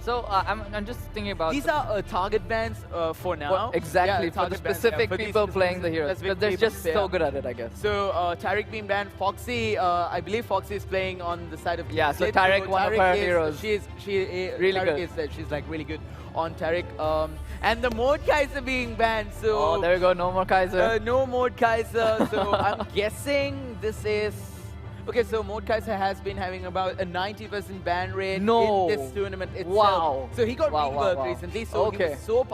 So I'm just thinking about these are target bans for now. Exactly, for the specific people playing the heroes, because they're just so good at it, I guess. So Tariq being banned, Foxy, I believe Foxy is playing on the side of so Tariq, one of our heroes. She really good. She's like really good on Tariq. And the Mordekaiser being banned, so there we go, no more Kaiser. No Mordekaiser. So I'm guessing this is. Okay, so Mordekaiser has been having about a 90% ban rate in this tournament itself. Wow. So he got reworked recently, so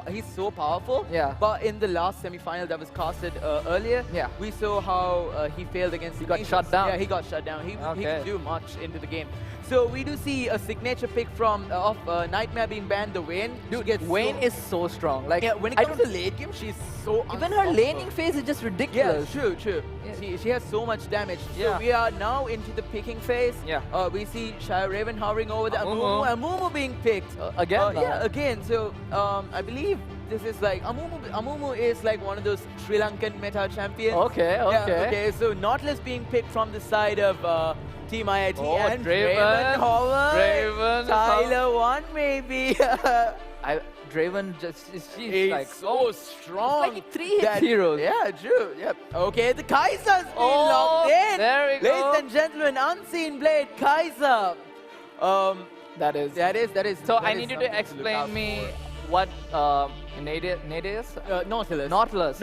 he's so powerful. Yeah. But in the last semi-final that was casted earlier, we saw how he failed against. He got shut down. Yeah, he got shut down. He could do much into the game. So we do see a signature pick from of Nightmare being banned. The Vayne. Dude, Vayne is so strong. Like when it comes to late game, she's so even her laning phase is just ridiculous. Yeah, true. Yeah. She has so much damage. So we are now into the picking phase. Yeah. We see Shire Raven hovering over the Amumu being picked again. Yeah, again. So I believe this is like Amumu is like one of those Sri Lankan meta champions. Okay. Yeah, okay. So Nautilus being picked from the side of Team IIT and Draven Howard. Tyler 1 maybe. Draven she's like so strong. It's like 3-hit heroes. Yeah, true. Yep. Okay, the Kaiser's been locked in. There we go. Ladies and gentlemen, Unseen Blade Kaiser. That is. So I need you to explain me what Nade is? Nautilus. Nautilus,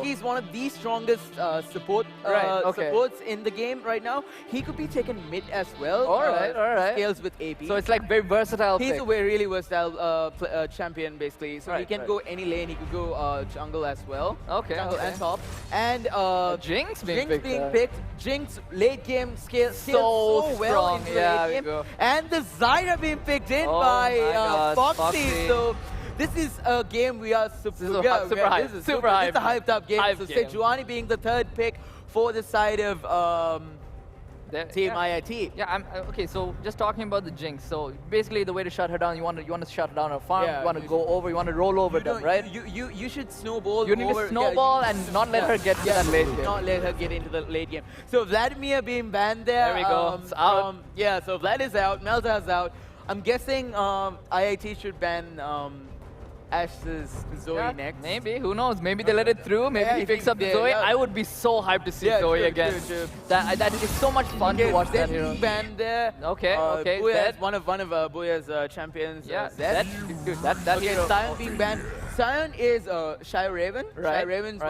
he's one of the strongest supports in the game right now. He could be taken mid as well. All right. Scales with AP. So it's like very versatile. He's a really versatile champion, basically. So he can go any lane. He could go jungle as well. Jungle and top. And Jinx being picked. Jinx late game scales so well in the late game. And the Zyra being picked in by Foxy. So this is a game we are super hyped. This is a hyped up game. So Sejuani being the third pick for the side of Team IIT. Yeah, okay, so just talking about the Jinx. So basically the way to shut her down, you want to shut her down her farm, you want to go over, you want to roll over them, right? You should snowball. You need to snowball and not let her get to that late game. Not let her get into the late game. So Vladimir being banned there. There we go. It's out. So Vlad is out, Melza's out. I'm guessing IIT should ban Ash's Zoe next. Maybe, who knows? Maybe they let it through. Maybe he picks up Zoe. I would be so hyped to see Zoe again. That is so much fun to watch that hero. Band there. Okay. Booyah, one of Booyah's champions. That hero. Stein being banned. Stein is Shire Raven. Shire Raven's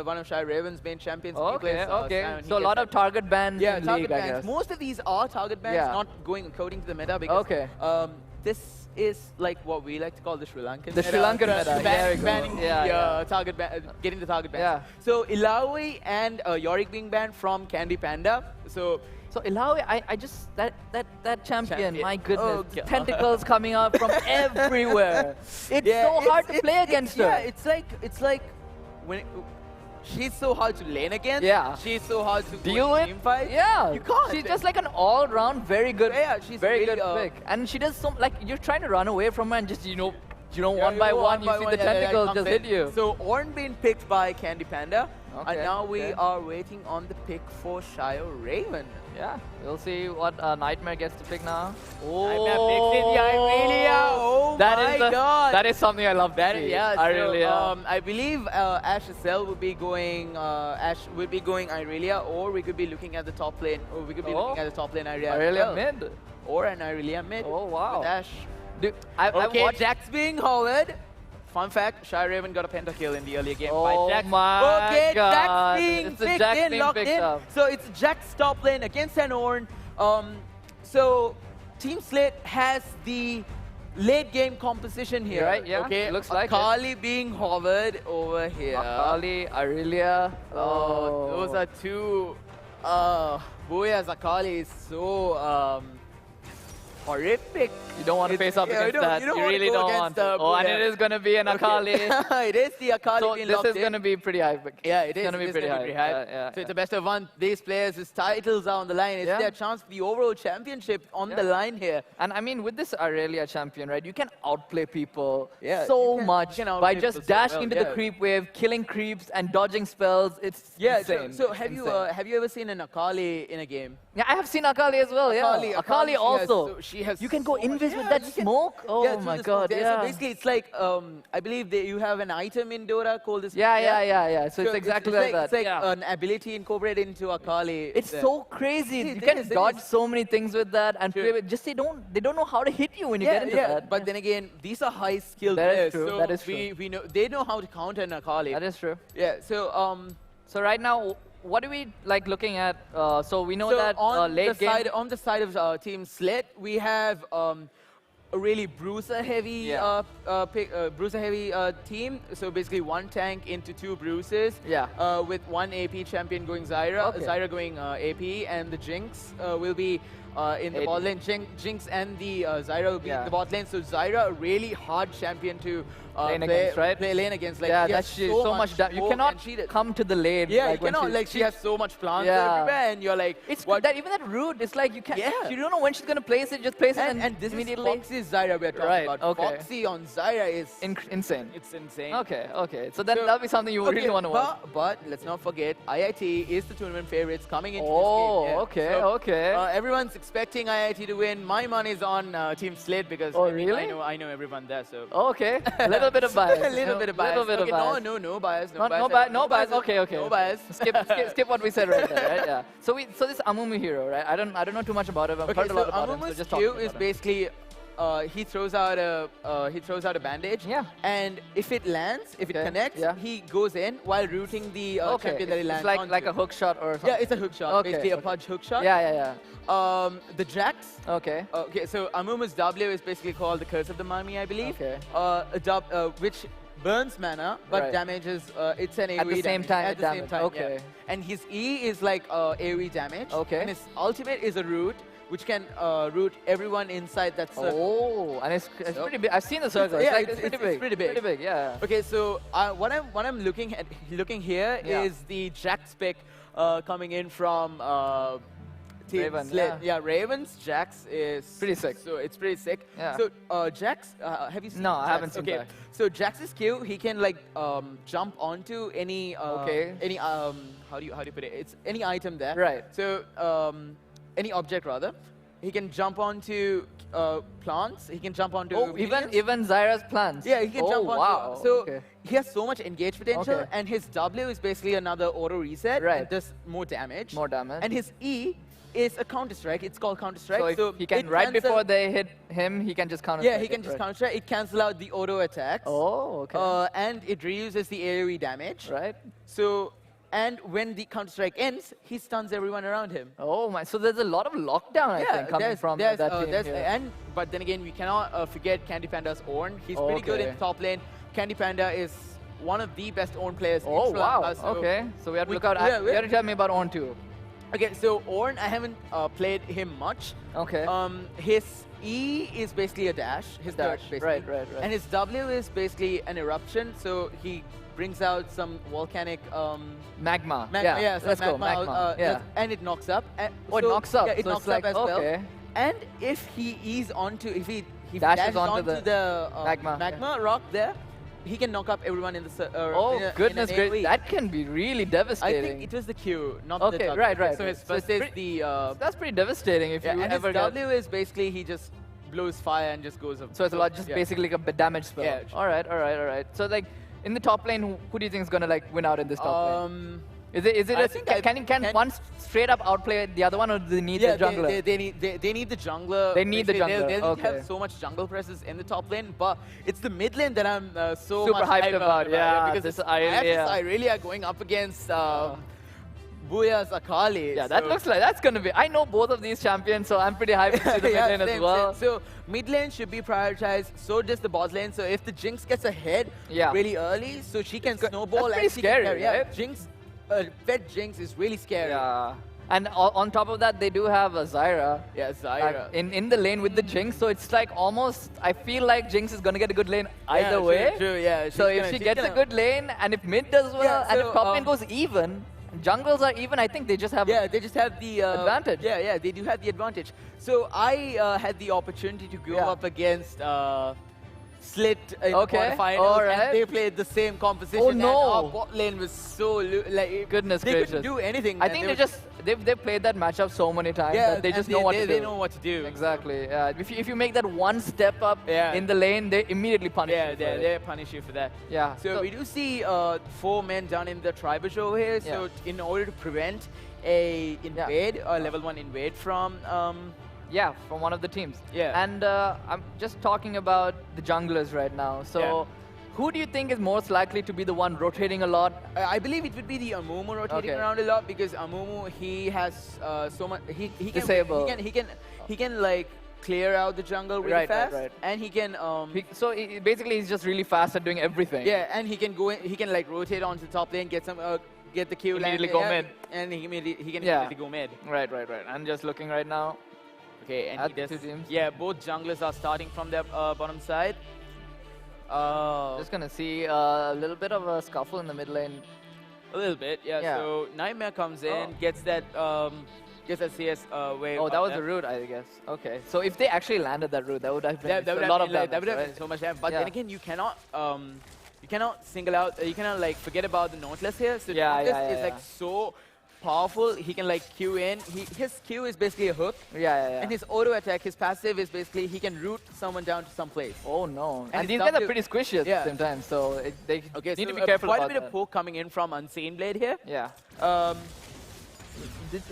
one of Shire Raven's main champions. Okay. So a lot of target bans. Yeah, target bans. Most of these are target bans, not going according to the meta because this is like what we like to call the Sri Lankan meta. Sri Lankan meta. Banning target getting the target ban. So Ilaoi and Yorick being banned from Candy Panda. So Ilaoi, I just that champion, my goodness, tentacles coming out from everywhere. It's so hard to play against her. Yeah, it's like when. She's so hard to lane against. Yeah. She's so hard to deal with. Team fight. Yeah. You can't. She's just like an all-round very good. Yeah, she's very really, good pick. And she does so like you're trying to run away from her and just one by one you see the tentacles just hit you. So Ornn being picked by Candy Panda. And now we are waiting on the pick for Shire Raven. Yeah, we'll see what Nightmare gets to pick now. Nightmare picks in the Irelia. Oh my god. That is something I love to see. Yeah, Irelia. I believe Ash Cell will be going Irelia, or we could be looking at the top lane, or we could be looking at the top lane Irelia mid. Or an Irelia mid. Oh wow. With Ash. Dude, Jax being Howard. Fun fact, Shire Raven got a pentakill in the earlier game by Jax. My god. Jax being picked in, locked in. So it's Jax top lane against an Ornn. So Team Slate has the late game composition here. Right, yeah. Okay, Looks like Akali being hovered over here. Akali, Irelia. Those are two. Booyah's Akali is so horrific. You don't want to face up against that. You really don't want to. Oh, and it is going to be an Akali. It is the Akali So being this locked is going to be pretty high. Yeah, it is. It's going to be pretty high. Yeah, So it's a best of one. These players' titles are on the line. It's their chance for the overall championship on the line here. And I mean, with this Aurelia champion, right, you can outplay people Yeah, so you can- much you can by outplay just people so dashing well, into yeah. the creep wave, killing creeps, and dodging spells. It's insane. So It's have you insane. have you ever seen an Akali in a game? Yeah, I have seen Akali as well. Akali, Yeah, Akali also. she has. You can go so much- invis with yeah, that you can- smoke. Oh through my the god! smoke. Yeah. So basically, it's like I believe that you have an item in Dota called this. Yeah. So it's exactly like that. It's like Yeah. an ability incorporated into Akali. It's so crazy. See, You the can thing is, dodge so many things with that, and play with, just they don't know how to hit you when you get into that. But then again, these are high skilled That is players. true, So that is true. we know they know how to counter an Akali. That is true. Yeah. So right now, what are we like looking at? So we know So that on late the game. on the side of Team Slit, we have a really bruiser-heavy team. So basically, one tank into two bruises. Yeah. With one AP champion going Zyra, Okay. Zyra going AP, and the Jinx will be in the bot lane. Jinx and the Zyra will be in the bot lane. So Zyra, a really hard champion to lane against, right? play lane against. Like, Yeah, she has that's so much damage. You smoke cannot and she does- come to the lane. Yeah, like you when cannot. she's- Like she has so much plants Yeah. everywhere, and you're like, It's what? that even that root. It's like you can't. Yeah. You don't know when she's gonna place it. Just place it And this immediately. is Foxy's Zyra we're talking Right, about. okay. Foxy on Zyra is insane. It's insane. Okay. So that'll be something you really want to watch. But let's not forget, IIT is the tournament favorites coming into Oh, this game. okay, So, okay. Everyone's expecting IIT to win. My money's on Team Slit because Oh, I mean, really? I know everyone there. So Okay, a little bit of bias. a little bit of bias. Little bit Okay, of bias. no bias. No bias. Okay. No bias. Skip what we said right there. Right? Yeah. So this Amumu hero, right? I don't know too much about him. I've Okay, heard a so lot about him. So Amumu's just talk Q to me is about him. basically he throws out a bandage. Yeah. And if it lands, if it connects, he goes in while rooting the Okay, champion that he it's lands like onto. a hook shot or something. Yeah, it's a hook shot. Okay, Basically a okay. punch hook shot. Yeah. The Jax. Okay. Okay, so Amumu's W is basically called the Curse of the Mummy, I believe. Okay. Which burns mana, but Right. damages. It's an AoE At the same damage. time, At it the same damage. time, Okay. yeah. And his E is like AoE damage. Okay. And his ultimate is a root, which can root everyone inside that circle. Oh, and it's pretty big. I've seen the circle. Yeah, It's pretty big. Pretty big. Pretty big. Yeah. Okay, so what I'm looking here is the Jax pick coming in from Team Raven, Slit. yeah. Raven's Jax is Pretty sick. So it's pretty sick. Yeah. So Jax, have you seen? No, I Jax? haven't seen Okay, Jax. so Jax's Q, he can like jump onto any any how do you put it? It's any item there. Right. So any object rather. He can jump onto plants. He can jump onto. Oh, even Zyra's plans. Yeah, he can jump onto. Wow. So okay. he has so much engage potential, Okay. and his W is basically another auto reset. Right. And does more damage. More damage. And his E is a counter strike. It's called counter strike. So, he can right before they hit him, he can just counter. Yeah, he can just counter strike. It cancels out the auto attacks. Oh, okay. And it reuses the AoE damage. Right. So. And when the counter strike ends, he stuns everyone around him. Oh my! So there's a lot of lockdown, I think, coming from that team here. But then again, we cannot forget Candy Panda's Ornn. He's pretty good in top lane. Candy Panda is one of the best Ornn players in Sri Lanka. So okay. So we have to look out. You have to tell me about Ornn too. Okay, so Ornn, I haven't played him much. Okay. His E is basically a dash. His dash. Dash, basically. Right. And his W is basically an eruption. So he brings out some volcanic magma. Yeah, let's go. Magma. Yeah. And it knocks up. It knocks up. Yeah, it so knocks it's like, up as well. okay. And if he is onto, if he dashes onto the magma rock there, he can knock up everyone in the. Oh goodness gracious! That can be really devastating. I think it was the Q, not the W. Right. So his first is the. That's pretty devastating if you and ever his W is basically he just blows fire and just goes up. So it's a lot, just basically like a damage spell. Yeah. All right. So like in the top lane, who do you think is gonna like win out in this top lane? Is it? Can one straight up outplay the other one, or do they need the jungler? They need the jungler. They need the jungler. They'll have so much jungle presses in the top lane, but it's the mid lane that I'm super much hyped about. Yeah, because I really are going up against Booya's Akali. Yeah, that looks like that's gonna be. I know both of these champions, so I'm pretty hyped to see the mid lane as well. So mid lane should be prioritized. So does the bot lane. So if the Jinx gets ahead really early, so she can snowball that's pretty and she scary, can carry. right? Yeah, Jinx. Fed Jinx is really scary. Yeah. And on top of that, they do have a Zyra. Yeah, Zyra. In the lane with the Jinx, so it's like almost, I feel like Jinx is going to get a good lane either way. True, yeah. So if she gets a good lane, and if mid does well, and if top lane goes even, jungles are even, I think they just have they just have the advantage. Yeah, they do have the advantage. So I had the opportunity to go up against Slit in the quarterfinals, and they played the same composition. Oh no! And our bot lane was so goodness they gracious. couldn't do anything. I think they've played that matchup so many times that they just know what to do. They know what to do. Exactly. Yeah. If you make that one step up in the lane, they immediately punish you. Yeah, they punish you for that. Yeah. So we do see 4 men down in the tribal show here. So in order to prevent a invade, a level 1 invade from from one of the teams. Yeah. And I'm just talking about the junglers right now. So who do you think is most likely to be the one rotating a lot? I believe it would be the Amumu rotating around a lot, because Amumu, he has so much. He can Disable. He can like clear out the jungle really fast, and he can. So basically, he's just really fast at doing everything. Yeah, and he can go in. He can like rotate onto the top lane, get some. Get the Q immediately go mid, and he can immediately go mid. Right. I'm just looking right now. Okay, and he does. Yeah, both junglers are starting from their bottom side. Just gonna see a little bit of a scuffle in the mid lane. A little bit, yeah. So Nightmare comes in, gets that CS wave. Oh, that was the root, I guess. Okay, so if they actually landed that root, that would have been a lot of damage. That would have been so much damage. But then again, you cannot single out. You cannot like forget about the Nautilus here. So Nautilus is like so powerful. He can like Q in. His Q is basically a hook. And his auto attack, his passive is basically he can root someone down to some place. Oh no! And these guys are pretty squishy at the same time, so they need to be careful quite about a bit of poke coming in from Unseen Blade here. Yeah.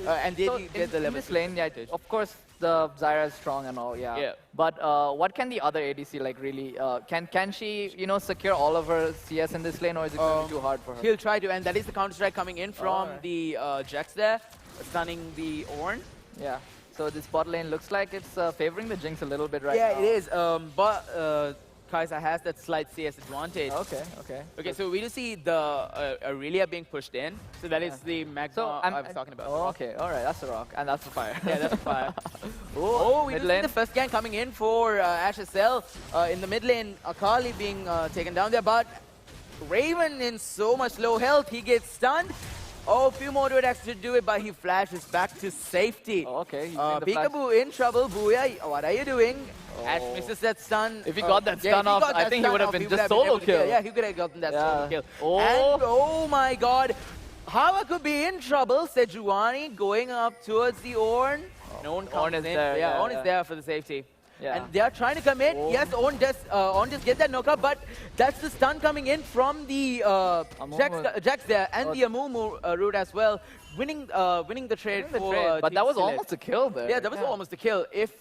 And they get the level. In this lane, of course, the Zyra is strong and all, But what can the other ADC like really? Can she secure all of her CS in this lane, or is it going to be too hard for her? He'll try to, and that is the counter strike coming in from the Jax there, stunning the Ornn. Yeah. So this bot lane looks like it's favoring the Jinx a little bit right now. Yeah, it is. But Kai'Sa has that slight CS advantage. Okay, so we do see the Aurelia being pushed in. So that is the Magma I was talking about. Oh, okay, alright, that's the rock. And that's the fire. Yeah, that's the fire. We do see the first gang coming in for Ash SL. In the mid lane, Akali being taken down there. But Raven in so much low health, he gets stunned. Oh, a few more to actually do it, but he flashes back to safety. Okay. Peekaboo in trouble. Booyah, what are you doing? Ash misses that stun. If he got that stun off, I think he would have been just solo kill. Yeah, he could have gotten that solo kill. And oh my god, Hava could be in trouble. Sejuani going up towards the Ornn. No one comes in. Ornn is there for the safety. Yeah. And they are trying to come in. Yes, Ornn just get that knockup, but that's the stun coming in from the Jax there and the Amumu route as well. Winning the trade for but that was almost a kill there. Yeah, that was almost a kill if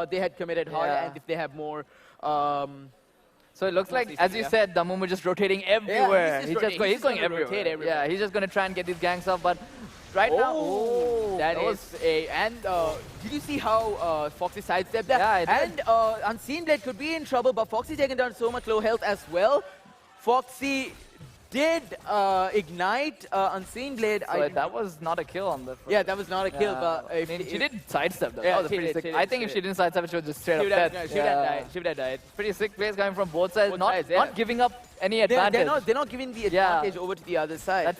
they had committed hard and if they have more. So it looks like, as you said, the Amumu just rotating everywhere. He's going everywhere. Yeah, he's just going to try and get these ganks up, but right now, that is a. And did you see how Foxy sidestepped that? Yeah, I did. And Unseen Blade could be in trouble, but Foxy taken down so much low health as well. Foxy did ignite Unseen Blade. So that was not a kill on the first. Yeah, that was not a kill, but she did sidestep though. Yeah, that was pretty sick. I think if she didn't sidestep, she would just straight up dead. She would have died. Pretty sick plays coming from both sides. Not giving up any advantage. They're not giving the advantage over to the other side.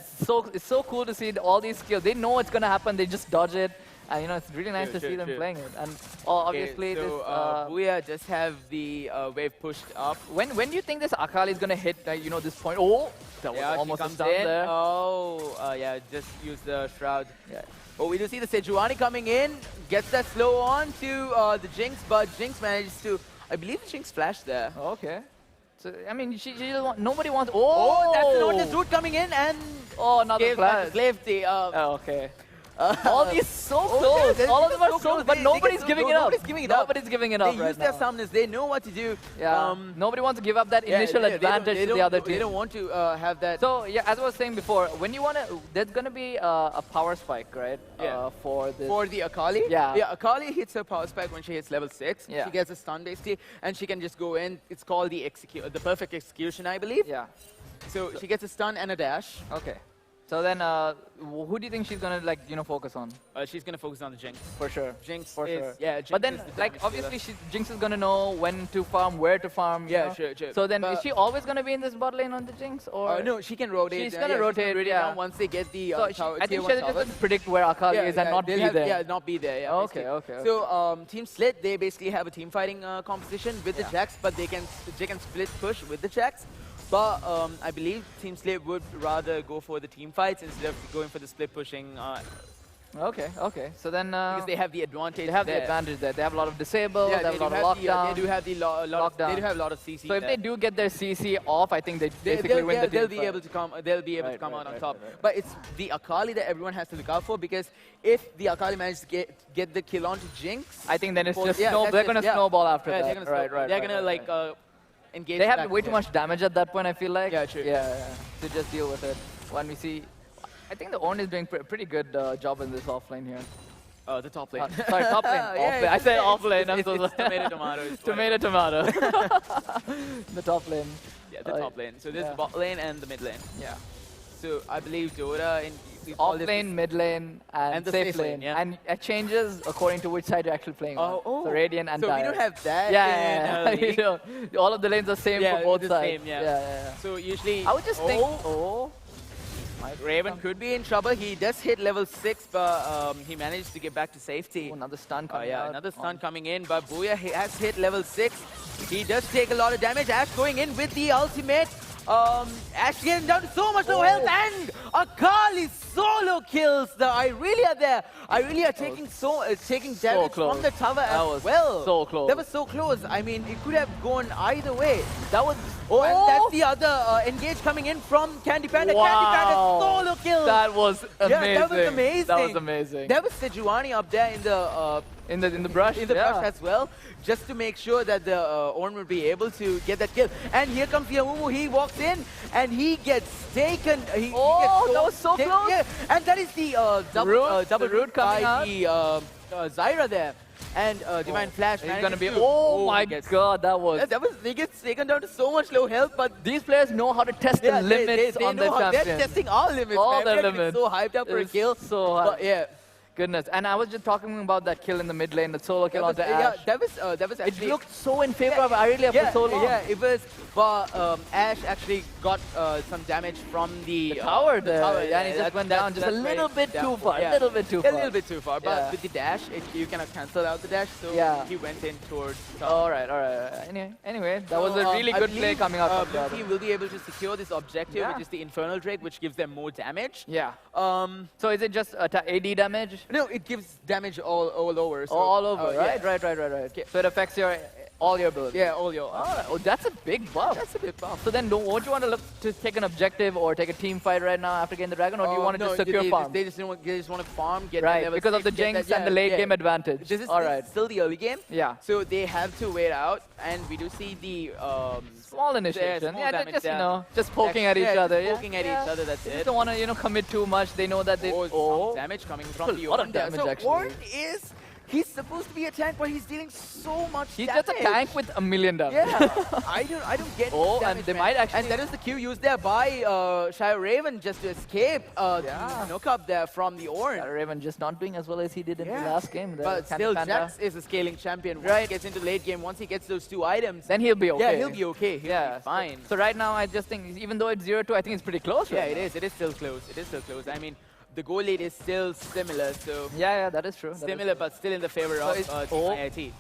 It's so cool to see all these skills. They know what's gonna happen. They just dodge it. And it's really nice to see them playing it. And obviously, so Booyah just have the wave pushed up. When do you think this Akali is gonna hit? This point. Oh, that was almost a stun there. Oh, yeah, just use the shroud. Yeah. Oh, we do see the Sejuani coming in. Gets that slow on to the Jinx, but Jinx manages to. I believe the Jinx flashed there. Okay. So I mean, nobody wants. Oh, that's the Nautilus root coming in and. Oh, another flash. Safety. Okay. All these so close. All of them are so close, but nobody's giving it up. Nobody's giving it up. They use their summoners. They know what to do. Yeah. Nobody wants to give up that initial advantage to the other team. They don't want to have that. So yeah, as I was saying before, when you want to, there's gonna be a power spike, right? Yeah. For the Akali. Yeah. Yeah. Akali hits her power spike when she hits level 6. Yeah. She gets a stun basically, and she can just go in. It's called the perfect execution, I believe. Yeah. So she gets a stun and a dash. Okay. So then, who do you think she's gonna focus on? She's gonna focus on the Jinx. For sure. Jinx For is, sure. yeah. Jinx but then, is the like, damage obviously, dealer. Jinx is gonna know when to farm, where to farm. You know? Sure. So then, But is she always gonna be in this bot lane on the Jinx, or no, she can rotate. She's gonna rotate. Really Yeah. once they get the so I think she'll just predict where Akali is and not be there. Yeah, not be there. Yeah. Okay. So Team Slit, they basically have a team fighting composition with the Jax, but they can split push with the Jax. But I believe Team Slit would rather go for the team fights instead of going for the split pushing. Okay. So then because they have the advantage. They have the advantage there. They have a lot of disable. Yeah, they have a lot of lockdown. They do have the lockdown. They do have a lot of CC. So if they do get their CC off, I think they basically win the team they'll be fight. able to come. They'll be able to come out on top. But it's the Akali that everyone has to look out for, because if the Akali manages to get the kill onto Jinx, I think then it's just they're gonna snowball after that. They're gonna right. They're gonna engage. They have way too much damage at that point, I feel like. Yeah, true. Yeah. To just deal with it. When we see, I think the Ornn is doing pretty good job in this offlane here. The top lane. Sorry, top lane. Off lane. I said off lane. I'm so sorry. Tomato, tomato. The top lane. Yeah, the top lane. So there's the bot lane and the mid lane. Yeah. So I believe Dota in off lane, mid lane, and the safe lane. yeah. And it changes according to which side you're actually playing on. So Radiant and so Dire. we don't have that. Yeah. In, You know, all of the lanes are same for both sides. Same, yeah. So usually I would just think. Raven could be in trouble. He does hit level 6, but he managed to get back to safety. Another stun coming out. Another stun coming in, but Booyah has hit level 6. He does take a lot of damage. Ash going in with the ultimate. Ash getting down to so much low health, and Akali solo kills the Irelia there. Irelia taking taking damage from the tower as well. So close. That was so close. I mean, it could have gone either way. That was. And that's the other engage coming in from Candy Panda. Wow. Candy Panda solo kills. That was amazing. Yeah, that was amazing. That was amazing. There was Sejuani up there in the brush. In the brush as well, just to make sure that the Ornn would be able to get that kill. And here comes Yamumu. He walks in and he gets taken. He gets that was so close. Yeah, and that is the double root coming out. The Zyra there. And Divine Flash. He's gonna be. Oh my God, that was. He gets taken down to so much low health, but these players know how to test the limits they on know their how champions. they're testing all limits. All man. their limits. So hyped up for a kill. So high. But yeah. Goodness, and I was just talking about that kill in the mid lane, the solo kill onto Ash. Yeah, that was actually. It looked so in favor of Irelia for so long. Yeah, it was. But Ash actually got some damage from the tower there. Yeah, and he just went down just a little bit too far. A little bit too far. But with the dash, you cannot cancel out the dash, so he went in towards. All right. Anyway, that was a really good play coming out from Blue team will be able to secure this objective, which is the Infernal Drake, which gives them more damage. Yeah. So is it just AD damage? No, it gives damage all over. So, all over, right? Yeah. Right. So it affects all your abilities. Yeah, all your. Oh, that's a big buff. That's a big buff. So then, don't you want to look to take an objective or take a team fight right now after getting the dragon, or do you want to just secure farm? They just want to farm, get right, level because of the Jinx and the late game advantage. This is still the early game. Yeah. So they have to wait out, and we do see the small initiation. Small just just poking at each other. Poking at each other. That's it. They don't want to commit too much. They know that they. Some damage coming from the Ornn. A lot of damage actually. Ornn is. He's supposed to be a tank, but he's dealing so much He's damage. just a tank with a million damage. Yeah, I don't get damage, and they might actually... And that is the Q used there by Shire Raven just to escape the knock-up there from the Ornn. Shire Raven just not doing as well as he did in the last game. But still, Jax is a scaling champion. Once he gets into late game, once he gets those 2 items... Then he'll be okay. Yeah, he'll be okay. He'll be fine. So right now, I just think, even though it's 0-2, I think it's pretty close. Yeah, it is. It is still close. I mean... The goal lead is still similar, so... Yeah, that is true. Similar, but still in the favor of IIT.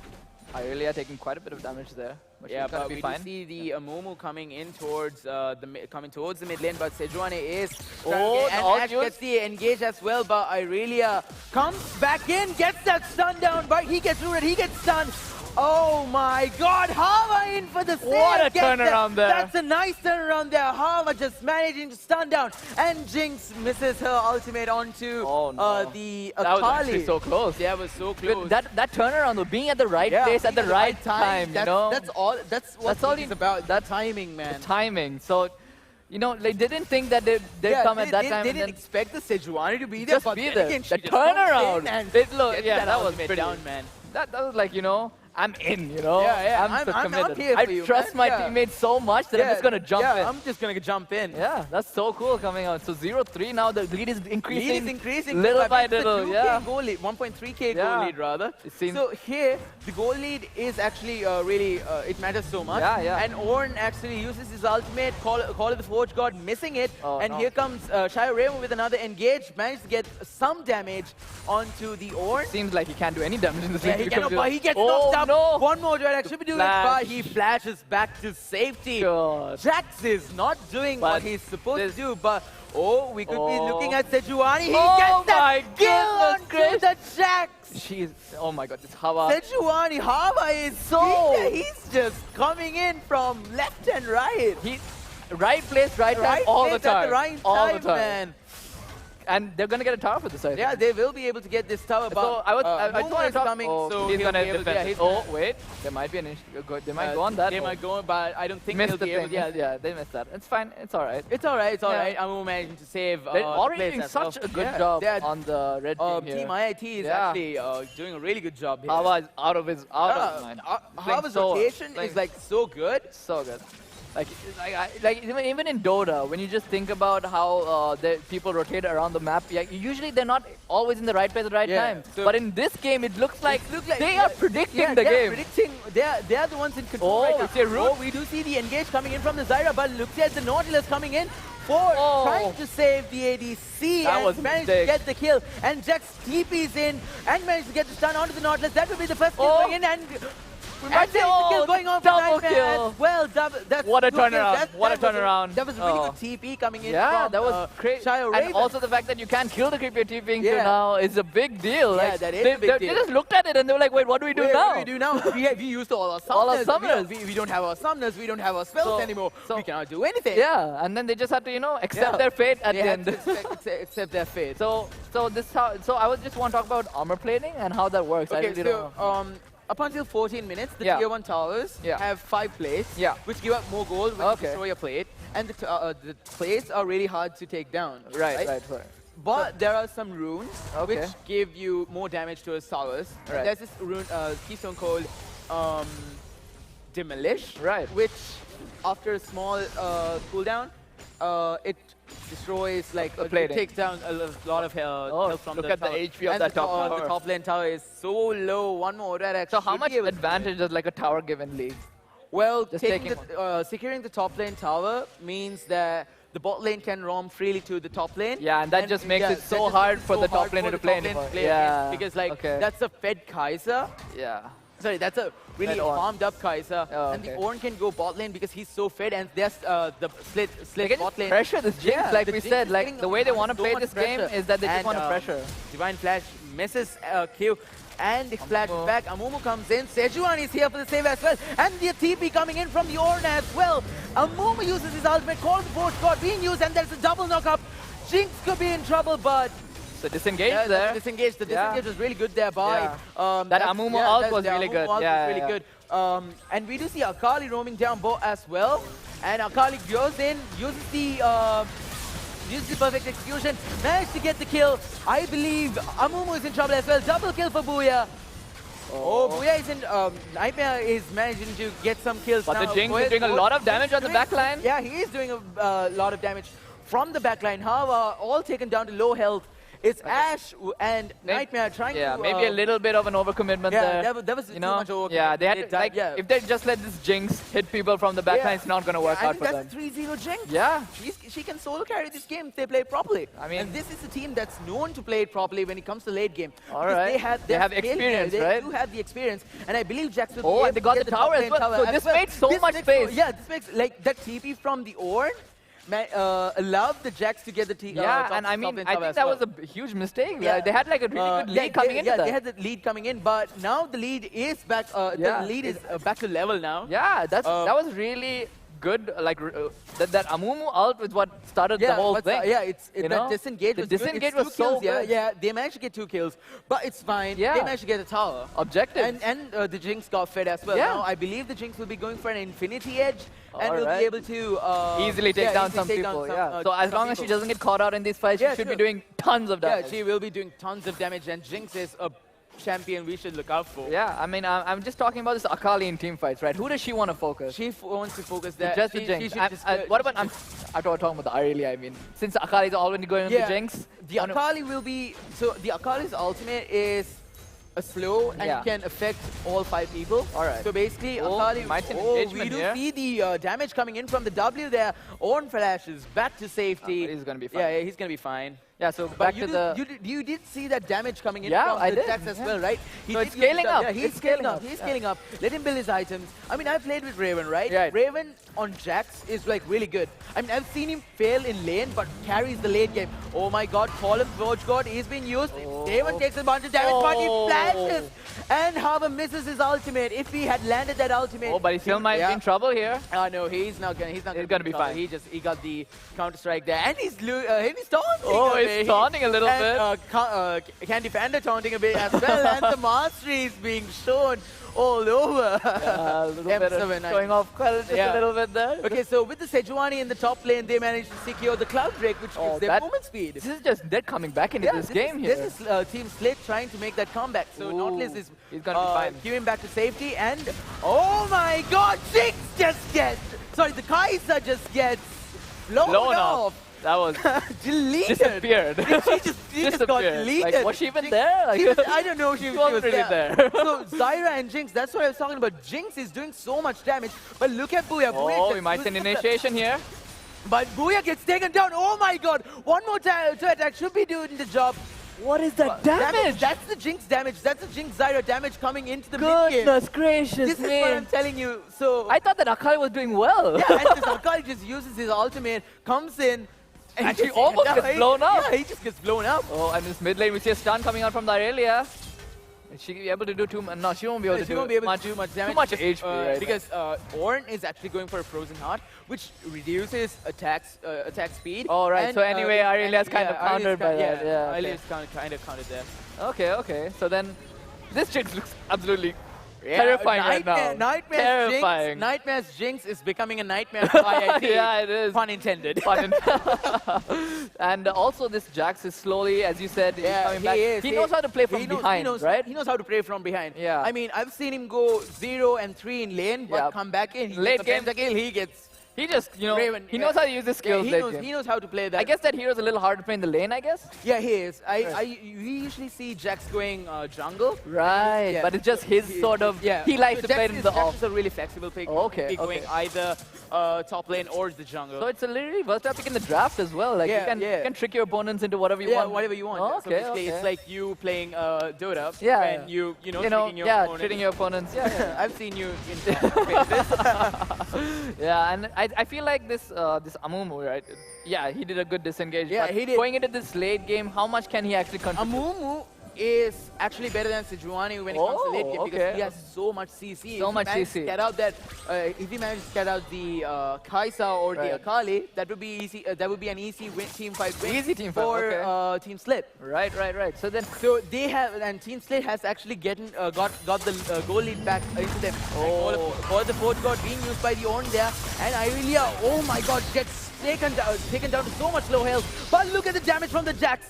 Irelia taking quite a bit of damage there. But but we do see the Momo coming in towards the mid lane, but Sejuani is and Ash gets the engage as well, but Irelia comes back in, gets that stun down, but he gets rooted, he gets stunned. Oh my God, Hava in for the save. What a turnaround there. That's a nice turnaround there. Hava just managing to stun down, and Jinx misses her ultimate onto the Akali. That was actually so close. Yeah, it was so close. That turnaround though, being at the right place at the right time, you know. That's all it's about. That timing, man. The timing. So, you know, they didn't think that they'd come at that time. They didn't expect the Sejuani to be there, but be there. The turnaround. And that was pretty down, man. That was like, you know, I'm in, you know? Yeah, I'm so I'm committed. here I for you, trust man. my Yeah. teammates so much that I'm just going to jump in. Yeah, I'm just going to jump in. Yeah, that's so cool coming out. So 0-3 now, the lead is increasing. Lead is increasing. Little by It's a little, 2K yeah. goal lead, 1.3K Yeah. goal lead rather. It seems- So here, the goal lead is actually really, it matters so much. Yeah, yeah. And Ornn actually uses his ultimate, Call of the Forge God, missing it. Oh, and no. here comes Shio with another engage, managed to get some damage onto the Ornn. Seems like he can't do any damage in this Yeah, league. he cannot, because but he gets oh, knocked up. No. One more Jack should be doing it, Flash. but he flashes back to safety. God. Jax is not doing But what he's supposed to do, but we could be looking at Sejuani. He Oh gets that my kill onto goodness the Jax. She's, oh my god, this Hava. Sejuani, Hava is he's just coming in from left and right. Right place, right time, all the place at time. the right all time, the time. man. And they're going to get a tower for this, I think. Yeah, they will be able to get this tower, but So I Mumu want to is talk. coming, so he's he'll going to be able defend. yeah, he's Oh, wait. There might be an issue. They might go on that. They might go on, but I don't think Missed they'll the be able thing. to. Yeah, they missed that. It's fine. It's all right. It's all right. It's all Yeah. right. I'm managing to save. They're already place doing as well. such a good Yeah, job they're- on the red team here. Team IIT is Yeah. actually doing a really good job here. Hava is out of his mind. Playing Hava's so- rotation playing is like so good. So good. Like even in Dota, when you just think about how people rotate around the map, yeah, usually they're not always in the right place at the right time. so- But in this game, it looks like they are predicting the they're game. Predicting, they are the ones in control Oh, right now. it's a root. We do see the engage coming in from the Zyra, but look at the Nautilus coming in for trying to save the ADC That and was a managed to mistake. get the kill. And Jax TP's in and managed to get the stun onto the Nautilus. That will be the first kill going in, and we might see the kill going on for double Nightmare kill. as well. That's What a two kills. turnaround. That What a was turnaround. That was a really Oh. good TP coming in Yeah, from that was crazy. Shio And also the fact that you can't kill the creep you're TPing to Yeah. now is a big deal. Yeah, Like, that is they, a big they deal. just looked at it and they were like, wait, what do we do now? What do we do now? we used all our summoners. All our summoners. We don't have our summoners. We don't have our spells anymore. We cannot do anything. Yeah, and then they just had to, accept Yeah. their fate at They the had end. to accept their fate. So I was just want to talk about armor plating and how that works. I Okay, really don't know. so up until 14 minutes, the Yeah. tier 1 towers Yeah. have 5 plates, which give up more gold when you destroy a plate. And the plates are really hard to take down. Right. But there are some runes Okay. which give you more damage to his towers. Right. There's this rune, keystone called Demolish, which after a small cooldown, it destroys like it plating. takes down a lot of health from look the at the tower. HP of And that the top tower. The top lane tower is so low. One more attack. So how should much be able to- advantage does like a tower give in League? Well, Just securing the top lane tower means that the bot lane can roam freely to the top lane. Yeah, and that just makes it that so just hard makes it for so the top hard laner for to the play top lane anymore. against, because like okay. that's a fed Kaiser. Yeah. Sorry, that's a really Fed Ornn. farmed up Kaiser, and the okay. Ornn can go bot lane because he's so fed, and there's the They split can bot just lane. pressure this Jinx, like the we Jinx said. is Like getting the way they want to so play much this game pressure. is that they just And, want to pressure. Divine Flash misses Q. And the flash back, Amumu comes in, Sejuani is here for the save as well, and the TP coming in from the Ornn as well. Amumu uses his ultimate, Call of the Forge God being used, and there's a double knock-up. Jinx could be in trouble, but... So disengage yeah, there. The disengage was really good there by... That Amumu ult was really good. Amumu ult Yeah, was really good. And we do see Akali roaming down bot as well, and Akali goes in, uses the perfect execution, managed to get the kill. I believe Amumu is in trouble as well. Double kill for Booyah. Oh, Booyah is in... Nightmare is managing to get some kills But now. the Jinx is doing a lot of damage on the backline. Yeah, he is doing a lot of damage from the backline. However, all taken down to low health. It's Ashe and Nightmare trying to... Yeah, maybe a little bit of an overcommitment there. Yeah, that was too much overcommitment. Yeah, they had to, like, if they just let this Jinx hit people from the backline, it's not going to work out for them. I think that's a 3-0 Jinx. Yeah. She can solo carry this game if they play it properly. I mean, and this is a team that's known to play it properly when it comes to late game. All right. They have experience, they right? do have the experience, and I believe Jax will be Oh, able and they to got get the tower as top well. lane So this as made so much space. Yeah, this makes, like, that TP from the Ornn allowed the Jax to get the yeah, and I mean, I think that was a huge mistake. Yeah. They had like a really good lead coming into that. Yeah, they had the lead coming in, but now the lead is back. The lead is back to level now. Yeah, that was really good. Like that Amumu ult was what started the whole thing. That disengage was the disengage good. was so good. Yeah, they managed to get 2 kills, but it's fine. Yeah. They managed to get a tower. Objective. And the Jinx got fed as well. Yeah. Now I believe the Jinx will be going for an Infinity Edge, and will right. be able to easily take down some people. So as long as she doesn't get caught out in these fights, she should be doing tons of damage. Yeah, she will be doing tons of damage, and Jinx is a champion we should look out for. Yeah, I mean, I'm just talking about this Akali in team fights, right? Who does she want to focus? She wants to focus that. Just the Jinx. What about, I'm talking about the Irelia, I mean. Since Akali is already going with the Jinx. The Akali will be, so the Akali's ultimate is a slow and can affect all 5 people. Alright. So basically, Akali, we do see the damage coming in from the W there. Ornn flashes back to safety. He's going to be fine. Yeah, he's going to be fine. Yeah, so back to the... You did see that damage coming in Yeah, from I the did. attacks as well, right? So it's scaling up. Yeah, he's scaling up. He's scaling up. Let him build his items. I mean, I've played with Raven, right? Yeah. Raven on Jax is like really good. I mean, I've seen him fail in lane, but carries the late game. Oh my god, Column Forge God is being used. Raven takes a bunch of damage, but he flashes. And Hava misses his ultimate. If he had landed that ultimate... Oh, but he still might be in trouble here. No, he's not gonna. He's not gonna be fine. He got the counter strike there, and he's taunting. Oh, he's taunting a little bit. Candy Panda taunting a bit as well, and the mastery is being shown all over. A little bit of showing off just a little bit there. Okay, so with the Sejuani in the top lane, they managed to secure the Cloud Drake, which gives them movement speed. This is just dead coming back into this game here. This is Team Slate trying to make that comeback. So Nautilus is he's gonna be fine. queuing back to safety, and oh my god, Jinx just gets, sorry, the Kai'Sa just gets blown off. That was deleted. Disappeared. She just got deleted. Like, was she even there? Like, I don't know if she was really there. So Zyra and Jinx, that's what I was talking about. Jinx is doing so much damage, but look at Booyah. Oh, we might see an initiation here. But Booyah gets taken down. Oh my god. One more attack should be doing the job. What is that damage? That's the Jinx damage. That's the Jinx Zyra damage coming into the mid game. Goodness gracious, This is what I'm telling you. So I thought that Akali was doing well. Yeah, and this Akali just uses his ultimate, comes in, and she almost gets blown up. Yeah, he just gets blown up. Oh, and this mid lane, we see a stun coming out from the Irelia. Is she able to do too much? No, she won't be able to do too much damage. Too much HP, right? Because Ornn is actually going for a Frozen Heart, which reduces attack speed. Oh, right. So anyway, Irelia's kind of countered by that. Yeah, Irelia's kind of countered there. Okay. So then, this Jinx looks absolutely terrifying right now. Nightmare's Jinx is becoming a nightmare for IIT. Yeah, it is. Pun intended. And also this Jax is slowly, as you said, coming back. He knows how to play from behind, right? He knows how to play from behind. Yeah. I mean, I've seen him go 0 and 3 in lane, but come back in. Late game, he gets... He just, Raven, he knows how to use his skills. He knows how to play that. I guess that hero's a little hard to play in the lane, I guess? Yeah, he is. We usually see Jax going jungle. Right, but it's just his sort of, he likes to play it in the off. Jax is a really flexible pick. Going either top lane or the jungle. So it's a literally versatile pick in the draft as well. Like you can trick your opponents into whatever you want. Yeah, whatever you want. Oh, so basically it's like you playing Dota. Yeah. And tricking your opponents. Yeah. I've seen you in phases. Yeah, and I feel like this Amumu, right? Yeah, he did a good disengage. Yeah, but he did. Going into this late game, how much can he actually contribute? Amumu is actually better than Sejuani when it comes to late game because he has so much CC. So much CC. If he manages to get out the Kai'Sa or the Akali, that would be easy. That would be an easy team fight win. Easy team fight for Team Slate. Right. So they have, and Team Slate has actually got the goal lead back into them. For the fourth god being used by the Ornn there, and Irelia, oh my god, gets taken down to so much low health. But look at the damage from the Jax.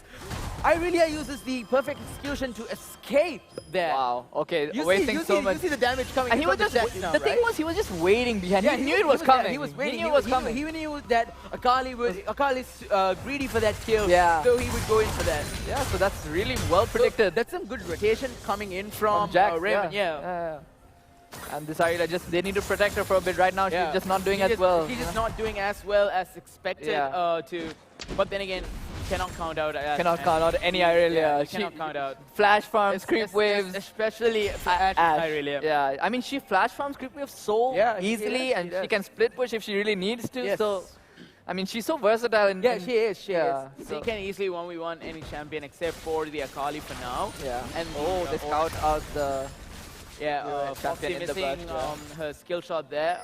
Irelia uses the perfect execution to escape there. Wow. Okay. You wasting so much. You see the damage coming. And he was just the thing was he was just waiting behind. He knew it was coming. He was waiting. He knew it was coming. He knew that Akali's greedy for that kill. Yeah. So he would go in for that. Yeah. So that's really well predicted. So that's some good rotation coming in from Jax, Raven. Yeah. And this Irelia they need to protect her for a bit right now. She's just not doing as well. She's just not doing as well as expected but then again, cannot count out. Cannot count out any Irelia. Cannot count out. Flash farms, creep waves. Especially at Irelia. Yeah, I mean, she flash farms creep waves so easily and she can split push if she really needs to. Yes. So, I mean, she's so versatile. She is. She can easily 1v1 any champion except for the Akali for now. Yeah. And they scout out the... Foxy missing her skill shot there.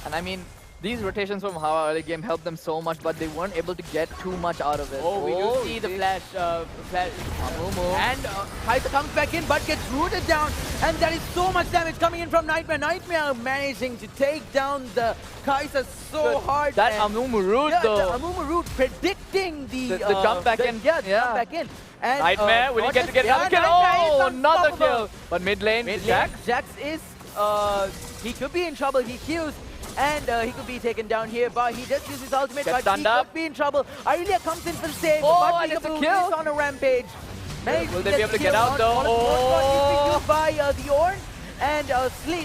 And I mean, these rotations from how early game helped them so much, but they weren't able to get too much out of it. Oh, we do see the flash. And Kaisa comes back in, but gets rooted down. And there is so much damage coming in from Nightmare. Nightmare managing to take down the Kaisa so hard. That Amumu root, though. The Amumu root predicting the jump back in. Yeah, the jump back in. And, Nightmare, will he get to get another kill? Oh, another kill. But mid lane, Jax. Jax is, he could be in trouble. He heals. And he could be taken down here, but he just uses his ultimate, but he could be in trouble. Irelia comes in for the save, but and it's a Peekaboo kill. is on a rampage. Will they be able to get out though? He's used by the Ornn, and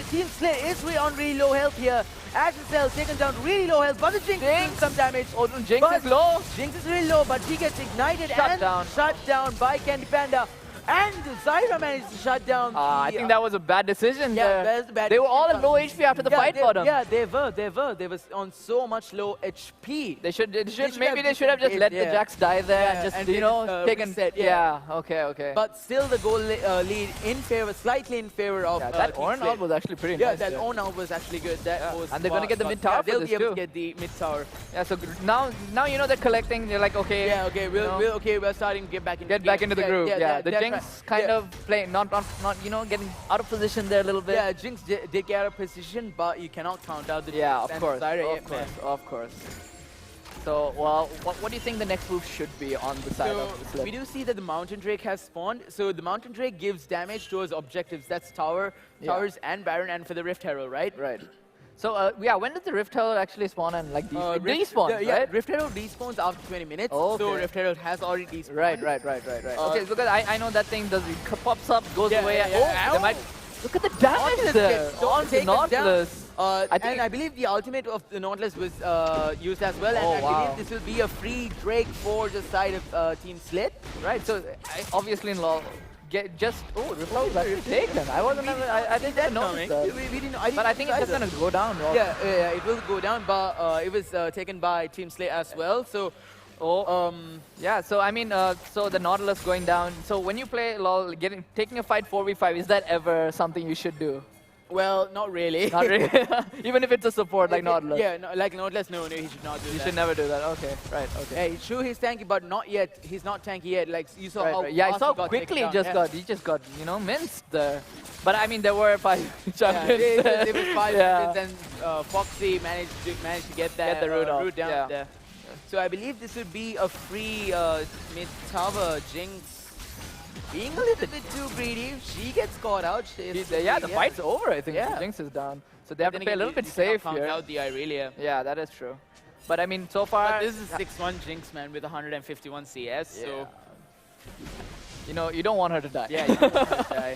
Team Slit is on really low health here. Ashcell taken down really low health, but the Jinx is doing some damage. Oh, Jinx is low. Jinx is really low, but she gets ignited Shut down by Candy Panda. And Zyra managed to shut down I think that was a bad decision. Yeah, that was a bad They were decision. all at low HP after the fight for them. Yeah, they were. They were on so much low HP. They should have just let the Jax die there and just, you know, taken reset, okay. But still the goal lead in favor, slightly in favor of that Ornn ult was actually pretty nice. Yeah, that Ornn ult was actually good. That was and they're going to get the mid tower for this they'll be able too. to get the mid tower. Yeah, so now you know they're collecting. They're like, okay. Yeah, okay, we're starting to get back into the groove. Yeah, the Jinx kind of playing, not you know, getting out of position there a little bit. Yeah, Jinx did get out of position, but you cannot count out the Jinx. Yeah, of and course, Zyra, of course. So, well, what do you think the next move should be on the side of the slip? We do see that the Mountain Drake has spawned. So the Mountain Drake gives damage towards objectives. That's towers and Baron, and for the Rift Herald, right? Right. So, yeah, when does the Rift Herald actually spawn and like despawn, right? Yeah, Rift Herald despawns after 20 minutes. Okay. So Rift Herald has already despawned. Right. Okay, because I know that thing pops up, goes away. They might look at the damage there on the Nautilus. I believe the ultimate of the Nautilus was used as well, and I believe this will be a free Drake for the side of Team Slit. Right, so obviously in LoL, Ripple was actually taken. I didn't know that. We didn't know. But I think it's just going to go down. Yeah, it will go down, but it was taken by Team Slay as well. So, yeah. So I mean, so the Nautilus going down. So when you play LoL, taking a fight 4v5, is that ever something you should do? Well, not really. Not really. Even if it's a support like Nautilus. Yeah, no, like Nautilus, no, he should not do that. You should never do that. Okay, right. Okay. Yeah, sure, he's tanky, but not yet. He's not tanky yet. Like you saw how yeah, I saw he quickly he just got you know minced there. But I mean, there were 5 champions. It was 5 champions, and Foxy managed to get the root down there. So I believe this would be a free mid tower. Jinx being a little bit too greedy. She gets caught out. The fight's over, I think. Yeah. Jinx is down. So they have to play a little bit safe here. Out the Irelia. Yeah, that is true. But I mean, so far... But this is 6-1 Jinx, man, with 151 CS, so... You know, you don't want her to die. Yeah, you don't want her to die.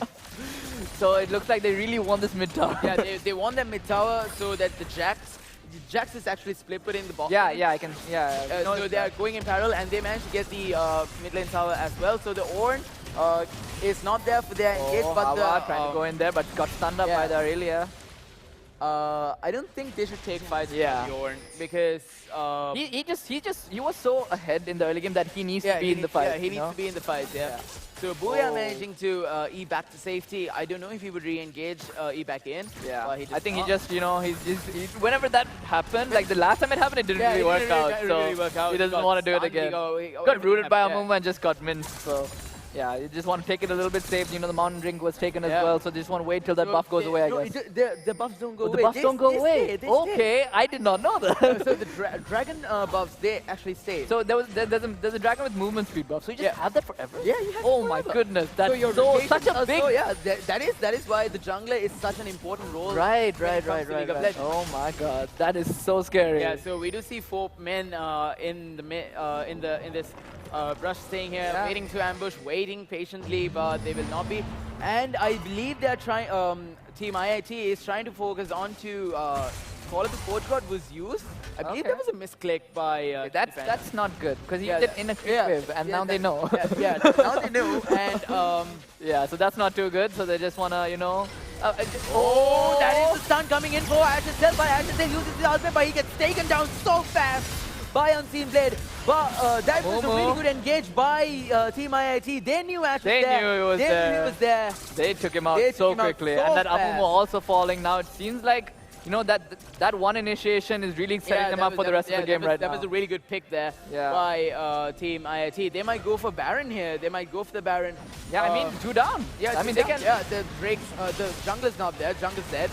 So it looks like they really want this mid tower. Yeah, they want that mid tower so that the Jax is actually split put in the box. Yeah, I can... so they are going in parallel, and they managed to get the mid lane tower as well. So the Ornn is not there for their engage, but trying to go in there, but got stunned up by the Irelia. I don't think they should take fights with Bjorn because he was so ahead in the early game that he needs to be in the fight. Yeah, he needs to be in the fight. Yeah. So Booyah managing to E back to safety. I don't know if he would re-engage E back in. Yeah. I think he just whenever that happened, like the last time it happened, it didn't really work out. So he doesn't want to do it again. Got rooted by Amumu and just got minced. So. Yeah, you just want to take it a little bit safe. You know, the Mountain Drink was taken as well, so they just want to wait till that buff goes away, I guess. The buffs don't go away. The buffs don't go away. Okay, I did not know that. So the dragon buffs, they actually stay. So there's a dragon with movement speed buff. So you just have that forever? Yeah, you have Oh my goodness, that's such a big... that is why the jungler is such an important role. Right. Oh my god, that is so scary. Yeah, so we do see 4 men in this brush staying here, waiting to ambush, waiting patiently, but they will not be. And I believe they're trying. Team IIT is trying to focus on to Call of the Forge God was used. I believe there was a misclick by. That's not good because he did it in a quick wave, and now they know. Now they know, and so that's not too good. So they just wanna, you know. that is the stun coming in for Ashcell, but Ashcell uses the ultimate, but he gets taken down so fast by Unseen Blade. But that was a really good engage by Team IIT. They knew Ash was there. They knew he was there. They took him out so quickly. And that Amumu also falling. Now it seems like you know, that one initiation is really setting them up for the rest of the game right now. That was a really good pick there by Team IIT. They might go for Baron here. They might go for the Baron. Yeah, I mean, 2 down. Yeah, I mean, they can. Yeah, the Drake, the jungler's not there. Jungler's dead.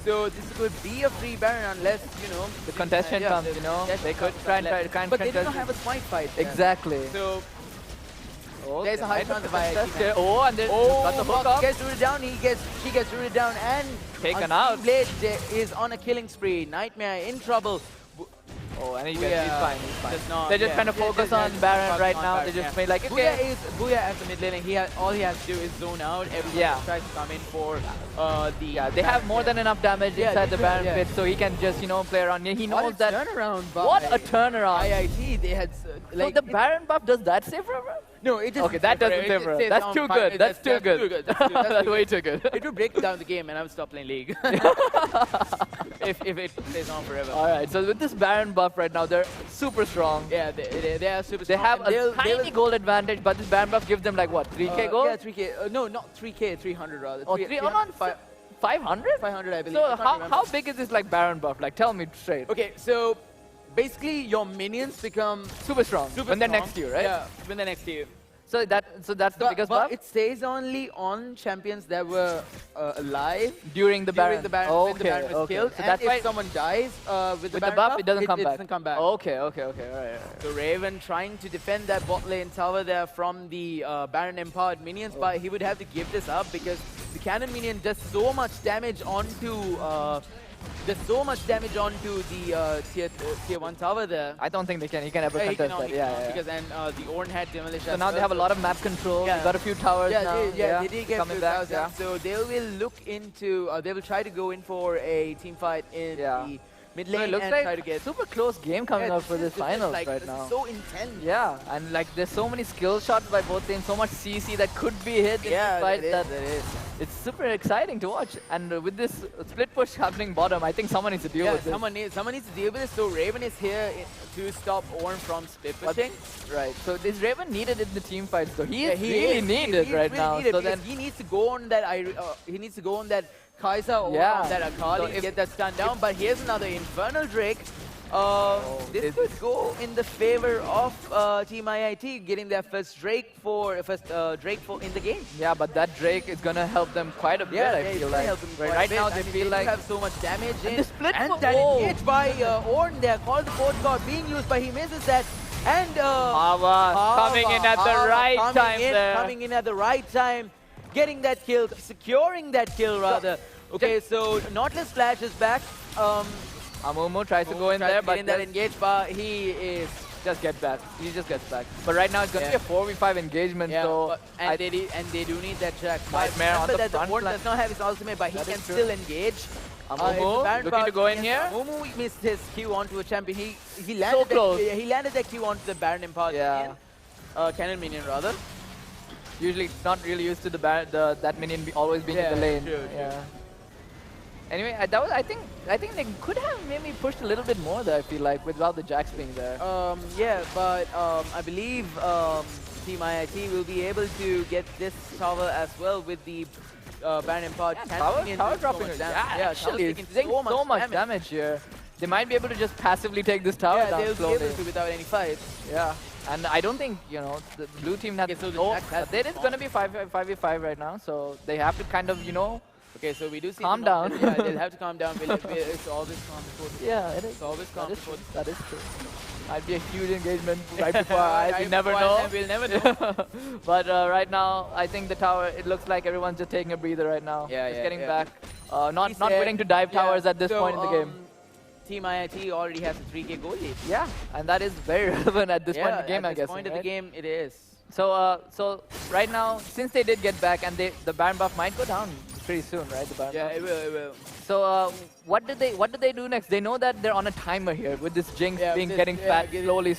So this could be a free Baron unless, you know, the contestant comes, you know. They could try and but they don't have a smite fight. Exactly. So oh, there's a high chance of IIT. Oh, and there's got the hook up. He gets rooted down. He gets rooted down and taken out. Blade is on a killing spree. Nightmare in trouble. Oh, and he's fine. He's fine. They're just yeah. trying to focus on Baron right now. They just made like, okay. Booyah as the mid laning. All he has to do is zone out. Everyone tries to come in for the. Yeah, they have more than enough damage inside the Baron pit, so he can just, you know, play around. He knows that. Turnaround. What a turnaround! IIT, they had like. So the Baron buff, does that save forever? No, it doesn't. Okay, that doesn't save forever. That's too good. That's too good. That's way too good. It would break down the game, and I would stop playing League. if it plays on forever. All right. So with this Baron buff right now, they're super strong. Yeah, they are super they strong. They have a tiny gold advantage, but this Baron buff gives them like what, 3k gold? Yeah, 3k. No, not 3k, 300 rather. Oh, 500? 500, I believe. So how big is this like Baron buff? Like, tell me straight. Okay, so basically your minions become super strong when they're next to you, right? Yeah, when they're next to you. So that's the biggest buff? But it stays only on champions that were alive during the Baron. When the Baron was killed. So and that's if why someone dies with the buff, buff, it doesn't come back. It doesn't come back. Okay, all right. So Raven trying to defend that bot lane tower there from the Baron empowered minions, but he would have to give this up because the cannon minion does so much damage onto the tier 1 tower there. I don't think he can ever contest that. Yeah. Because then the Ornn had demolition. So now they have a lot of map control. They got a few towers now. They did get coming back. So they will look into. They will try to go in for a team fight in the mid lane. So it looks and like try to get super close game coming up for this finals like, right now. So intense. Yeah, and like there's so many skill shots by both teams, so much CC that could be hit in this fight. That it's super exciting to watch. And with this split push happening bottom, I think someone needs to deal with this. Someone needs to deal with it. So Raven is here to stop Ornn from split pushing. Right. So is Raven needed in the team fights? So he is really needed right now. So then he needs to go on that. He needs to go on that Kai'Sa or on that Akali to get that stun down. But here's another Infernal Drake. This could go in the favor of Team IIT getting their first Drake in the game. Yeah, but that Drake is gonna help them quite a bit. I feel like right now they feel like they have so much damage and the split and that engage by Ornn there. Called the Port God being used, but he misses that. And coming in at the right time there. Coming in at the right time, getting that kill, securing that kill rather. Okay, so Nautilus Flash is back. Amumu tries to go in there, but in that engage bar, he just gets back. He just gets back. But right now it's going to be a 4v5 engagement. So and they do need that Jack. Nightmare on the front Ornn does not have his ultimate, but he can still engage. Amumu looking to go in here. Amumu missed his Q onto a champion. He landed so close. He landed that Q onto the Baron empowered minion. Cannon minion rather. Usually not really used to that minion always being in the lane. True. Anyway, I think they could have maybe pushed a little bit more there. I feel like without the Jax being there. But I believe Team IIT will be able to get this tower as well with the Baron empowered cannon. Tower dropping. Actually, it's taking so much damage here. They might be able to just passively take this tower down they'll slowly. be able to without any fights. Yeah. And I don't think, the blue team has but it is going to be 5v5 right now, so they have to kind of, Okay, so we do see calm down. Yeah, they'll have to calm down. It's always calm before the it is. It's always calm before That is true. Might be a huge engagement right before our eyes. We never know. We'll never know. But right now, I think the tower, it looks like everyone's just taking a breather right now. Just getting back. Not willing to dive towers at this point in the game. Team IIT already has a 3k goal lead. Yeah, and that is very relevant at this point in the game, I guess. At this point of the game, it is. So right now, since they did get back, and the Baron buff might go down pretty soon, right? The Baron buff. It will. So what do they do next? They know that they're on a timer here with this Jinx getting fat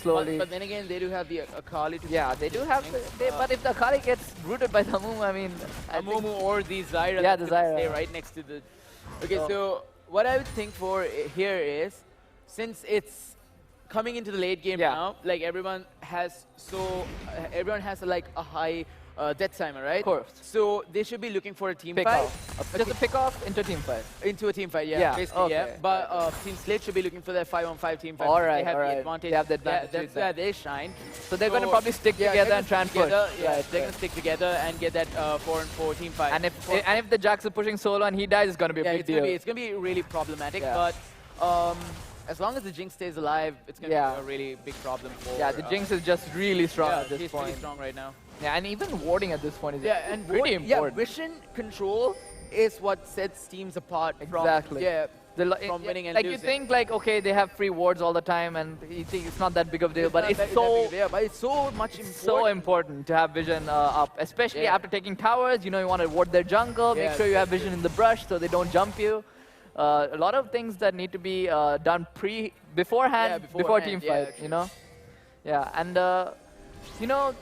slowly. But then again, they do have the Akali. They do have. But if the Akali gets rooted by the Amumu, I mean, Amumu or the Zyra, the Zyra stay right next to the. Okay, so what I would think for here is, since it's coming into the late game now, like everyone has a high Death Timer, right? Of course. So they should be looking for a team Pick fight. off. Just a pick off into team fight. Into a team fight, yeah. Yeah, Basically, okay. yeah. But Team Slate should be looking for their 5-on-5 team fight. All right, they have all right. the advantage. They have the advantage Yeah, that's where they shine. So they're going to probably stick together and try and push. Yeah, Right, they're going to stick together and get that 4-on-4 team fight. And if the Jax is pushing solo and he dies, it's going to be a big deal. It's going to be really problematic. Yeah. But as long as the Jinx stays alive, it's going to be a really big problem for... Yeah, the Jinx is just really strong at this he's point. pretty strong right now. Yeah, and even warding at this point is and pretty important. Yeah, vision control is what sets teams apart Exactly. from winning and like losing. you think like, okay, they have free wards all the time and you think it's not that big of a deal, but it's so much important. So important to have vision up, especially after taking towers. You know, you want to ward their jungle, make sure you have vision in the brush so they don't jump you. A lot of things that need to be done beforehand, before team fight, you know? Yeah, and you know,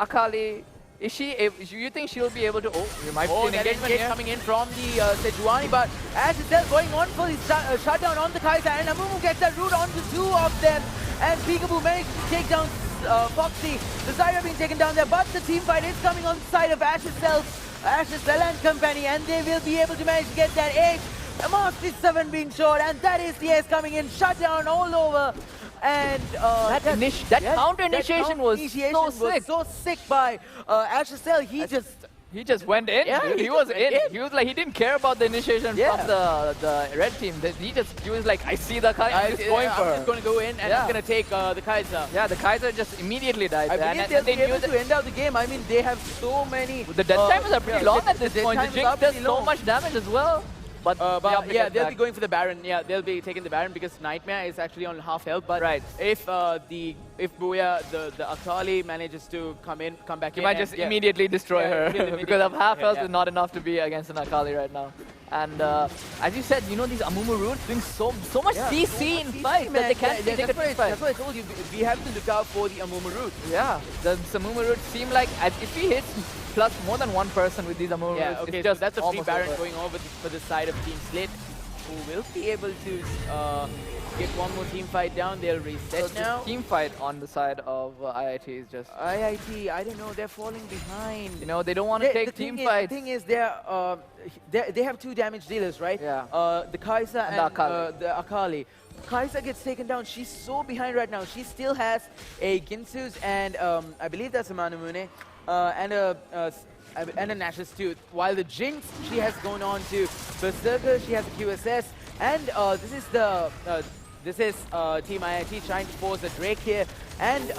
Akali, you think she'll be able to, you might see an engagement here. Coming in from the Sejuani, but as it's still going on for the shutdown on the Kai'Sa, and Amumu gets that root onto two of them, and Peekaboo managed to take down Foxy. The Zyra being taken down there, but the team fight is coming on the side of Ash's Cell and company, and they will be able to manage to get that 8. Master 7 being shot, and that is the ace coming in, shut down all over. And that counter initiation was so sick by Ash's Cell. He just went in. Yeah, he was in. He was like, he didn't care about the initiation from the red team. He was like, I see the Kai'Sa, I'm just going for her. I'm just going to go in and I'm going to take the Kai'Sa. Yeah, the Kai'Sa just immediately died. I believe they'll be able to end out the game. I mean, they have so many... The death timers are pretty long at this point. The Jinx does so much damage as well. But yeah, they'll be going for the Baron. Yeah, they'll be taking the Baron because Nightmare is actually on half health. But if Booyah, the Akali manages to come back in, he might just immediately destroy her because of half health is not enough to be against an Akali right now. And as you said, you know, these Amumu roots doing so much CC in fights that they can't take a fight. That's what I told you. We have to look out for the Amumu root. Yeah, the Amumu roots seem like if he hits plus more than one person with these Amumu roots, okay, it's just so that's a free Baron over. going over for the side of Team Slate, who will be able to get one more team fight down. They'll reset now. The team fight on the side of IIT is just... IIT, I don't know, they're falling behind. You know, they don't want to take team fights. The thing is, they have two damage dealers, right? Yeah. The Kai'Sa and the Akali. Kai'Sa gets taken down. She's so behind right now. She still has a Ginsu's and I believe that's a Manamune and a Nash's too. While the Jinx, she has gone on to Berserker. She has a QSS, and this is Team IIT trying to force a Drake here, and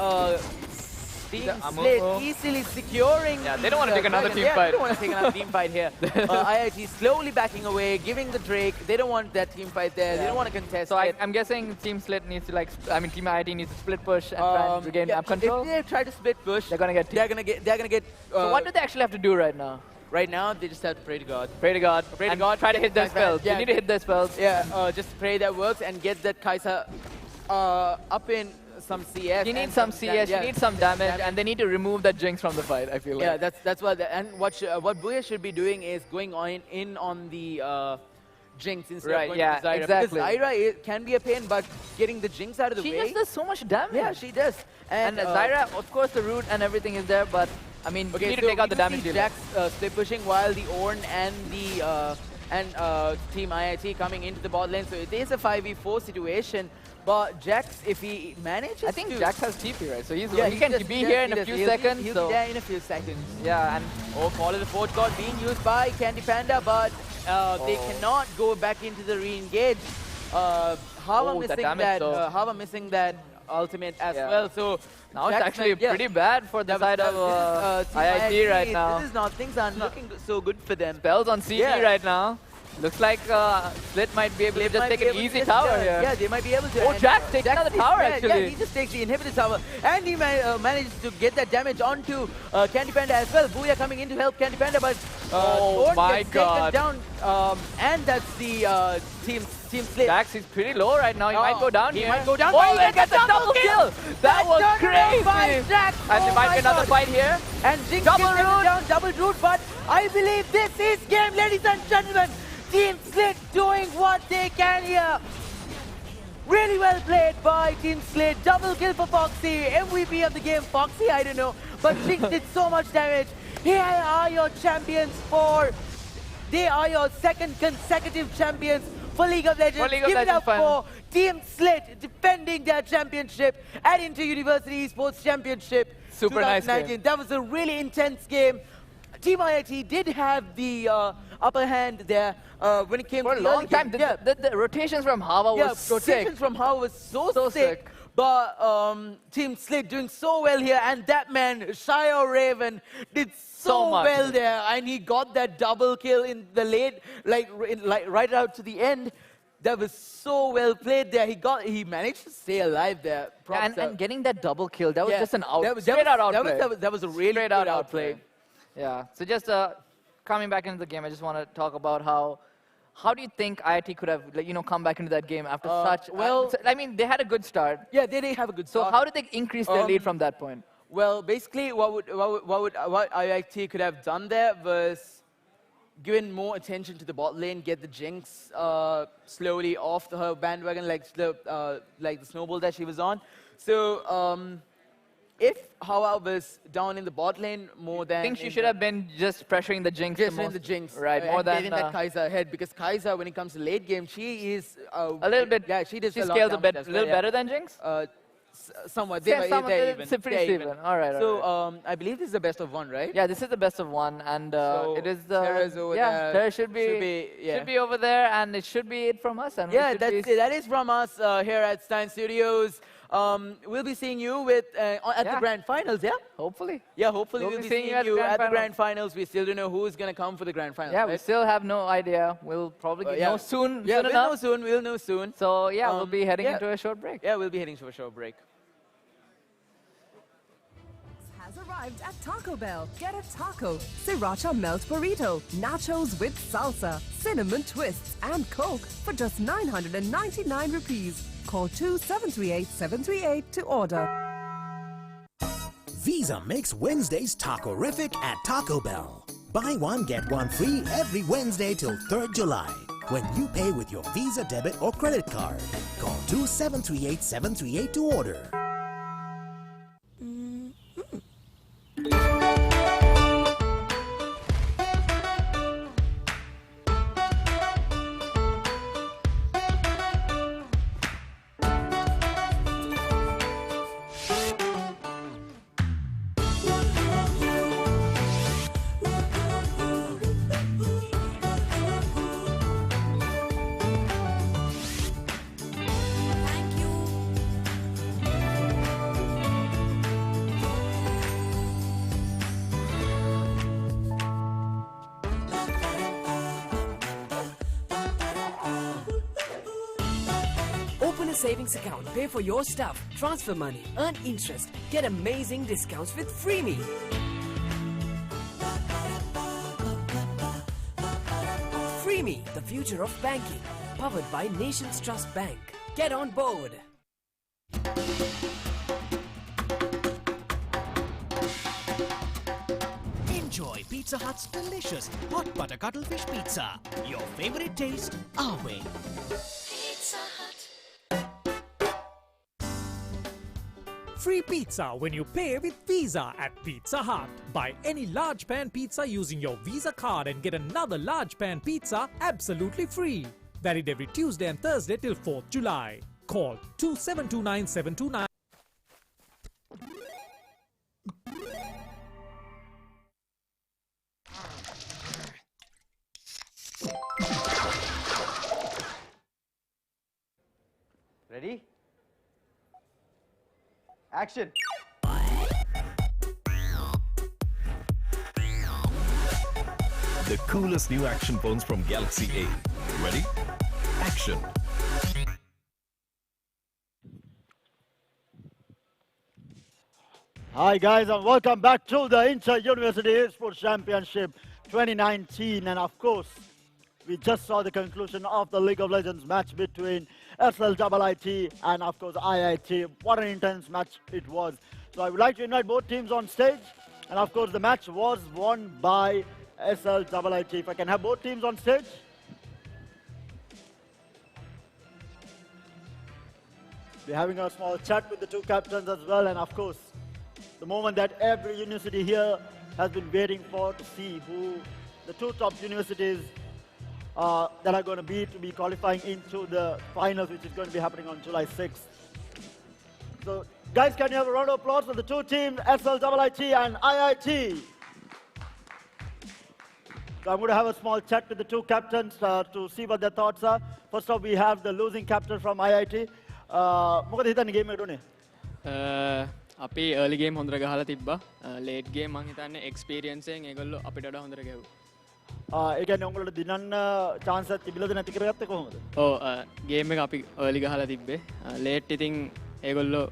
Team Slate easily securing. Yeah, they don't want to take another team fight. They don't want to take another team fight here. IIT slowly backing away, giving the Drake. They don't want that team fight there. They don't want to contest. So I'm guessing Team Slate needs to Team IIT needs to split push and try and regain map control. If they try to split push, they're gonna get. So what do they actually have to do right now? Right now, they just have to pray to God. Pray to God. Pray to God. Try to hit their spells. Yeah, you need to hit their spells. Yeah, just pray that works and get that Kai'Sa up in some CS. You need some CS, you need some damage, and they need to remove that Jinx from the fight, I feel like. Yeah, that's what... And what Booyah should be doing is going in on the Jinx instead of going to Zyra. Exactly. Because Zyra can be a pain, but getting the Jinx out of the way... She just does so much damage. Yeah, she does. And Zyra, of course, the root and everything is there, but I mean, you need to take out the damage dealer. Jax split pushing while the Ornn and the Team IIT coming into the bot lane. So it is a 5v4 situation. But Jax, if he manages I think to... Jax has TP, right? So he can be here in a few seconds. He'll be there in a few seconds. Yeah, and... Call of the Fort God being used by Candy Panda, but they cannot go back into the re-engage. Hava missing that ultimate as well. So now it's actually pretty bad for the side of IIT right now. Things aren't looking so good for them. Spells on CT right now. Looks like Slit might be able to just take an easy tower here. Yeah, they might be able to. Oh, Jax takes another tower actually. Yeah, he just takes the inhibitor tower. And he manages to get that damage onto Candy Panda as well. Booyah coming in to help Candy Panda, but oh my god. Taken down. And that's the Team Slate. Jax is pretty low right now. He might go down here. He might go down. Oh, they get the double kill! That was crazy! Jax. And there might be another fight here. And Jinx gets down, double root, but I believe this is game, ladies and gentlemen. Team Slate doing what they can here. Really well played by Team Slate. Double kill for Foxy. MVP of the game, Foxy, I don't know. But Jinx did so much damage. Here are your champions they are your second consecutive champions for League of Legends. League of Give it Legends up final. for Team Slit defending their championship at Inter-University Esports Championship Super nice 2019. game. That was a really intense game. Team IIT did have the upper hand there when it came For to a the long early time, game. the rotations from Hava Yeah, was sick. rotations from Hava was so sick. But Team Slit doing so well here, and that man, Shio Raven, did so much. well there, and he got that double kill in the late, like right out to the end. That was so well played there. He managed to stay alive there. Yeah, and getting that double kill, that was Yeah, just an that was- straight out outplay. that was a really Straight good out outplay. Yeah. So just coming back into the game, I just want to talk about how do you think IIT could have come back into that game after such? well- I mean, they had a good start. Yeah, they did have a good So start. how did they increase their lead from that point? Well, basically, what IIT could have done there was given more attention to the bot lane, get the Jinx slowly off her bandwagon, like the snowball that she was on. So if Hawa was down in the bot lane more than... I think she should have been just pressuring the Jinx. Just in the Jinx. Right, more than... getting that Kai'Sa ahead, because Kai'Sa, when it comes to late game, she is... a little bit... Yeah, she does She a lot scales a damage bit, as well, little yeah. better than Jinx? Somewhat. Yeah, somewhat, They're it's even. pretty They're even. All right. So I believe this is the best of one, right? Yeah, this is the best of one, and So it is the Sarah's over yeah. there. Sarah should be over there, and it should be it from us. And Yeah, we should be that is from us here at Stein Studios. We'll be seeing you at the grand finals, yeah? Hopefully. Yeah, hopefully We'll we'll be be seeing seeing you you at at the the grand grand finals. We still don't know who's going to come for the grand finals. Yeah, right? we still have no idea. We'll probably know soon. Yeah, soon we'll enough. know soon. We'll know soon. So yeah, we'll be heading yeah. into a short break. Yeah, we'll be heading to a short break. Has arrived at Taco Bell. Get a taco, sriracha melt burrito, nachos with salsa, cinnamon twists, and Coke for just 999 rupees. Call 2738-738 to order. Visa makes Wednesdays taco-rific at Taco Bell. Buy one, get one free every Wednesday till 3rd July when you pay with your Visa debit or credit card. Call 2738-738 to order. Open a savings account, pay for your stuff, transfer money, earn interest, get amazing discounts with FreeMe. FreeMe, the future of banking, powered by Nations Trust Bank. Get on board. Enjoy Pizza Hut's delicious hot butter cuttlefish pizza. Your favorite taste, our way. Free pizza when you pay with Visa at Pizza Hut. Buy any large pan pizza using your Visa card and get another large pan pizza absolutely free. Valid every Tuesday and Thursday till 4th July. Call 2729-729. Ready? Action. The coolest new action phones from Galaxy A. Ready? Action. Hi guys, and welcome back to the Inter-University Esports Championship 2019. And of course, we just saw the conclusion of the League of Legends match between SLIIT and of course IIT. What an intense match it was. So I would like to invite both teams on stage. And of course the match was won by SLIIT. If I can have both teams on stage. We're having a small chat with the two captains as well. And of course, the moment that every university here has been waiting for to see who the two top universities that are going to be qualifying into the finals, which is going to be happening on July 6th. So, guys, can you have a round of applause for the two teams, SLIIT and IIT? So I'm going to have a small chat with the two captains to see what their thoughts are. First off, we have the losing captain from IIT. මොකද හිතන්නේ game එකට උනේ? අපි early game හොඳට ගහලා තිබ්බා. late game මං හිතන්නේ experience එකෙන් ඒගොල්ලෝ අපිට වඩා හොඳට ගැහුවා. ඒ කියන්නේ උඹලට දිනන්න chance එකක් තිබිලාද නැති කරගත්තේ කොහොමද? ඔව් game එක අපි early ගහලා තිබ්බේ. late ඉතින් ඒගොල්ලෝ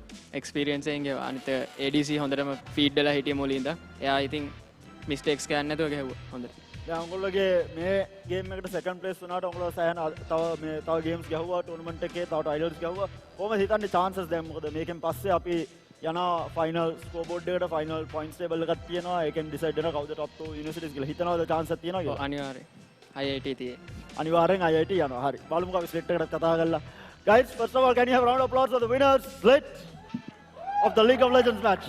experience එකෙන් ගැහුවා. අනිත් ADC හොඳටම feed වෙලා හිටිය මුලින්ද. එයා ඉතින් mistakes ගන්න නැතුව ගැහුවා හොඳට. දැන් උඹලගේ මේ game එකට second place වුණාට උඹලා සෑහෙන තව games ගැහුවා tournament එකේ තව titles ගැහුවා. කොහොමද හිතන්නේ chances දැන් මොකද මේකෙන් පස්සේ අපි යනවා final scoreboard එකට final points table එකක් තියෙනවා. ඒකෙන් decide වෙනවා කවුද top 2 universities කියලා. හිතනවාද chance එකක් තියෙනවා කියලා? අනිවාර්යෙන්. IIT තියෙයි. අනිවාර්යෙන් IIT යනවා. හරි. බලමුකෝ අපි slate එකකට කතා කරලා. Guys, first of all, can you have a round of applause for the winners split of the League of Legends match?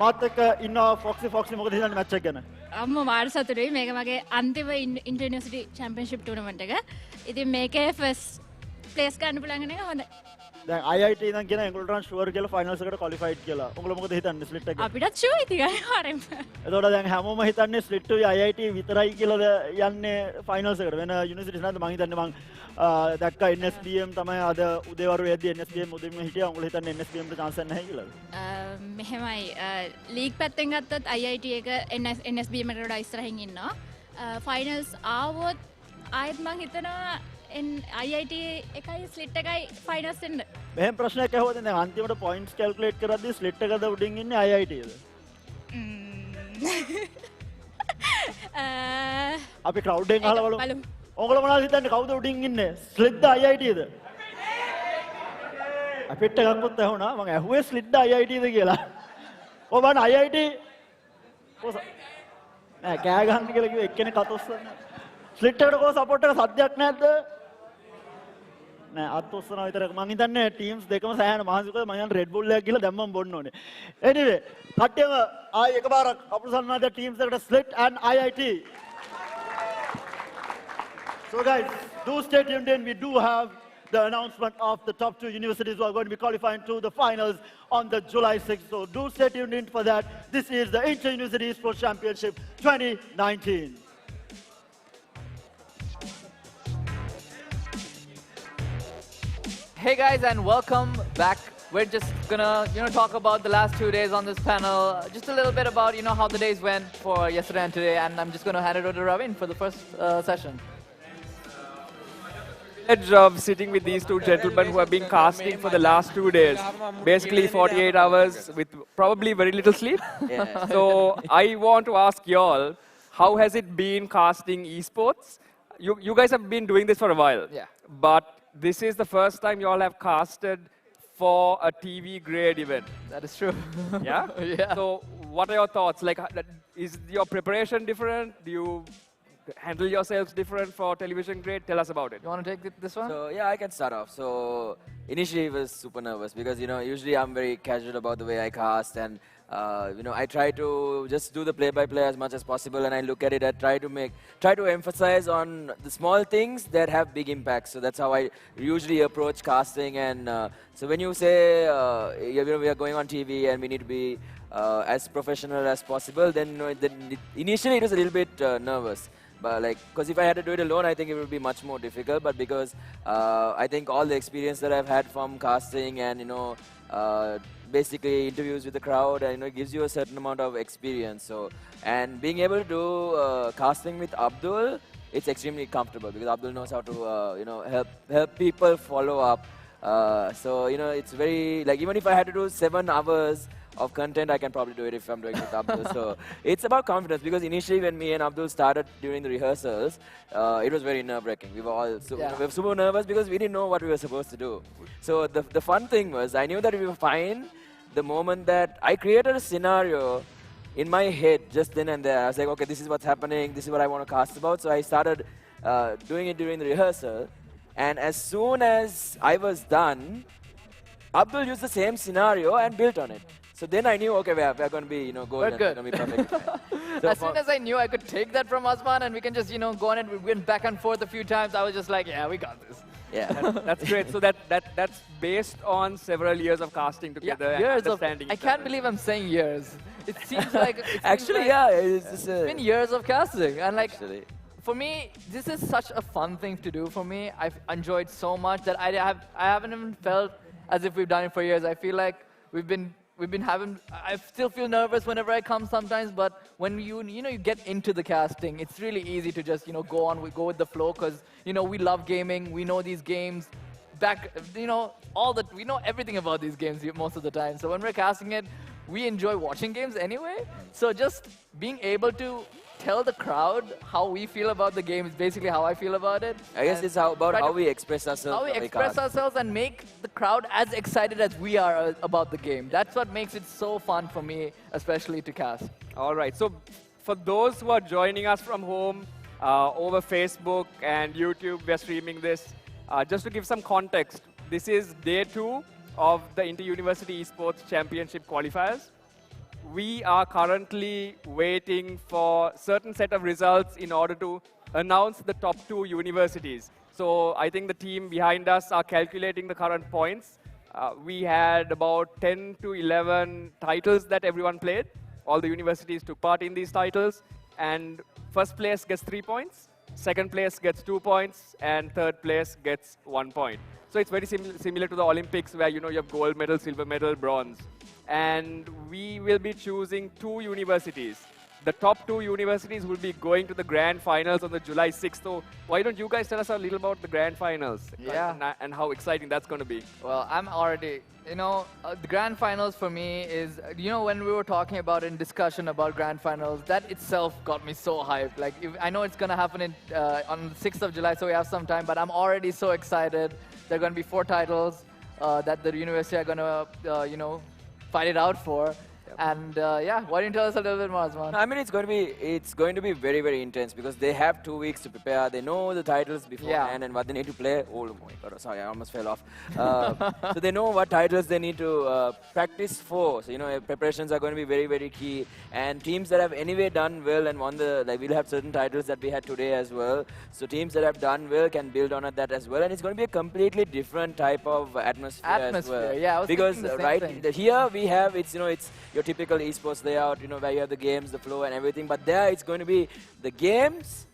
මාත් එක්ක ඉන්නවා Foxy මොකද හිතන්නේ match එක ගැන? අම්ම මාර සතුටුයි මේක මගේ අන්තිම ඉන්ටර් යුනිවර්සිටි චැම්පියන්ෂිප් ටූර්නමන්ට් එක. ඉතින් මේකේ ෆස්ට් ප්ලේස් ගන්න පුළුවන් එක හොඳයි. දැන් IIT ඉඳන් කියන ඒගොල්ලෝ ෂුවර් කියලා ෆයිනල්ස් එකට ක්වොලිෆයිඩ් කියලා. ඔයගොල්ලෝ මොකද හිතන්නේ ස්ප්ලිට් එක? අපිටත් ෂුවර් ඉතින් අනිවාර්යෙන්ම. එතකොට දැන් හැමෝම හිතන්නේ ස්ප්ලිට් උයි IIT විතරයි කියලා යන්නේ ෆයිනල්ස් එකට. වෙන යුනිවර්සිටිස් නැද්ද? මං හිතන්නේ මං දැක්කා NSBM තමයි අද උදේවරු යද්දී NSBM උදේම හිටියා. ඔයගොල්ලෝ හිතන්නේ NSBM ට chance එකක් නැහැ කියලාද? මෙහෙමයි ලීග් පැත්තෙන් ගත්තොත් IIT එක NSBM එකට වඩා ඉස්සරහින් ඉන්නවා. ෆයිනල්ස් ආවොත් ආයෙත් මං හිතනවා IIT එකයි ස්ලිට් එකයි ෆයිනල්ස් එන්න. මෙහෙම ප්‍රශ්නයක් ඇහුවද දැන් අන්තිමට points calculate කරද්දී ස්ලිට් එකද උඩින් ඉන්නේ IITද? අපි crowd එකෙන් අහලා බලමු. ඔයගොල්ලෝ මොනවද හිතන්නේ කවුද උඩින් ඉන්නේ? ස්ලිට්ද IITද? අපිට ගන්නත් ඇහුණා මම ඇහුවේ ස්ලිට්ද IITද කියලා. ඔය බලන්න IIT නෑ කෑ ගන්න කියලා කිව්ව එක්කෙනෙක් අතොස්සන්නේ. ස්ලිට් එකට කොහොම සපෝට් එක සද්දයක් නැද්ද? නෑ අතොස්සනවා විතරක්. මං හිතන්නේ ටීම්ස් දෙකම සෑහෙන මහන්සි කරලා මං යන රෙඩ් බුල් එකක් ගිහලා දැම්මම බොන්න ඕනේ. anyway කට්ටියම ආයි එකපාරක් අපු සන්නාද ටීම්ස් එකට slit and IIT. So guys, do stay tuned in. We do have the announcement of the top 2 universities who are going to be qualifying to the finals on the July 6th. So do stay tuned in for that. This is the Inter-University Esports Championship 2019. Hey guys, and welcome back. We're just gonna, talk about the last 2 days on this panel. Just a little bit about, how the days went for yesterday and today. And I'm just gonna hand it over to Ravin for the first session. Of sitting with these two gentlemen who have been casting for the last 2 days, basically 48 hours with probably very little sleep. Yeah. So I want to ask y'all, how has it been casting esports? You guys have been doing this for a while, yeah. But this is the first time y'all have casted for a TV grade event. That is true. Yeah? Yeah. So what are your thoughts? Like, is your preparation different? Do you handle yourselves different for television grade? Tell us about it. You want to take this one? So yeah, I can start off. So initially I was super nervous because usually I'm very casual about the way I cast, and I try to just do the play-by-play as much as possible, and I look at it. I try to emphasize on the small things that have big impacts. So that's how I usually approach casting. And so when you say we are going on TV and we need to be as professional as possible, then initially it was a little bit nervous. But because if I had to do it alone, I think it would be much more difficult. But because I think all the experience that I've had from casting and basically interviews with the crowd, it gives you a certain amount of experience. So and being able to do casting with Abdul, it's extremely comfortable because Abdul knows how to help people follow up. So it's very even if I had to do 7 hours of content, I can probably do it if I'm doing it with Abdul. So it's about confidence, because initially when me and Abdul started during the rehearsals, it was very nerve-wracking. We were all super nervous because we didn't know what we were supposed to do. So the fun thing was, I knew that we were fine the moment that I created a scenario in my head just then and there. I was like, okay, this is what's happening, this is what I want to cast about. So I started doing it during the rehearsal. And as soon as I was done, Abdul used the same scenario and built on it. So then I knew, okay, we're going to be, you know, We're golden. good. We're going to be perfect. So As soon as I knew I could take that from Osman and we can just, you know, go on and we went back and forth a few times, I was just like, yeah, we got this. Yeah. That's great. So that's based on several years of casting together and Years of, understanding. I can't believe I'm saying years. It seems like... Actually, yeah. It's been years of casting. And like, actually. for me, this is such a fun thing to do for me. I've enjoyed so much that I haven't even felt as if we've done it for years. I feel like we've been having, I still feel nervous whenever I come sometimes, but when you get into the casting, it's really easy to just, you know, go with the flow, because, you know, we love gaming, we know these games we know everything about these games most of the time. So when we're casting it, we enjoy watching games anyway. So just being able to tell the crowd how we feel about the game is basically how I feel about it. I guess it's about how we express ourselves. How we express ourselves and make the crowd as excited as we are about the game. That's what makes it so fun for me, especially to cast. All right. So for those who are joining us from home, over Facebook and YouTube, we're streaming this. Just to give some context, this is day 2 of the Inter-University Esports Championship qualifiers. We are currently waiting for a certain set of results in order to announce the top 2 universities. So I think the team behind us are calculating the current points. We had about 10 to 11 titles that everyone played. All the universities took part in these titles. And first place gets 3 points, second place gets 2 points, and third place gets 1 point. So it's very similar to the Olympics, where you have gold medal, silver medal, bronze. And we will be choosing 2 universities. The top 2 universities will be going to the grand finals on the July 6th. So why don't you guys tell us a little about the grand finals? Yeah. And how exciting that's going to be. Well, I'm already, the grand finals for me is, when we were talking about in discussion about grand finals, that itself got me so hyped. Like, I know it's going to happen on the 6th of July, so we have some time, but I'm already so excited. There are going to be 4 titles that the university are going to, fight it out for. And yeah, why don't you tell us a little bit more, Osman? I mean, it's going to be very, very intense because they have 2 weeks to prepare. They know the titles beforehand and what they need to play. Oh my God, sorry, I almost fell off. So they know what titles they need to practice for. So preparations are going to be very, very key. And teams that have anyway done well and won we'll have certain titles that we had today as well. So teams that have done well can build on that as well. And it's going to be a completely different type of atmosphere as well. Yeah, I was because thinking the same thing. Here we have it's your typical esports layout, where you have the games, the flow and everything, but there it's going to be the games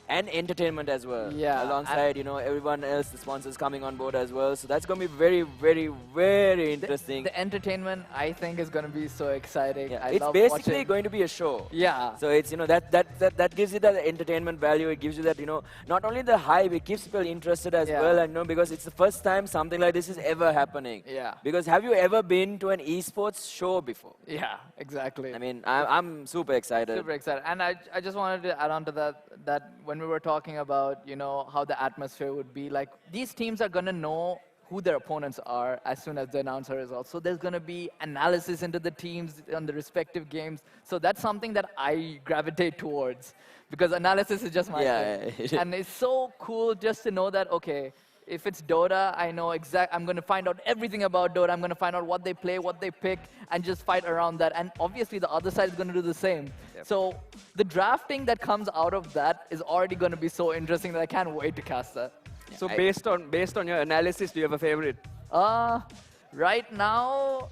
and entertainment as well. Yeah. Alongside, everyone else, the sponsors coming on board as well. So that's going to be very, very, very interesting. The entertainment, I think, is going to be so exciting. Yeah. I It's love basically watching. going to be a show. Yeah. So it's, that gives you that entertainment value. It gives you that, not only the hype, it keeps people interested as well. And, because it's the first time something like this is ever happening. Yeah. Because have you ever been to an esports show before? Yeah, exactly. I mean, I'm super excited. Super excited. And I just wanted to add on to that when we were talking about, how the atmosphere would be, like, these teams are going to know who their opponents are as soon as they announce the results. So there's going to be analysis into the teams on the respective games. So that's something that I gravitate towards because analysis is just my thing. And it's so cool just to know that, okay, if it's Dota, I know I'm going to find out everything about Dota. I'm going to find out what they play, what they pick, and just fight around that. And obviously, the other side is going to do the same. Yep. So the drafting that comes out of that is already going to be so interesting that I can't wait to cast that. Yeah. So based on your analysis, do you have a favorite? Right now,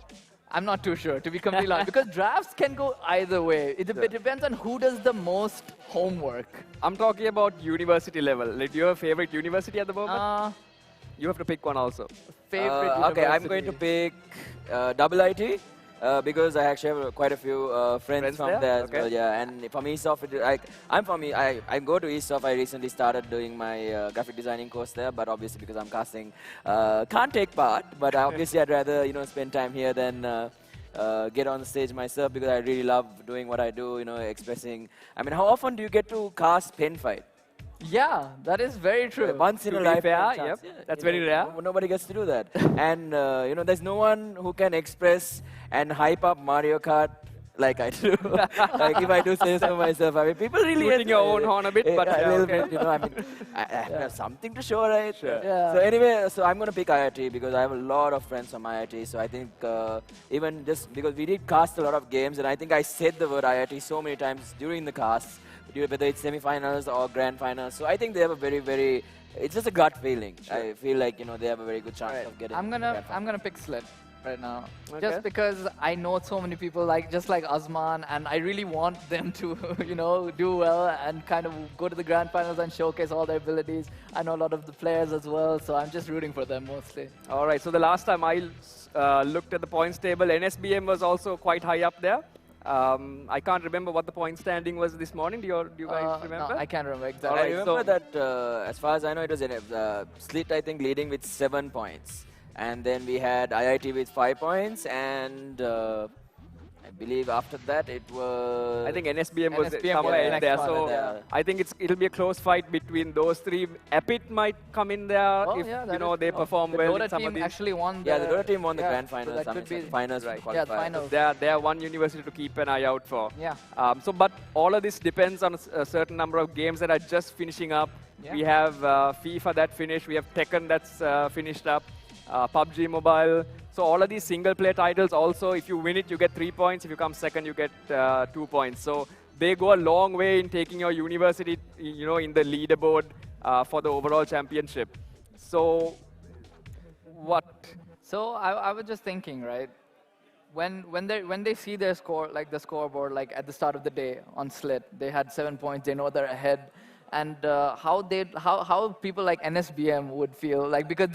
I'm not too sure, to be completely honest, because drafts can go either way. It depends on who does the most homework. I'm talking about university level. Like, do you have a favorite university at the moment? You have to pick one also. Favorite university? Okay, I'm going to pick IT. Because I actually have quite a few friends from there as well, yeah. And from ESOF, I go to ESOF. I recently started doing my graphic designing course there, but obviously because I'm casting, can't take part. But obviously I'd rather spend time here than get on the stage myself because I really love doing what I do, expressing. I mean, how often do you get to cast pen fight? Yeah, that is very true. Once in a lifetime chance. Yep. That's very rare. Nobody gets to do that. And, there's no one who can express and hype up Mario Kart like I do. Like if I do say so myself, I mean, people really Tooting your own horn a bit, but a yeah, little okay. bit, you know. I mean, I have something to show, right? Sure. Yeah. So anyway, so I'm gonna pick IIT because I have a lot of friends from IIT. So I think even just because we did cast a lot of games, and I think I said the word IIT so many times during the cast, whether it's semi-finals or grand finals. So I think they have a very, it's just a gut feeling. Sure. I feel like they have a very good chance of getting. I'm gonna pick Slit right now, Okay. just because I know so many people just like Azman, and I really want them to do well and kind of go to the grand finals and showcase all their abilities. I know a lot of the players as well, so I'm just rooting for them mostly. All right, so the last time I looked at the points table, NSBM was also quite high up there. I can't remember what the point standing was this morning. Do you guys remember? No, I can't remember exactly. I Alright, remember that, as far as I know, it was Slit, I think, leading with 7 points. And then we had IIT with 5 points, and I believe after that it was... I think NSBM was NSBM somewhere was in there. next one So there. I think it'll be a close fight between those three. Epit might come in there if they perform well in The some Dota of team these. actually won. Yeah, the Dota team won the yeah, grand so finals. that I mean, could be finals, right. Yeah, the finals. They're one university to keep an eye out for. Yeah. But all of this depends on a certain number of games that are just finishing up. Yeah. We have FIFA that finished. We have Tekken that's finished up. PUBG Mobile. So all of these single-player titles also, if you win it, you get 3 points. If you come second, you get 2 points. So they go a long way in taking your university, in the leaderboard for the overall championship. So what? So I was just thinking, right? When they see their score, like the scoreboard, like at the start of the day on Slit, they had 7 points. They know they're ahead, and how people like NSBM would feel, like, because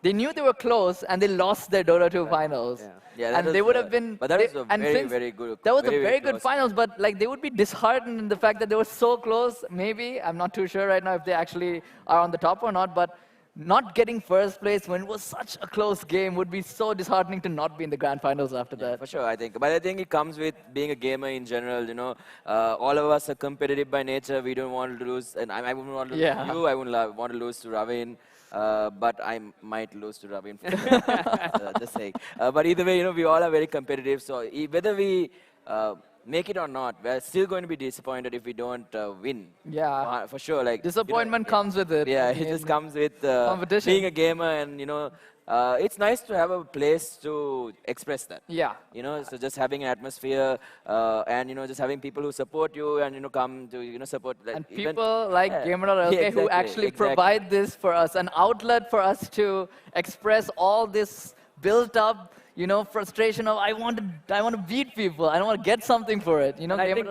they knew they were close and they lost their Dota 2 finals. Yeah, and they would have been. But that was a and very, since very good. That was a very good close. finals, but like they would be disheartened in the fact that they were so close. Maybe I'm not too sure right now if they actually are on the top or not, but. Not getting first place when it was such a close game would be so disheartening to not be in the grand finals after that. For sure, I think. But I think it comes with being a gamer in general, all of us are competitive by nature. We don't want to lose, and I wouldn't want to lose to you. I wouldn't want to lose to Ravin. But I might lose to Ravin for the sake. But either way, we all are very competitive. So whether we make it or not, we're still going to be disappointed if we don't win. Yeah. For sure. Like disappointment comes with it. Yeah, it just comes with competition. being a gamer, and it's nice to have a place to express that. Yeah. So just having an atmosphere, and just having people who support you and come to support. And people like GamerLK who actually provide this for us, an outlet for us to express all this built up, frustration of I want to beat people. I don't want to get something for it. I think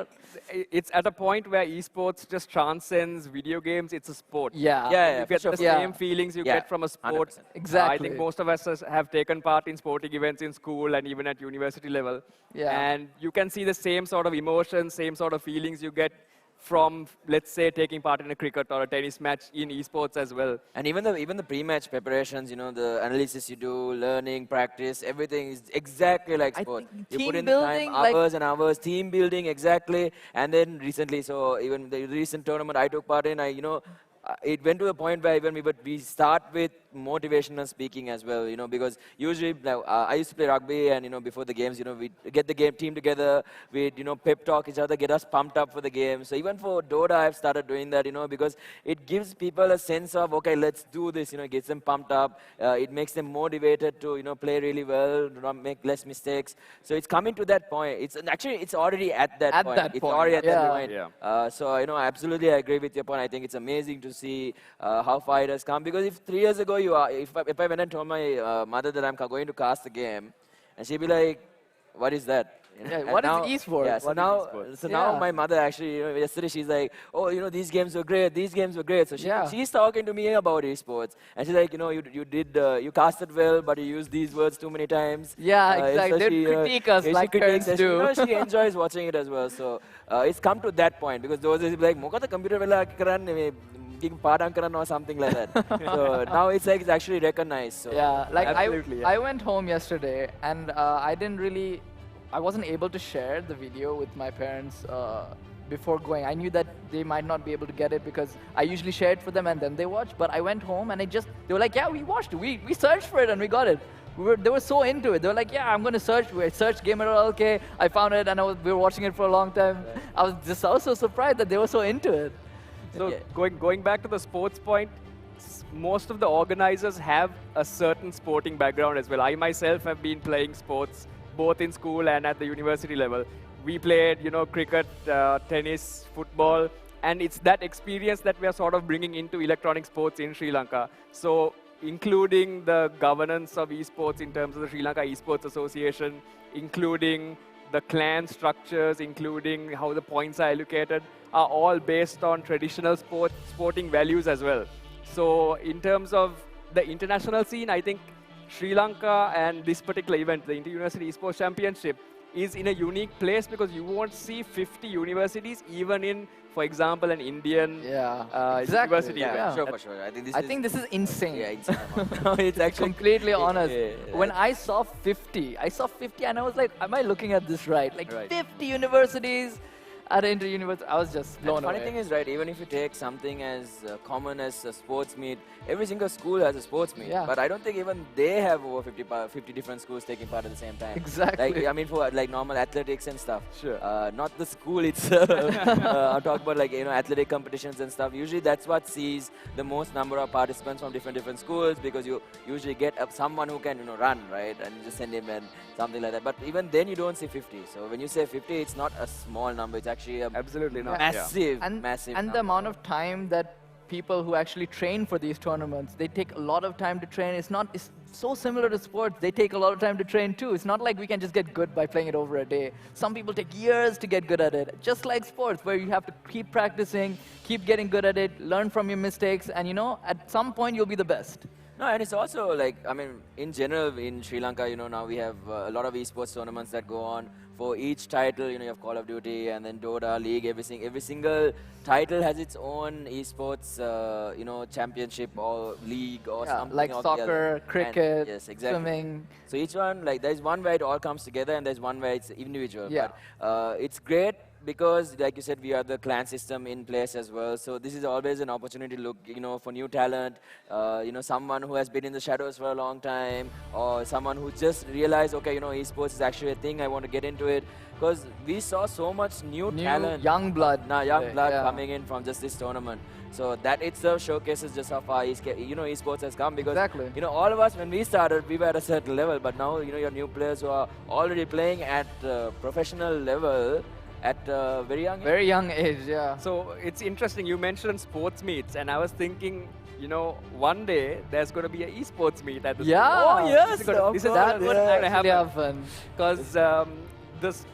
it's at a point where esports just transcends video games. It's a sport. Yeah. You get the same feelings you get from a sport. 100%. Exactly. I think most of us have taken part in sporting events in school and even at university level. Yeah. And you can see the same sort of emotions, same sort of feelings you get from, let's say, taking part in a cricket or a tennis match in esports as well. And even the pre-match preparations, the analysis you do, learning, practice, everything is exactly like sport. You put in the time, hours and hours, team building, exactly. And then recently, so even the recent tournament I took part in, it went to the point where even we start with motivational speaking as well, because usually I used to play rugby, and before the games, we get the team together, we pep talk each other, get us pumped up for the game. So even for Dota, I've started doing that, because it gives people a sense of, okay, let's do this, it gets them pumped up, it makes them motivated to play really well, not make less mistakes. So it's coming to that point. It's already at that point. It's already at that point. Yeah. So I absolutely agree with your point. I think it's amazing to see how far it has come, because if 3 years ago if I went and told my mother that I'm going to cast the game, and she'd be like, what is that? What is esports? Yeah, so now my mother actually, yesterday she's like, oh, these games were great, these games were great. So she's talking to me about esports, and she's like, you casted well, but you used these words too many times. Yeah, exactly. They critique us like parents do. She enjoys watching it as well. So it's come to that point, because those days like, "Moka the computer wala karan padang karan" or something like that. So now it's like it's actually recognized. So yeah, like absolutely, I went home yesterday, and I wasn't able to share the video with my parents before going. I knew that they might not be able to get it because I usually share it for them and then they watch. But I went home and they were like, yeah, we watched it. We searched for it and we got it. they were so into it. They were like, yeah, I'm going to search. We searched Gamer.LK. I found it, and we were watching it for a long time. I was so surprised that they were so into it. So going back to the sports point, most of the organizers have a certain sporting background as well. I myself have been playing sports both in school and at the university level. We played, cricket, tennis, football, and it's that experience that we are sort of bringing into electronic sports in Sri Lanka. So including the governance of esports in terms of the Sri Lanka Esports Association, including the clan structures, including how the points are allocated, are all based on traditional sporting values as well. So in terms of the international scene, I think Sri Lanka and this particular event, the Inter-University Esports Championship, is in a unique place because you won't see 50 universities, even in, for example, an Indian university. Yeah, sure, for sure. I think this is insane. Yeah, insane. No, it's actually completely honest. When I saw 50 and I was like, am I looking at this right? Like 50 universities at Inter-University, I was just blown away. The funny thing is, right, even if you take something as common as a sports meet, every single school has a sports meet. Yeah. But I don't think even they have over 50 different schools taking part at the same time. Exactly. Like, I mean, for like normal athletics and stuff. Sure. Not the school itself. I'm talking about like, athletic competitions and stuff. Usually that's what sees the most number of participants from different schools, because you usually get someone who can, run, right? And you just send him and something like that. But even then you don't see 50. So when you say 50, it's not a small number. It's actually absolutely not. Massive, massive number. The amount of time that people who actually train for these tournaments, they take a lot of time to train. It's so similar to sports. They take a lot of time to train too. It's not like we can just get good by playing it over a day. Some people take years to get good at it. Just like sports, where you have to keep practicing, keep getting good at it, learn from your mistakes, and at some point you'll be the best. No, and it's also like, I mean, in general, in Sri Lanka, now we have a lot of esports tournaments that go on. For each title, you have Call of Duty and then Dota, League, everything. Every single title has its own esports, championship or league or something. Like soccer, cricket, yes, exactly. Swimming. So each one, like, there's one where it all comes together and there's one where it's individual. Yeah. But it's great because, like you said, we are the clan system in place as well. So this is always an opportunity to look, for new talent, someone who has been in the shadows for a long time, or someone who just realized, okay, esports is actually a thing, I want to get into it. Because we saw so much new talent. Young blood. Coming in from just this tournament. So that itself showcases just how far esports has come. Because, all of us, when we started, we were at a certain level. But now, your new players who are already playing at professional level, at a very young age. Yeah. So it's interesting, you mentioned sports meets, and I was thinking, one day there's going to be an esports meet at the school. Oh, yes. This is going to happen. Because this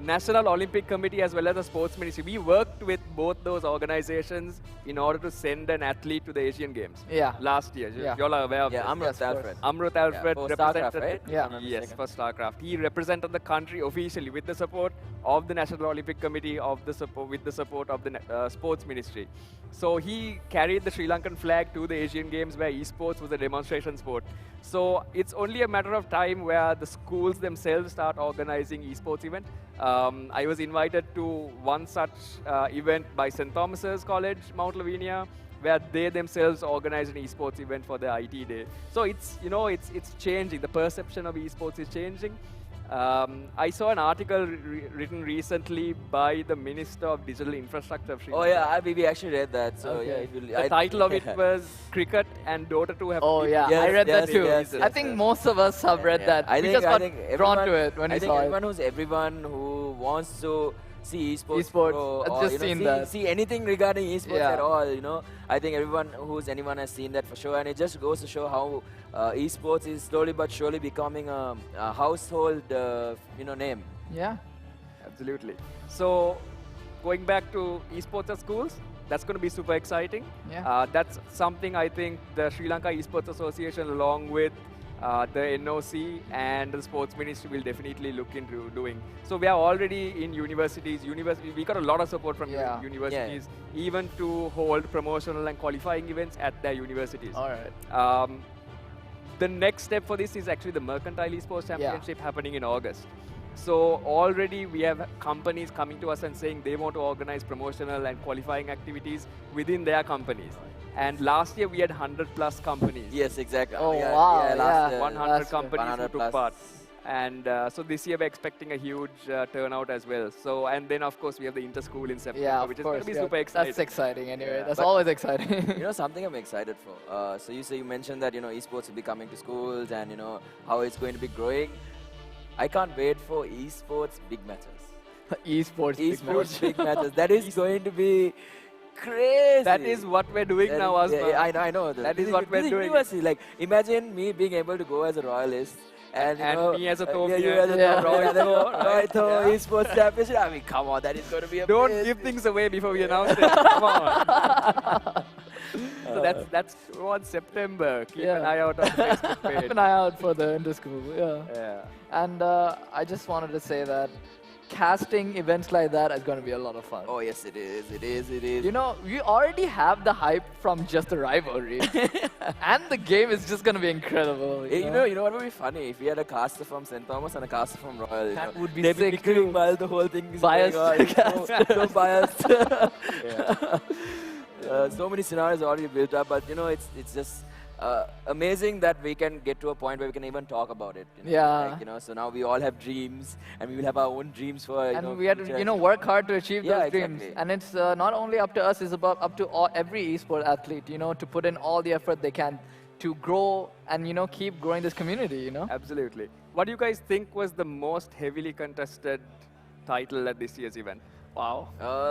National Olympic Committee as well as the Sports Ministry, we worked with both those organizations in order to send an athlete to the Asian Games last year. You all are aware of this. Amrut Alfred. Amrut Alfred for represented, StarCraft, right? Yes, for StarCraft. He represented the country officially with the support of the National Olympic Committee, with the support of the Sports Ministry. So he carried the Sri Lankan flag to the Asian Games, where esports was a demonstration sport. So it's only a matter of time where the schools themselves start organizing esports event. I was invited to one such event by St. Thomas's College, Mount Lavinia, where they themselves organized an esports event for the IT day. So it's it's changing. The perception of esports is changing. I saw an article written recently by the Minister of Digital Infrastructure of Sri Lanka. Oh yeah, we actually read that. So okay. The title of it was Cricket and Dota 2 have. Oh yeah, I read that too. I think most of us have read that. I think got drawn to it when I we think saw everyone who wants to see esports pro, or just seen that. see anything regarding esports at all, I think anyone has seen that for sure, and it just goes to show how esports is slowly but surely becoming a household name. Yeah, absolutely. So going back to esports at schools, that's going to be super exciting. Yeah. That's something I think the Sri Lanka Esports Association, along with the NOC and the Sports Ministry, will definitely look into doing. So we are already in universities. We got a lot of support from universities, even to hold promotional and qualifying events at their universities. All right. The next step for this is actually the Mercantile Esports Championship happening in August. So already we have companies coming to us and saying they want to organize promotional and qualifying activities within their companies. And last year we had 100+ companies. Yes, exactly. Oh, wow. Yeah, last year. 100 companies 100 who took part. And so this year we're expecting a huge turnout as well. So, and then of course we have the inter-school in September, Yeah, which of is going course. to be Yeah. super exciting. That's exciting anyway. Yeah. That's But always exciting. You know, something I'm excited for. So you mentioned that, esports will be coming to schools and, how it's going to be growing. I can't wait for esports big matches. Esports big matches. That is going to be crazy. That is what we're doing now, Asma. Yeah, I know. That is what we're doing. University. Like, imagine me being able to go as a royalist. And me as a Thor. you as a Thor. Right? Esports Championship. I mean, come on, that is going to be amazing. Don't give things away before we announce it. Come on. So that's towards September. Keep an eye out on the Facebook page. Keep an eye out for the inter-school. Yeah. And I just wanted to say that casting events like that is going to be a lot of fun. Oh yes, it is. It is. It is. You know, we already have the hype from just the rivalry, and the game is just going to be incredible. You know what would be funny if we had a caster from St. Thomas and a caster from Royal. That would be they'd be sick bickering too. while the whole thing is Biased going on. So biased. So many scenarios already built up, but it's just amazing that we can get to a point where we can even talk about it. Yeah. Like, so now we all have dreams, and we will have our own dreams for. And we have to, work hard to achieve those dreams. Exactly. And it's not only up to us; it's up to every esport athlete. To put in all the effort they can to grow and keep growing this community. Absolutely. What do you guys think was the most heavily contested title at this year's event? Wow.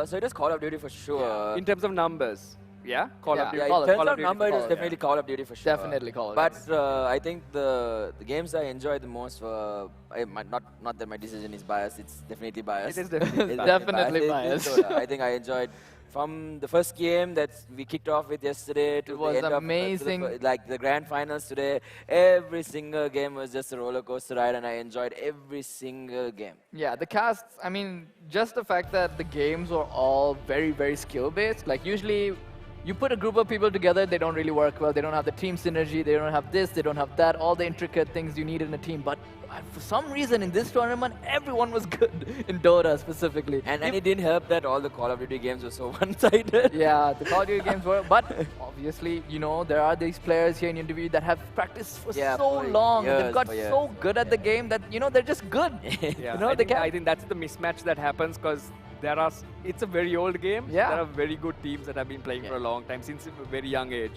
So it is Call of Duty for sure. In terms of numbers. Yeah? Call of Duty. Yeah, in terms of number, it is definitely Call of Duty for sure. Definitely Call of Duty. But I think the games I enjoyed the most were, not that my decision is biased, it's definitely biased. It is definitely It's definitely biased. I think I enjoyed from the first game that we kicked off with yesterday to It was the end amazing. of like the grand finals today. Every single game was just a roller coaster ride, and I enjoyed every single game. Yeah, the casts, I mean, just the fact that the games were all very, very skill-based. Like, usually, you put a group of people together, they don't really work well. They don't have the team synergy, they don't have this, they don't have that, all the intricate things you need in a team. But for some reason, in this tournament, everyone was good, in Dota specifically. And it didn't help that all the Call of Duty games were so one-sided. Yeah, the Call of Duty games were, but obviously, there are these players here in interview that have practiced for so long. They've got so good at the game that, they're just good. Yeah, I think that's the mismatch that happens because it's a very old game. Yeah. There are very good teams that have been playing for a long time, since a very young age.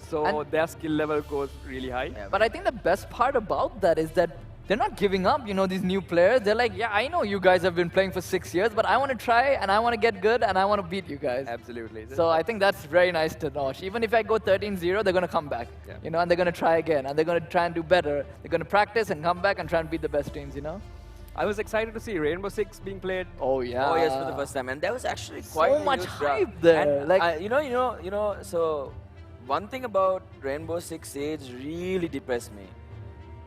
So their skill level goes really high. But I think the best part about that is that they're not giving up, these new players. They're like, yeah, I know you guys have been playing for 6 years, but I want to try, and I want to get good, and I want to beat you guys. Absolutely. So I think that's very nice to watch. Even if I go 13-0, they're going to come back, and they're going to try again, and they're going to try and do better. They're going to practice and come back and try and beat the best teams, I was excited to see Rainbow Six being played. Oh yeah. Oh yes, for the first time, and there was actually quite so much huge hype crowd. there. And like so one thing about Rainbow Six Siege really depressed me.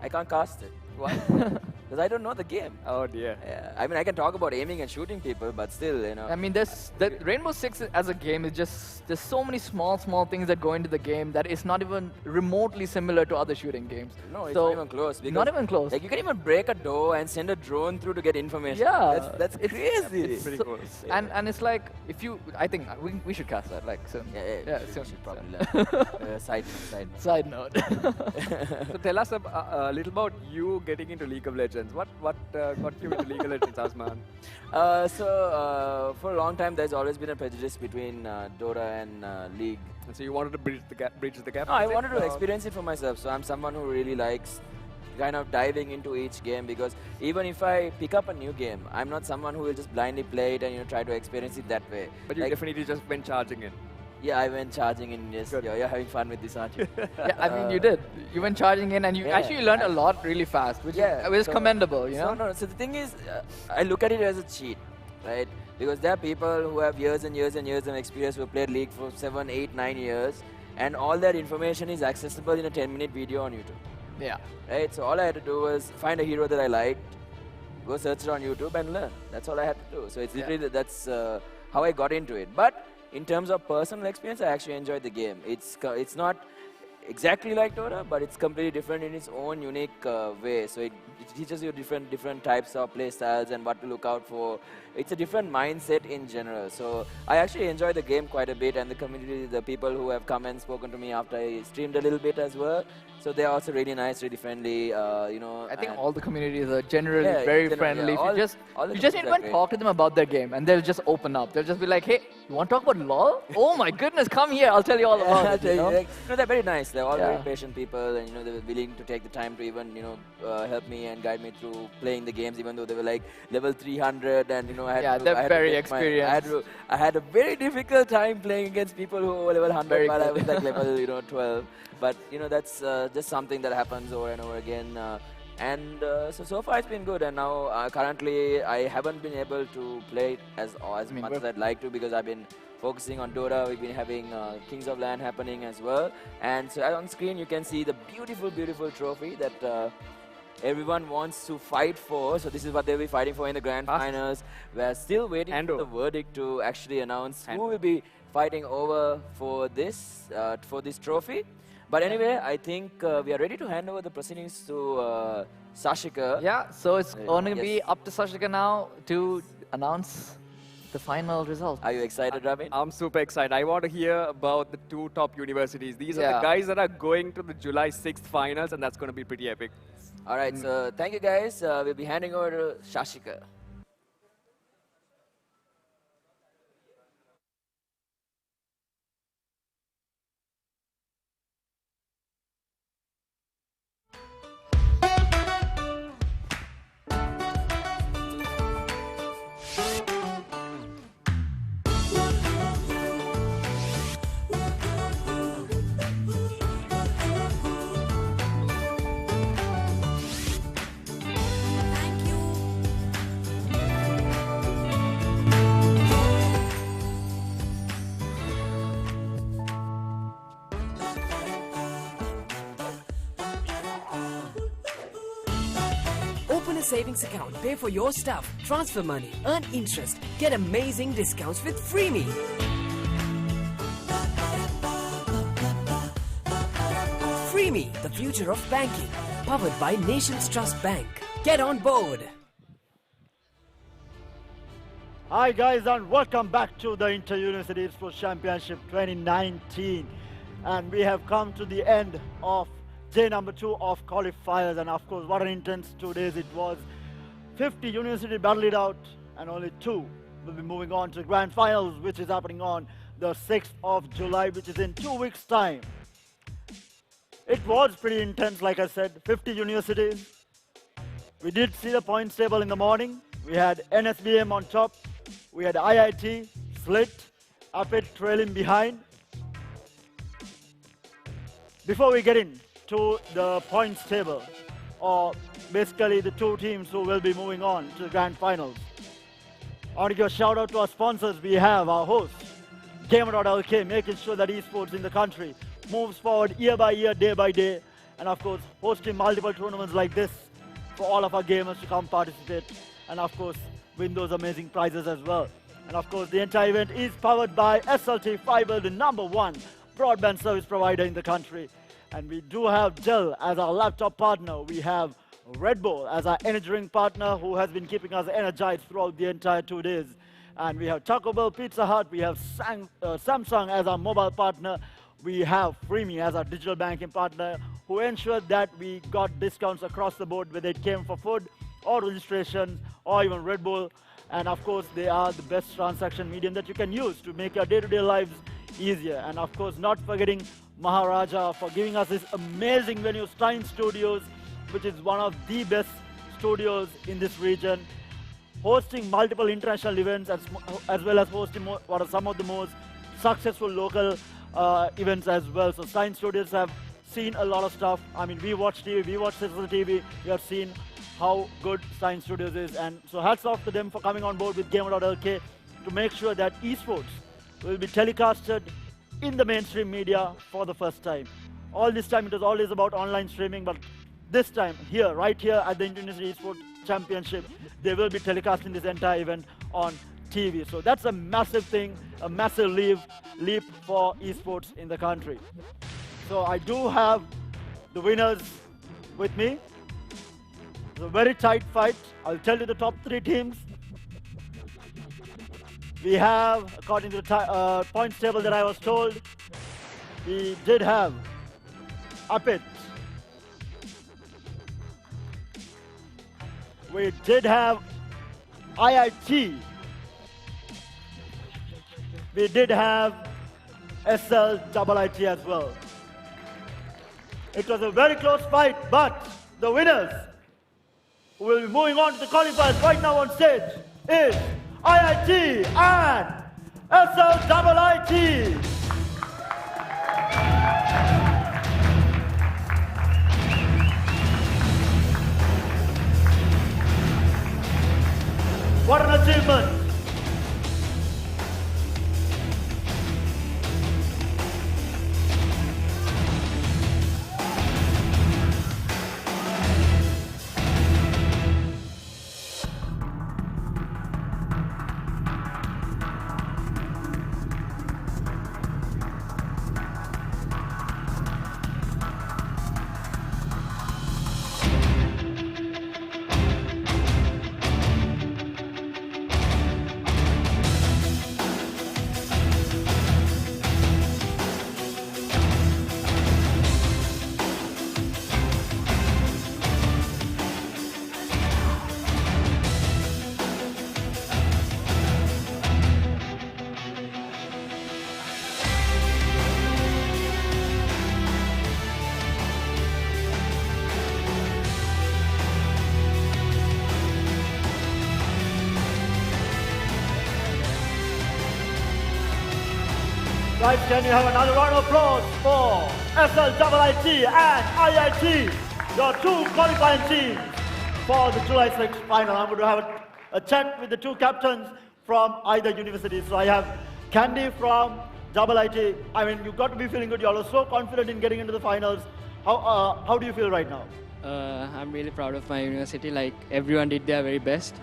I can't cast it. Why? Because I don't know the game. Oh dear. Yeah. I mean, I can talk about aiming and shooting people, but still, I mean, the Rainbow Six as a game is just, there's so many small things that go into the game that it's not even remotely similar to other shooting games. No, it's not even close. Not even close. Like, you can even break a door and send a drone through to get information. Yeah. That's crazy. It's pretty cool. And it's like, I think we should cast that, like, soon. Yeah, soon. we should probably Side note. So tell us a little about you getting into League of Legends. What got you into League of Legends, Asman? For a long time, there's always been a prejudice between Dota and League. And so you wanted to bridge the gap? No, I wanted to experience it for myself. So I'm someone who really likes kind of diving into each game, because even if I pick up a new game, I'm not someone who will just blindly play it and try to experience it that way. But you definitely just went charging in. Yeah, I went charging in. Yes, you're having fun with this, aren't you? Yeah, I mean, you did. You went charging in, and you actually learned a lot really fast, which is commendable, So the thing is, I look at it as a cheat, right? Because there are people who have years and years and years of experience, who have played League for 7, 8, 9 years, and all that information is accessible in a 10-minute video on YouTube. Yeah. Right? So all I had to do was find a hero that I liked, go search it on YouTube and learn. That's all I had to do. So it's literally, that's how I got into it. But in terms of personal experience, I actually enjoyed the game. It's not, exactly like Dota, but it's completely different in its own unique way. So it teaches you different types of play styles and what to look out for. It's a different mindset in general. So I actually enjoy the game quite a bit, and the community, the people who have come and spoken to me after I streamed a little bit as well. So they're also really nice, really friendly. You know, I think all the communities are generally Yeah, very generally, friendly. yeah. If you just all the you just need to go and communities are talk to them about their game, and they'll just open up. They'll just be like, "Hey, you want to talk about LOL? Oh my goodness, come here! I'll tell you all about I'll it." tell You you, know? like, no, they're very nice. They're all very Yeah. patient people, and they were willing to take the time to even help me and guide me through playing the games, even though they were like level 300, and I had Yeah, to, they're I had to very get experienced. I had a very difficult time playing against people who were level 100 Very while I good. was like level 12. But that's just something that happens over and over again. So far it's been good, and now currently I haven't been able to play it as much as I'd like to, because I've been focusing on Dota. We've been having Kings of Land happening as well, and so on screen you can see the beautiful trophy that everyone wants to fight for. So this is what they'll be fighting for in the grand finals. We're still waiting for the verdict to actually announce who will be fighting over for this trophy. But anyway, I think we are ready to hand over the proceedings to Sashika. Yeah, so it's going to be Yes. up to Sashika now to announce the final result. Are you excited, Ramin? I'm super excited. I want to hear about the two top universities. These are Yeah. the guys that are going to the July 6th finals, and that's going to be pretty epic. All right, so thank you guys. We'll be handing over to Sashika. Open a savings account, pay for your stuff, transfer money, earn interest, get amazing discounts with Freeme. Freeme, the future of banking, powered by Nations Trust Bank. Get on board. Hi guys, and welcome back to the Inter-University Esports Championship 2019. And we have come to the end of day number 2 of qualifiers, and of course what an intense 2 days it was. 50 university battled it out, and only 2 will be moving on to the grand finals, which is happening on the 6th of July, which is in 2 weeks time. It was pretty intense, like I said, 50 universities. We did see the points table in the morning. We had NSBM on top, we had IIT, Slit, Apit trailing behind. Before we get into the points table, or basically the 2 teams who will be moving on to the grand finals, I want to give a shout out to our sponsors. We have our host, Gamer.LK, making sure that esports in the country moves forward year by year, day by day, and of course hosting multiple tournaments like this for all of our gamers to come participate, and of course win those amazing prizes as well. And of course the entire event is powered by SLT Fiber, the #1 broadband service provider in the country. And we do have Dell as our laptop partner. We have Red Bull as our energy drink partner, who has been keeping us energized throughout the entire 2 days. And we have Taco Bell, Pizza Hut, we have Samsung as our mobile partner. We have Freeme as our digital banking partner, who ensured that we got discounts across the board, whether it came for food or registration or even Red Bull. And of course, they are the best transaction medium that you can use to make your day-to-day lives easier. And of course, not forgetting Maharaja for giving us this amazing venue, Stein Studios, which is one of the best studios in this region, hosting multiple international events as well as hosting what are some of the most successful local events as well. So Stein Studios have seen a lot of stuff. I mean, we watch TV, we watch Citizen TV, we have seen how good Stein Studios is. And so hats off to them for coming on board with Gamer.LK to make sure that esports will be telecasted in the mainstream media for the first time. All this time it was always about online streaming, but this time here, right here at the Inter-University Esports Championship, they will be telecasting this entire event on TV. So that's a massive thing, a massive leap for esports in the country. So I do have the winners with me. It's a very tight fight. I'll tell you the top 3 teams. We have, according to the points table that I was told, we did have Apit. We did have IIT. We did have SLIT as well. It was a very close fight, but the winners who will be moving on to the qualifiers right now on stage is IIT and SLIT. What an achievement! Guys, can you have another round of applause for SLIT and IIT, your 2 qualifying teams for the July 6th final. I'm going to have a chat with the 2 captains from either university. So I have Candy from IIT. I mean, you've got to be feeling good. You're so confident in getting into the finals. How do you feel right now? I'm really proud of my university. Like, everyone did their very best.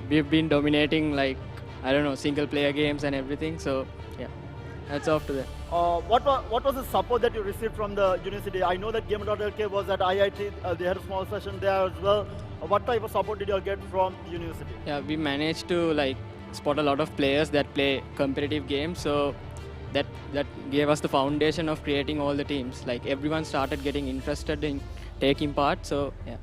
We've been dominating, like, I don't know, single player games and everything. So yeah, that's off to them. What was the support that you received from the university? I know that Gamer.LK was at IIT. They had a small session there as well. What type of support did you all get from the university? Yeah, we managed to like spot a lot of players that play competitive games. So that gave us the foundation of creating all the teams. Like, everyone started getting interested in taking part. So yeah.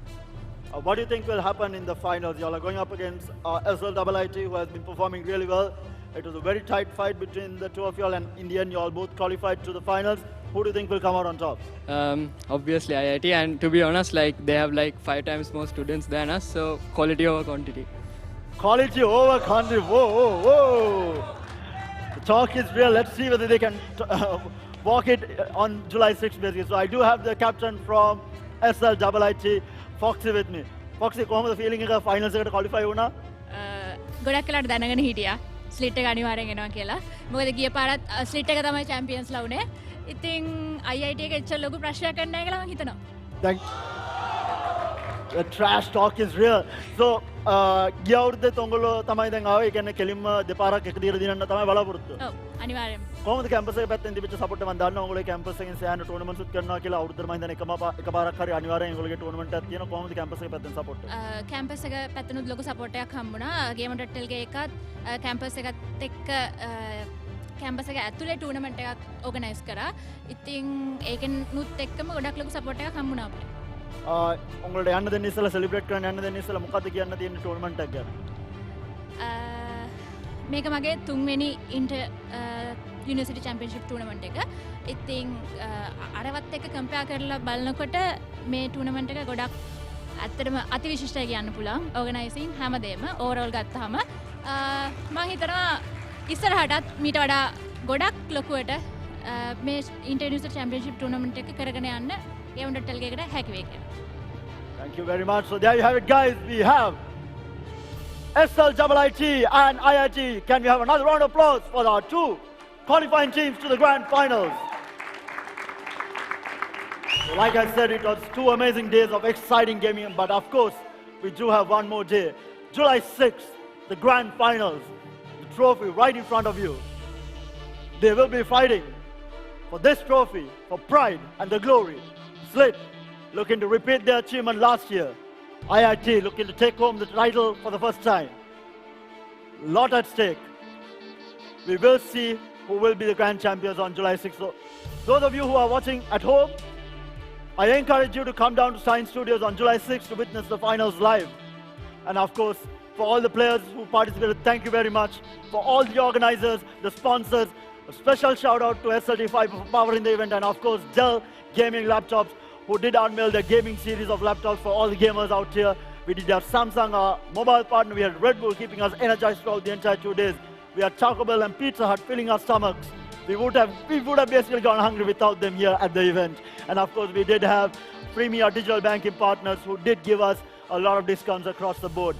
What do you think will happen in the finals? You all are going up against SLIT, who has been performing really well. It was a very tight fight between the 2 of you all, and in the end, you all both qualified to the finals. Who do you think will come out on top? Obviously IIT, and to be honest, like, they have like 5 times more students than us, so quality over quantity. Quality over quantity. Whoa, whoa, whoa! The talk is real. Let's see whether they can walk it on July 6th, basically. So I do have the captain from SLIT, Foxy, with me. Foxy, කොහොමද feeling එක finals එකට qualify වුණා? ගොඩක් වෙලාට දැනගෙන හිටියා slit එක අනිවාර්යෙන් එනවා කියලා. මොකද ගිය පාරත් ස්ලිට් එක තමයි චැම්පියන්ස් ලා උනේ. ඉතින් IIT එක එච්චර ලොකු ප්‍රශ්නයක් නැහැ කියලා මම හිතනවා. The trash talk is real. So, ගිය අවුරුද්දේ තොංගලෝ තමයි දැන් ආවේ. ඒ කියන්නේ කෙලින්ම දෙපාරක් එක දිගට දිනන්න තමයි බලාපොරොත්තු. ඔව්, අනිවාර්යෙන්ම. කොහොමද කැම්පස් එක පැත්තෙන් තිබිච්ච සපෝට් එක? මම දන්නවා ඔයගොල්ලෝ කැම්පස් එකෙන් සෑහෙන ටූර්නමන්ට්ස් උත් කරනවා කියලා. අවුරුද්දට මම හිතන්නේ එකපාරක් හරි අනිවාර්යෙන් ඔයගොල්ලෝගේ ටූර්නමන්ට් එකක් තියෙනවා. කොහොමද කැම්පස් එක පැත්තෙන් සපෝට් එක? කැම්පස් එක පැත්තෙනුත් ලොකු සපෝට් එකක් හම්බුණා. Gamer.LK එකත් කැම්පස් එකත් එක්ක කැම්පස් එක ඇතුලේ ටූර්නමන්ට් එකක් ඕගනයිස් කරා. ඉතින් ඒකෙනුත් එක්කම ගොඩක් ලොකු සපෝට් එකක් හම්බුණා අපිට. උங்களට යන්න දෙන්න ඉස්සලා සෙලිබ්‍රේට් කරන්න යන්න දෙන්න ඉස්සලා මොකද්ද කියන්න තියෙන ටූර්නමන්ට් එක ගැන? මේක මගේ 3 වෙනි ඉන්ටර් යුනිවර්සිටි චැම්පියන්ෂිප් ටූර්නමන්ට් එක. ඉතින් අරවත් එක්ක කම්පෙයාර් කරලා බලනකොට මේ ටූර්නමන්ට් එක ගොඩක් ඇත්තටම අතිවිශිෂ්ටයි කියන්න පුළුවන්. ඕගනයිසින් හැමදේම ඕවරෝල් ගත්තාම මම හිතනවා ඉස්සරහටත් මීට වඩා ගොඩක් ලොකුවට මේ ඉන්ටර් යුනිවර්සිටි චැම්පියන්ෂිප් ටූර්නමන්ට් එක කරගෙන යන්න Gamer.LK එකට හැකි වෙයි කියලා. Thank you very much. So there you have it, guys. We have SLIT and IIT. Can we have another round of applause for our 2 qualifying teams to the grand finals? So like I said, it was 2 amazing days of exciting gaming, but of course, we do have one more day. July 6th, the grand finals. The trophy right in front of you. They will be fighting for this trophy, for pride and the glory. Slit looking to repeat their achievement last year. IIT looking to take home the title for the first time. Lot at stake. We will see who will be the grand champions on July 6th. So, those of you who are watching at home, I encourage you to come down to Stein Studios on July 6th to witness the finals live. And of course, for all the players who participated, thank you very much. For all the organizers, the sponsors, a special shout out to SLT5 for powering the event, and of course Dell Gaming Laptops, who did unveil the gaming series of laptops for all the gamers out here. We did have Samsung, our mobile partner. We had Red Bull keeping us energized throughout the entire 2 days. We had Taco Bell and Pizza Hut filling our stomachs. We would have basically gone hungry without them here at the event. And of course, we did have Premier Digital Banking partners who did give us a lot of discounts across the board.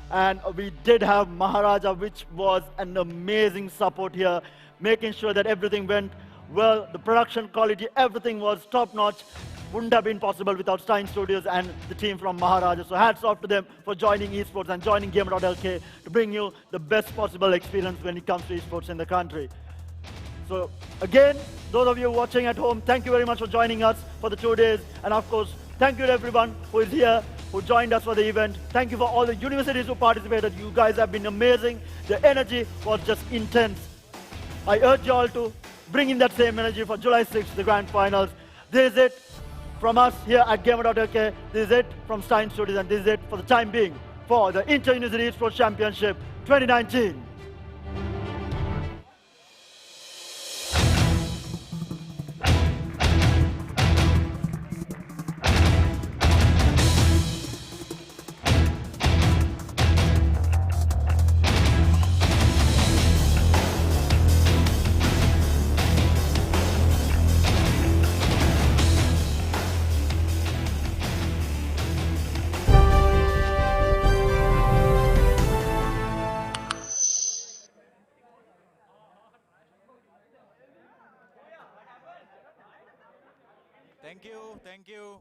And we did have Maharaja, which was an amazing support here, making sure that everything went well, the production quality, everything was top-notch. Wouldn't have been possible without Stein Studios and the team from Maharaja. So hats off to them for joining Esports and joining Gamer.LK to bring you the best possible experience when it comes to esports in the country. So again, those of you watching at home, thank you very much for joining us for the 2 days. And of course, thank you to everyone who is here, who joined us for the event. Thank you for all the universities who participated. You guys have been amazing. The energy was just intense. I urge you all to bring in that same energy for July 6th, the grand finals. This is it from us here at Gamer.LK. This is it from Stein Studios, and this is it for the time being for the Inter-University Esports Championship 2019. Thank you.